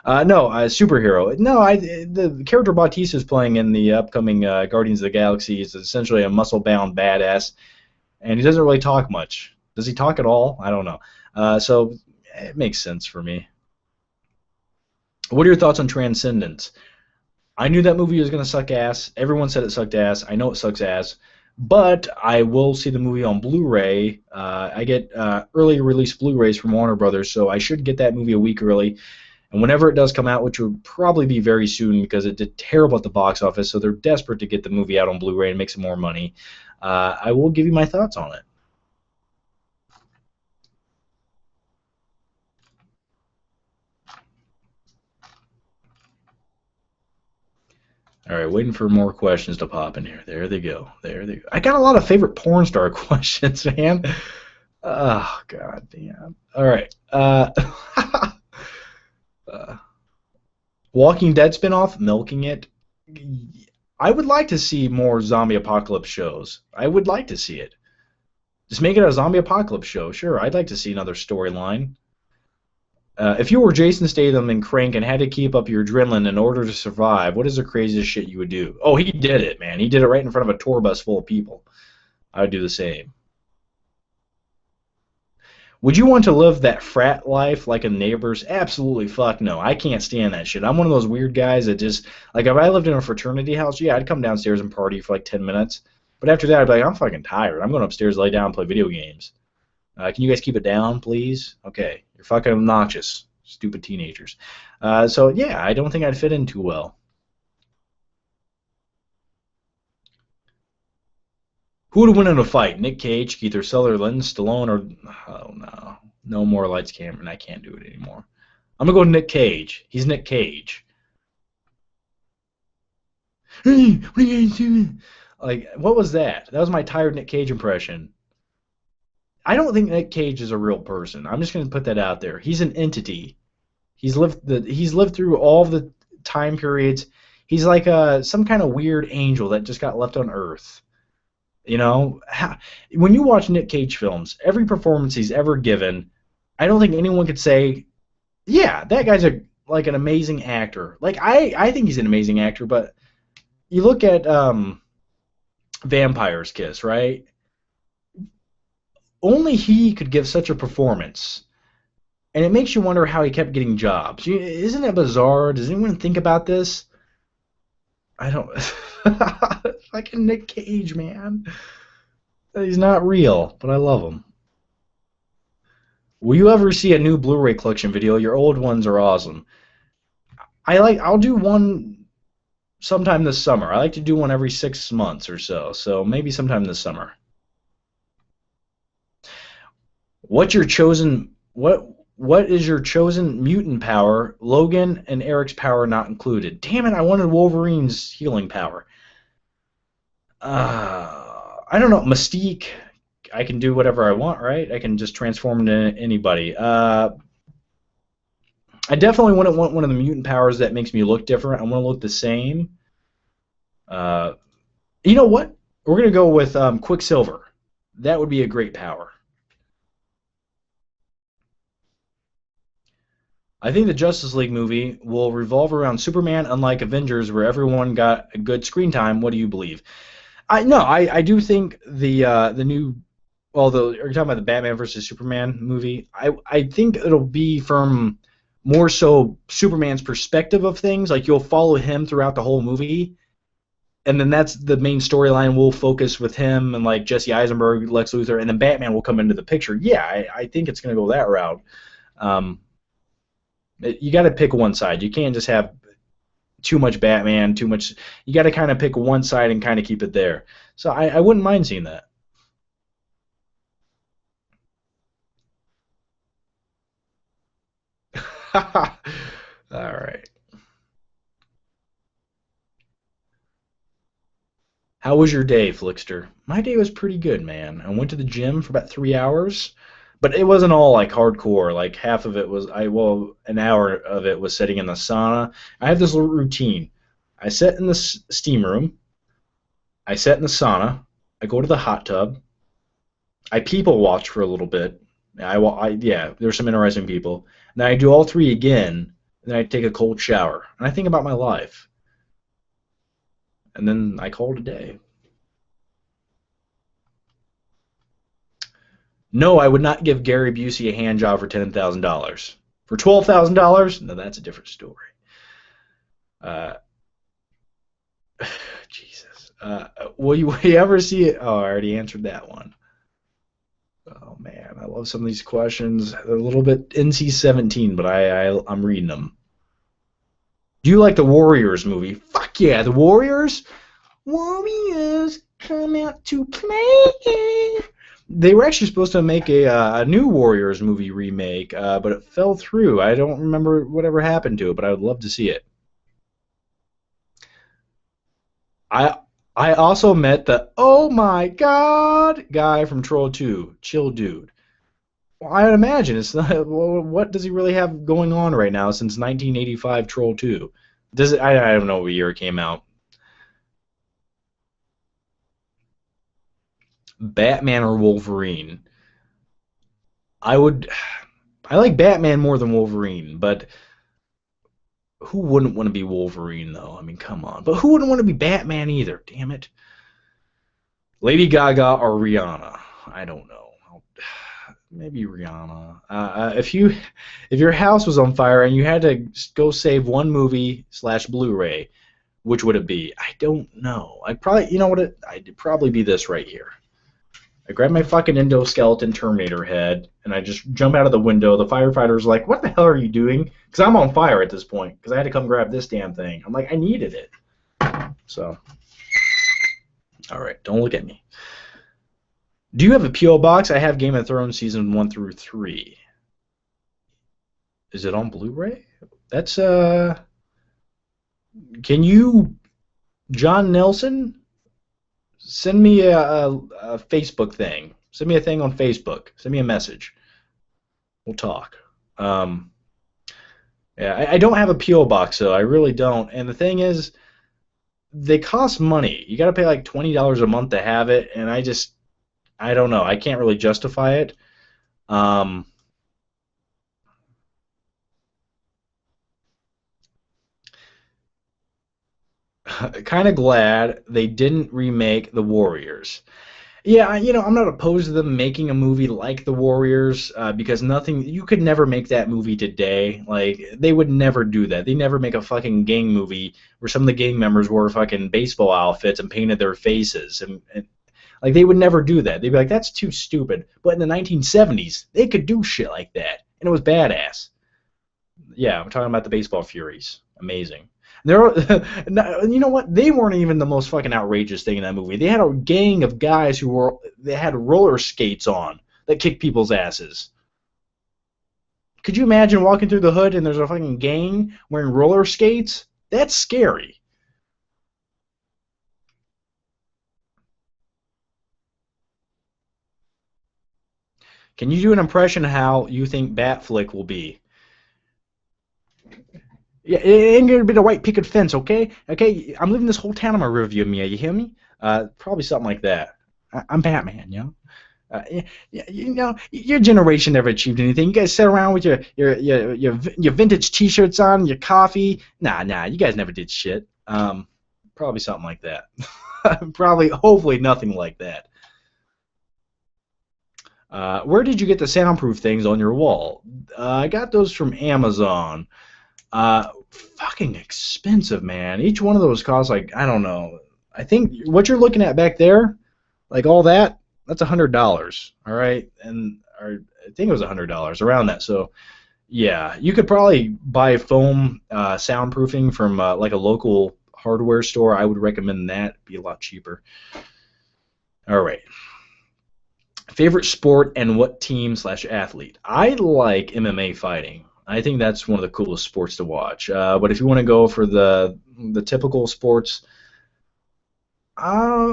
No, a superhero. No, the character Bautista is playing in the upcoming Guardians of the Galaxy is essentially a muscle-bound badass, and he doesn't really talk much. Does he talk at all? I don't know. So it makes sense for me. What are your thoughts on Transcendence? I knew that movie was going to suck ass. Everyone said it sucked ass. I know it sucks ass. But I will see the movie on Blu-ray. I get early release Blu-rays from Warner Brothers, so I should get that movie a week early. And whenever it does come out, which will probably be very soon because it did terrible at the box office, so they're desperate to get the movie out on Blu-ray and make some more money, I will give you my thoughts on it. All right, waiting for more questions to pop in here. There they go. There they go. I got a lot of favorite porn star questions, man. Oh, god damn. All right. Walking Dead spinoff, Milking It. I would like to see more zombie apocalypse shows. I would like to see it. Just make it a zombie apocalypse show. Sure, I'd like to see another storyline. If you were Jason Statham in Crank and had to keep up your adrenaline in order to survive, what is the craziest shit you would do? Oh, he did it, man. He did it right in front of a tour bus full of people. I would do the same. Would you want to live that frat life like a Neighbors? Absolutely fuck no. I can't stand that shit. I'm one of those weird guys that just, like, if I lived in a fraternity house, yeah, I'd come downstairs and party for like 10 minutes. But after that, I'd be like, I'm fucking tired. I'm going upstairs, lay down, and play video games. Can you guys keep it down, please? Okay. You're fucking obnoxious. Stupid teenagers. So, yeah, I don't think I'd fit in too well. Who would win in a fight? Nick Cage, Keith Sutherland, Stallone, or... Oh, no. No more lights, Cameron. I can't do it anymore. I'm going to go Nick Cage. He's Nick Cage. Hey, what are you guys doing? Like, what was that? That was my tired Nick Cage impression. I don't think Nick Cage is a real person. I'm just going to put that out there. He's an entity. He's lived through all the time periods. He's like some kind of weird angel that just got left on Earth. You know, when you watch Nick Cage films, every performance he's ever given, I don't think anyone could say, yeah, that guy's like an amazing actor. Like I think he's an amazing actor, but you look at Vampire's Kiss, right? Only he could give such a performance, and it makes you wonder how he kept getting jobs. Isn't it bizarre? Does anyone think about this? I don't. Fucking Nick Cage, man. He's not real, but I love him. Will you ever see a new Blu-ray collection video? Your old ones are awesome. I'll do one sometime this summer. I like to do one every 6 months or so. So maybe sometime this summer. What is your chosen mutant power? Logan and Eric's power not included. Damn it, I wanted Wolverine's healing power. I don't know, Mystique. I can do whatever I want, right? I can just transform into anybody. I definitely wouldn't want one of the mutant powers that makes me look different. I want to look the same. Uh, you know what? We're gonna go with Quicksilver. That would be a great power. I think the Justice League movie will revolve around Superman, unlike Avengers, where everyone got a good screen time. What do you believe? I do think the new are you talking about the Batman versus Superman movie? I think it'll be from more so Superman's perspective of things. Like you'll follow him throughout the whole movie, and then that's the main storyline. We'll focus with him and like Jesse Eisenberg, Lex Luthor, and then Batman will come into the picture. Yeah, I think it's gonna go that route. Um, you got to pick one side. You can't just have too much Batman, too much. You got to kind of pick one side and kind of keep it there. So I wouldn't mind seeing that. All right. How was your day, Flickster? My day was pretty good, man. I went to the gym for about 3 hours, but it wasn't all like hardcore. Like half of it was an hour of it was sitting in the sauna. I have this little routine. I sit in the steam room. I sit in the sauna. I go to the hot tub. I people watch for a little bit. Yeah, there's some interesting people. Then I do all three again. And then I take a cold shower and I think about my life. And then I call it a day. No, I would not give Gary Busey a hand job for $10,000. For $12,000, no, that's a different story. Uh, Jesus. Will you ever see it? Oh, I already answered that one. Oh man, I love some of these questions. They're a little bit NC-17, but I'm reading them. Do you like the Warriors movie? Fuck yeah, the Warriors. Warriors come out to play. They were actually supposed to make a new Warriors movie remake, but it fell through. I don't remember whatever happened to it, but I would love to see it. I I also met the oh my god guy from Troll 2, chill dude. Well, I'd imagine it's not. Well, what does he really have going on right now since 1985 Troll 2? Does it? I don't know what year it came out. Batman or Wolverine? I would. I like Batman more than Wolverine, but who wouldn't want to be Wolverine though? I mean, come on. But who wouldn't want to be Batman either? Damn it. Lady Gaga or Rihanna? I don't know. Maybe Rihanna. If your house was on fire and you had to go save one movie slash Blu-ray, which would it be? I don't know. I'd probably, you know what? I'd probably be this right here. I grab my fucking endoskeleton Terminator head and I just jump out of the window. The firefighter's like, "What the hell are you doing?" Because I'm on fire at this point. Because I had to come grab this damn thing. I'm like, I needed it. So, all right, don't look at me. Do you have a PO box? I have Game of Thrones season 1 through 3. Is it on Blu-ray? That's Can you, John Nelson, send me a Facebook thing? Send me a thing on Facebook. Send me a message. We'll talk. Um, yeah, I don't have a PO box though. I really don't. And the thing is, they cost money. You got to pay like $20 a month to have it, and I don't know. I can't really justify it. Um, kind of glad they didn't remake The Warriors. Yeah, I'm not opposed to them making a movie like The Warriors because you could never make that movie today. Like, they would never do that. They never make a fucking gang movie where some of the gang members wore fucking baseball outfits and painted their faces. And like, they would never do that. They'd be like, that's too stupid. But in the 1970s, they could do shit like that. And it was badass. Yeah, I'm talking about the Baseball Furies. Amazing. There, you know what? They weren't even the most fucking outrageous thing in that movie. They had a gang of guys they had roller skates on that kicked people's asses. Could you imagine walking through the hood and there's a fucking gang wearing roller skates? That's scary. Can you do an impression of how you think Batflick will be? Yeah, it ain't gonna be the white picket fence, okay? Okay, I'm leaving this whole town on my rear view mirror. You hear me? Probably something like that. I'm Batman, you know. Your generation never achieved anything. You guys sit around with your vintage T-shirts on, your coffee. Nah, you guys never did shit. Probably something like that. Probably, hopefully, nothing like that. Where did you get the soundproof things on your wall? I got those from Amazon. Fucking expensive, man. Each one of those costs like I don't know. I think what you're looking at back there, like all that, that's $100. All right, and or I think it was $100 around that. So yeah, you could probably buy foam soundproofing from like a local hardware store. I would recommend that. It'd be a lot cheaper. All right. Favorite sport and what team slash athlete? I like MMA fighting. I think that's one of the coolest sports to watch. But if you want to go for the typical sports, I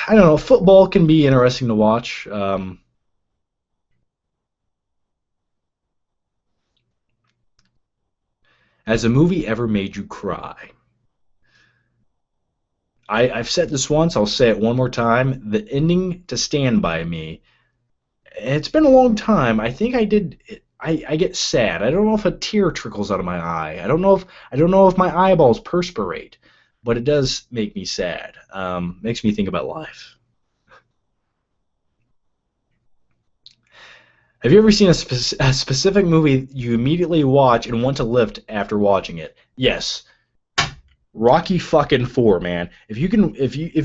don't know. Football can be interesting to watch. Has a movie ever made you cry? I've said this once. I'll say it one more time. The ending to Stand By Me. It's been a long time. I think I did. I get sad. I don't know if a tear trickles out of my eye. I don't know if my eyeballs perspirate, but it does make me sad. Makes me think about life. Have you ever seen a specific movie you immediately watch and want to lift after watching it? Yes. Rocky fucking Four, man. If you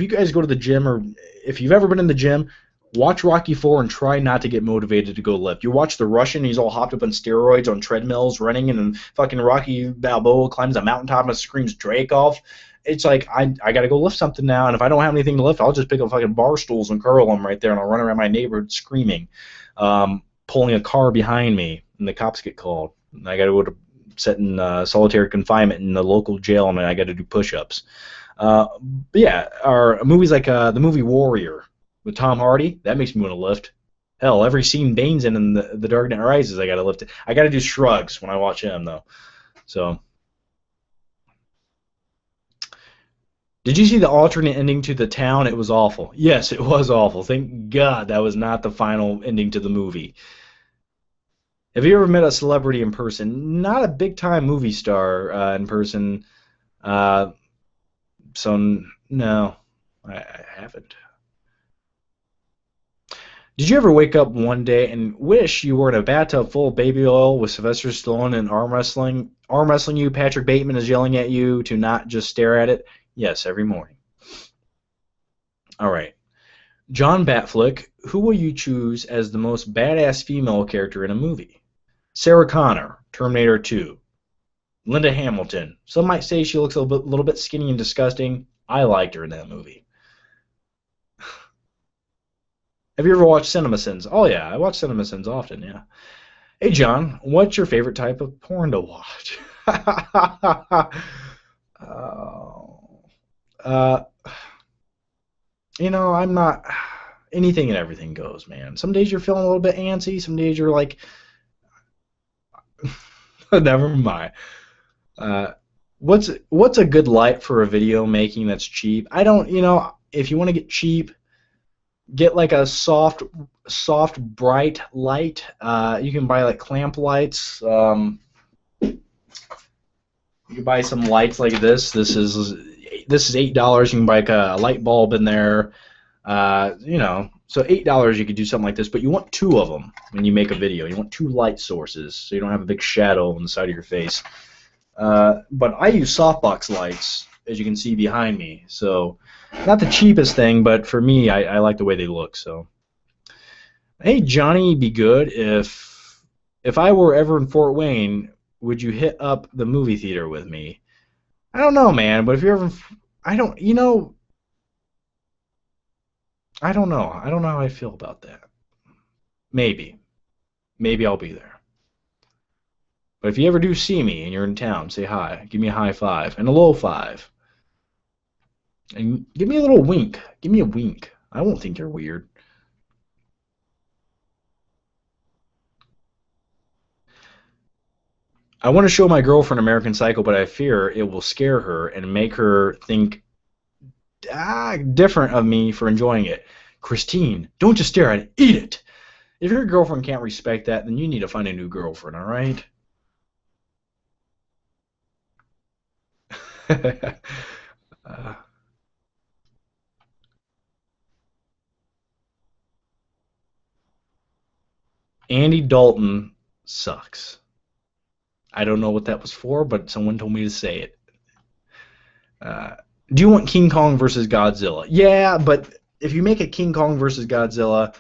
guys go to the gym or if you've ever been in the gym, watch Rocky Four and try not to get motivated to go lift. You watch the Russian, he's all hopped up on steroids on treadmills, running, and then fucking Rocky Balboa climbs a mountaintop and screams Dreykov. It's like I gotta go lift something now, and if I don't have anything to lift, I'll just pick up fucking bar stools and curl them right there, and I'll run around my neighborhood screaming, pulling a car behind me, and the cops get called. And I gotta go to set in solitary confinement in the local jail, and I got to do push-ups. But yeah, or movies like the movie Warrior with Tom Hardy, that makes me want to lift. Hell, every scene Bane's in the Dark Knight Rises, I got to lift it. I got to do shrugs when I watch him, though. So, did you see the alternate ending to The Town? It was awful. Yes, it was awful. Thank God that was not the final ending to the movie. Have you ever met a celebrity in person? Not a big time movie star in person. Uh, so no, I haven't. Did you ever wake up one day and wish you were in a bathtub full of baby oil with Sylvester Stallone and arm wrestling you? Patrick Bateman is yelling at you to not just stare at it. Yes, every morning. All right, John Batflick. Who will you choose as the most badass female character in a movie? Sarah Connor, Terminator 2. Linda Hamilton. Some might say she looks a little bit skinny and disgusting. I liked her in that movie. Have you ever watched CinemaSins? Oh yeah, I watch CinemaSins often. Yeah. Hey John, what's your favorite type of porn to watch? Oh, uh, I'm not. Anything and everything goes, man. Some days you're feeling a little bit antsy. Some days you're like, never mind. Uh, what's a good light for a video making that's cheap? I don't, if you want to get cheap, get like a soft, bright light. You can buy like clamp lights. You can buy some lights like this. This is $8. You can buy like a light bulb in there. So $8 you could do something like this, but you want two of them when you make a video. You want two light sources, so you don't have a big shadow on the side of your face. But I use softbox lights, as you can see behind me. So not the cheapest thing, but for me, I like the way they look. So, hey Johnny, be good if I were ever in Fort Wayne, would you hit up the movie theater with me? I don't know, man, but if you're ever, I don't, I don't know. I don't know how I feel about that. Maybe. Maybe I'll be there. But if you ever do see me and you're in town, say hi. Give me a high five and a low five. And give me a little wink. Give me a wink. I won't think you're weird. I want to show my girlfriend American Psycho, but I fear it will scare her and make her think different of me for enjoying it. Christine, don't just stare at it, eat it. If your girlfriend can't respect that, then you need to find a new girlfriend, all right? uh, Andy Dalton sucks. I don't know what that was for, but someone told me to say it. Uh, do you want King Kong versus Godzilla? Yeah, but if you make a King Kong versus Godzilla,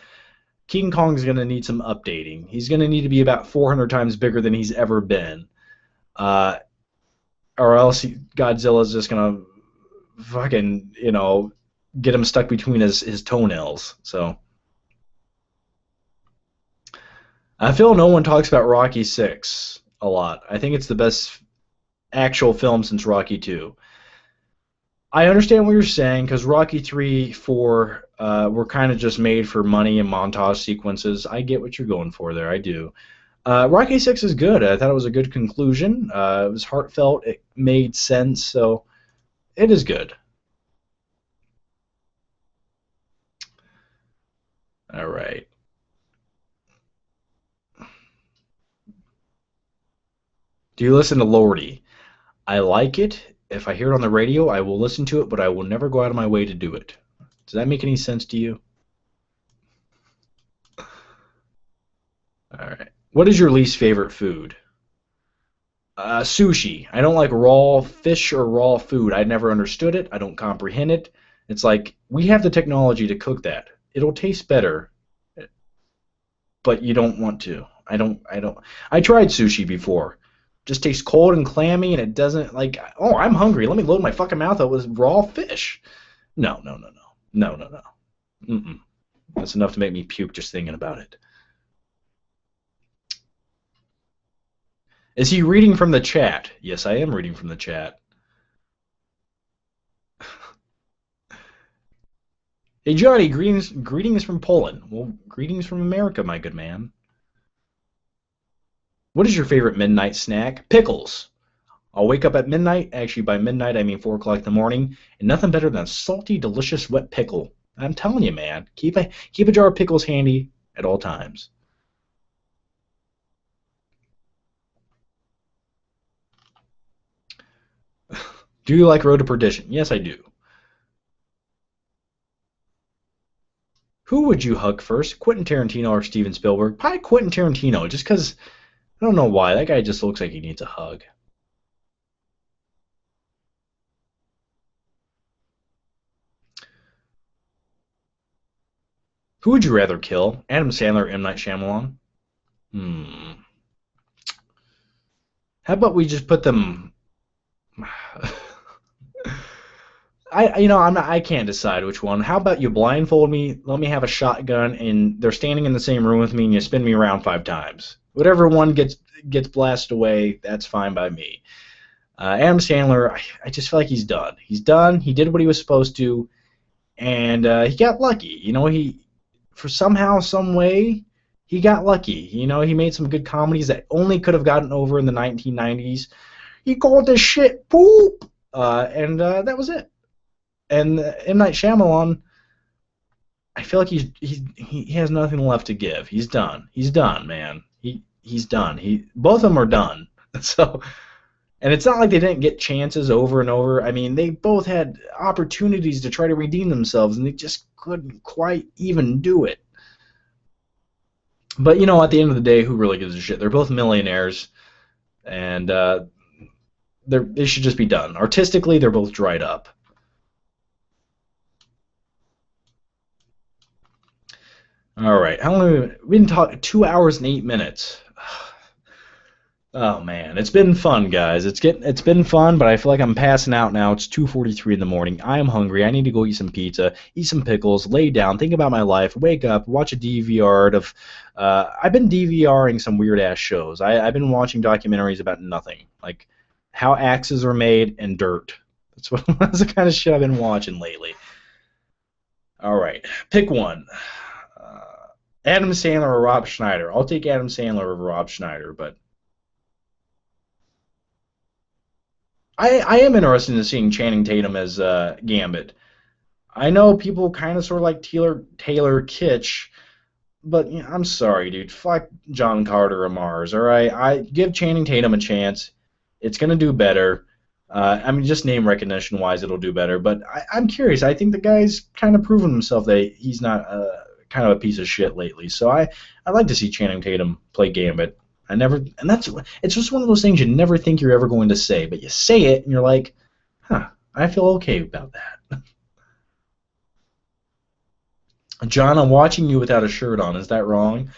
King Kong's going to need some updating. He's going to need to be about 400 times bigger than he's ever been. Uh, or else Godzilla's just going to fucking, get him stuck between his toenails. So I feel no one talks about Rocky 6 a lot. I think it's the best actual film since Rocky 2. I understand what you're saying because Rocky 3, 4 were kind of just made for money and montage sequences. I get what you're going for there. I do. Rocky 6 is good. I thought it was a good conclusion. It was heartfelt. It made sense. So it is good. All right. Do you listen to Lordy? I like it. If I hear it on the radio, I will listen to it, but I will never go out of my way to do it. Does that make any sense to you? All right. What is your least favorite food? Sushi. I don't like raw fish or raw food. I never understood it. I don't comprehend it. It's like we have the technology to cook that. It'll taste better, but you don't want to. I don't. I tried sushi before. Just tastes cold and clammy, and it doesn't like. Oh, I'm hungry. Let me load my fucking mouth up with raw fish. No, no, no, no, no, no, no. Mm-mm. That's enough to make me puke just thinking about it. Is he reading from the chat? Yes, I am reading from the chat. Hey, Johnny, greetings from Poland. Well, greetings from America, my good man. What is your favorite midnight snack? Pickles. I'll wake up at midnight. Actually, by midnight, I mean 4 o'clock in the morning, and nothing better than a salty, delicious, wet pickle. I'm telling you, man. Keep a jar of pickles handy at all times. Do you like Road to Perdition? Yes, I do. Who would you hug first, Quentin Tarantino or Steven Spielberg? Probably Quentin Tarantino, just because I don't know why. That guy just looks like he needs a hug. Who would you rather kill, Adam Sandler or M. Night Shyamalan? Hmm. How about we just put them? I can't decide which one. How about you blindfold me, let me have a shotgun, and they're standing in the same room with me, and you spin me around 5 times. Whatever one gets blasted away, that's fine by me. Adam Sandler, I just feel like he's done. He's done. He did what he was supposed to, and he got lucky. He for somehow, some way, he got lucky. He made some good comedies that only could have gotten over in the 1990s. He called this shit poop, and that was it. And M. Night Shyamalan, I feel like he has nothing left to give. He's done. He's done, man. He's done. Both of them are done. So, and it's not like they didn't get chances over and over. I mean, they both had opportunities to try to redeem themselves, and they just couldn't quite even do it. But at the end of the day, who really gives a shit? They're both millionaires, and they should just be done. Artistically, they're both dried up. All right. How long have we been talking? 2 hours and 8 minutes. Oh man, it's been fun, guys. It's been fun, but I feel like I'm passing out now. It's 2:43 in the morning. I am hungry. I need to go eat some pizza, eat some pickles, lay down, think about my life, wake up, watch a DVR of. I've been DVRing some weird ass shows. I've been watching documentaries about nothing, like how axes are made and dirt. That's the kind of shit I've been watching lately. All right, pick one. Adam Sandler or Rob Schneider? I'll take Adam Sandler over Rob Schneider, but I am interested in seeing Channing Tatum as Gambit. I know people kind of sort of like Taylor Kitsch, but yeah, I'm sorry, dude. Fuck John Carter of Mars. All right, I give Channing Tatum a chance. It's gonna do better. I mean, just name recognition wise, it'll do better. But I'm curious. I think the guy's kind of proven himself that he's not kind of a piece of shit lately. So I'd like to see Channing Tatum play Gambit. I never, and that's it's just one of those things you never think you're ever going to say, but you say it and you're like, huh, I feel okay about that. John, I'm watching you without a shirt on. Is that wrong?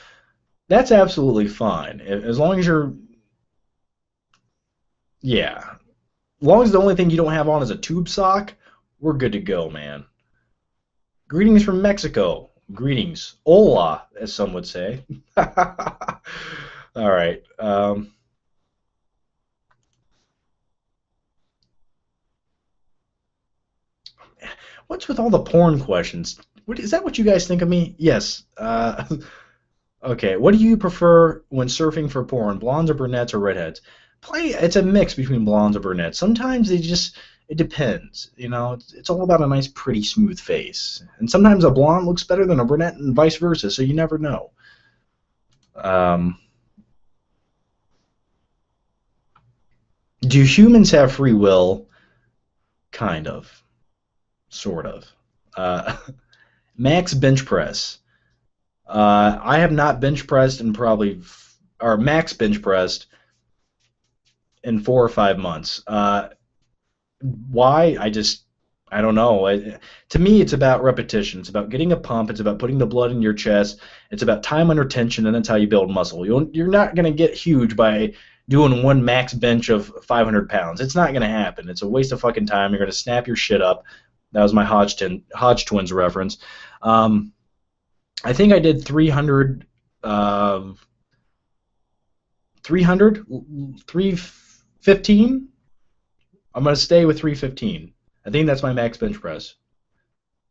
That's absolutely fine. As long as you're, yeah. As long as the only thing you don't have on is a tube sock, we're good to go, man. Greetings from Mexico. Greetings. Hola, as some would say. All right. What's with all the porn questions? Is that what you guys think of me? Yes. Okay. What do you prefer when surfing for porn? Blondes or brunettes or redheads? It's a mix between blondes and brunettes. Sometimes it depends. You know, it's all about a nice, pretty, smooth face. And sometimes a blonde looks better than a brunette and vice versa, so you never know. Um, do humans have free will? Kind of. Sort of. Uh, max bench press. I have not bench pressed in or max bench pressed in 4 or 5 months. Why? I don't know. To me, it's about repetition. It's about getting a pump. It's about putting the blood in your chest. It's about time under tension, and that's how you build muscle. You're not going to get huge by doing one max bench of 500 pounds. It's not going to happen. It's a waste of fucking time. You're going to snap your shit up. That was my Hodge twins reference. I think I did 300, 315. I'm going to stay with 315. I think that's my max bench press.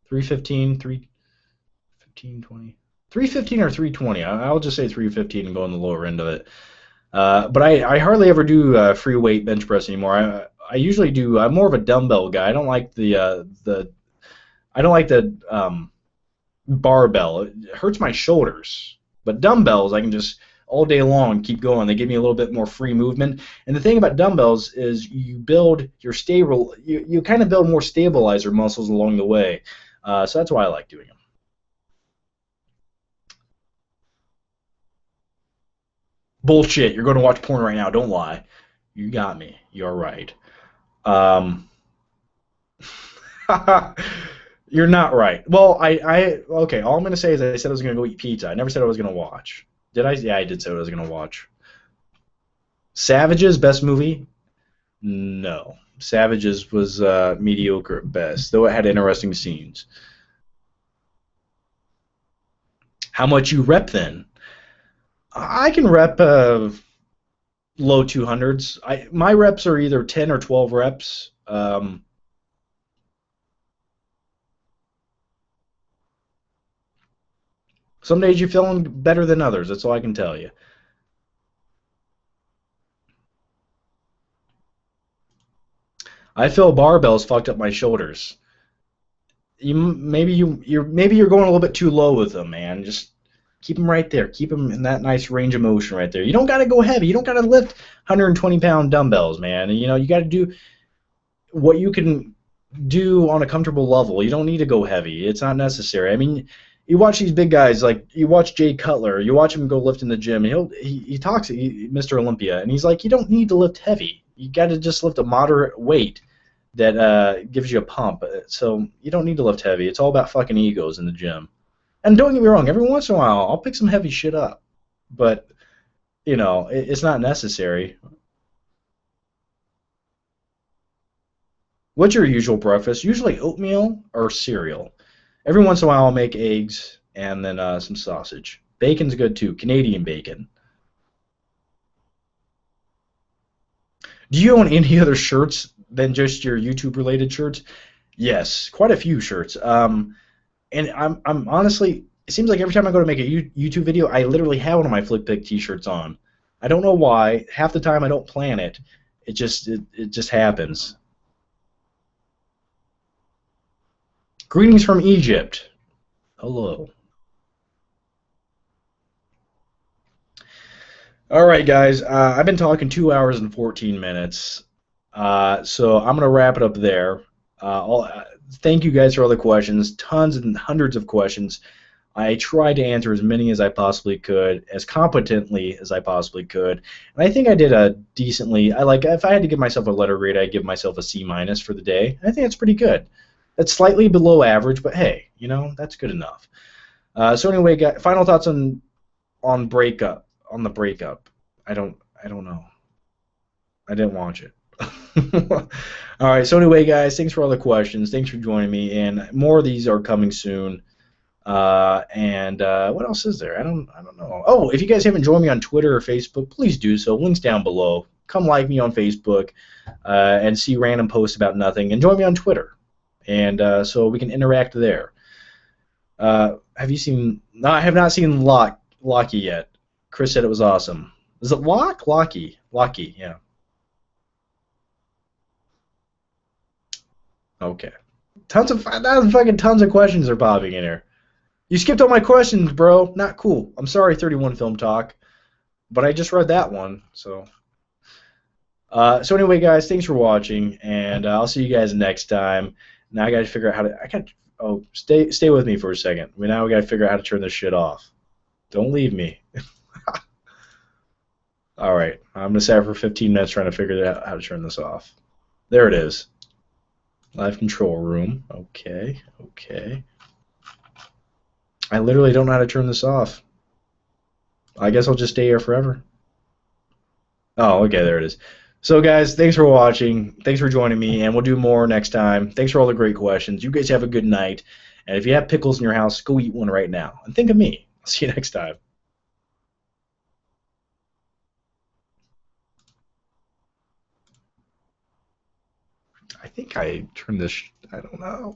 315, 315, 20. 315 or 320. I'll just say 315 and go on the lower end of it. But I hardly ever do free weight bench press anymore. I usually do. I'm more of a dumbbell guy. I don't like the barbell. It hurts my shoulders. But dumbbells, I can just all day long keep going. They give me a little bit more free movement. And the thing about dumbbells is you kind of build more stabilizer muscles along the way. So that's why I like doing them. Bullshit. You're going to watch porn right now. Don't lie. You got me. You're right. Um, you're not right. Well, okay. All I'm going to say is I said I was going to go eat pizza. I never said I was going to watch. Did I? Yeah, I did say I was going to watch. Savages, best movie? No. Savages was mediocre at best, though it had interesting scenes. How much you rep then? I can rep low 200s. My reps are either 10 or 12 reps. Some days you're feeling better than others. That's all I can tell you. I feel barbells fucked up my shoulders. Maybe you're going a little bit too low with them, man. Just keep them right there. Keep them in that nice range of motion right there. You don't got to go heavy. You don't got to lift 120-pound dumbbells, man. You got to do what you can do on a comfortable level. You don't need to go heavy. It's not necessary. I mean, you watch these big guys like you watch Jay Cutler. You watch him go lift in the gym. And he talks Mr. Olympia, and he's like, you don't need to lift heavy. You got to just lift a moderate weight that gives you a pump. So you don't need to lift heavy. It's all about fucking egos in the gym. And don't get me wrong, every once in a while I'll pick some heavy shit up, but it's not necessary. What's your usual breakfast? Usually oatmeal or cereal. Every once in a while I'll make eggs and then some sausage. Bacon's good too, Canadian bacon. Do you own any other shirts than just your YouTube related shirts? Yes, quite a few shirts. And I'm honestly, it seems like every time I go to make a YouTube video, I literally have one of my Flick Pick t-shirts on. I don't know why. Half the time I don't plan it. It just happens. Greetings from Egypt. Hello. All right, guys. I've been talking 2 hours and 14 minutes. So I'm gonna wrap it up there. Thank you guys for all the questions. Tons and hundreds of questions. I tried to answer as many as I possibly could, as competently as I possibly could, and I think I did a decently. I like if I had to give myself a letter grade, I'd give myself a C minus for the day. I think that's pretty good. That's slightly below average, but hey, that's good enough. So anyway, guys, final thoughts on breakup on the breakup. I don't know. I didn't watch it. All right. So anyway, guys, thanks for all the questions. Thanks for joining me, and more of these are coming soon. And what else is there? I don't know. Oh, if you guys haven't joined me on Twitter or Facebook, please do so. Links down below. Come like me on Facebook and see random posts about nothing, and join me on Twitter, and so we can interact there. Have you seen? No, I have not seen Locky yet. Chris said it was awesome. Is it Locky? Locky, yeah. Okay. Tons of questions are popping in here. You skipped all my questions, bro. Not cool. I'm sorry, 31 Film Talk, but I just read that one. So anyway, guys, thanks for watching, and I'll see you guys next time. Now I got to figure out how to. I got. Oh, stay with me for a second. Now we got to figure out how to turn this shit off. Don't leave me. All right, I'm gonna sit for 15 minutes trying to figure out how to turn this off. There it is. Live control room. Okay, okay. I literally don't know how to turn this off. I guess I'll just stay here forever. Oh, okay, there it is. So, guys, thanks for watching. Thanks for joining me, and we'll do more next time. Thanks for all the great questions. You guys have a good night. And if you have pickles in your house, go eat one right now. And think of me. I'll see you next time. I think I turned this. I don't know.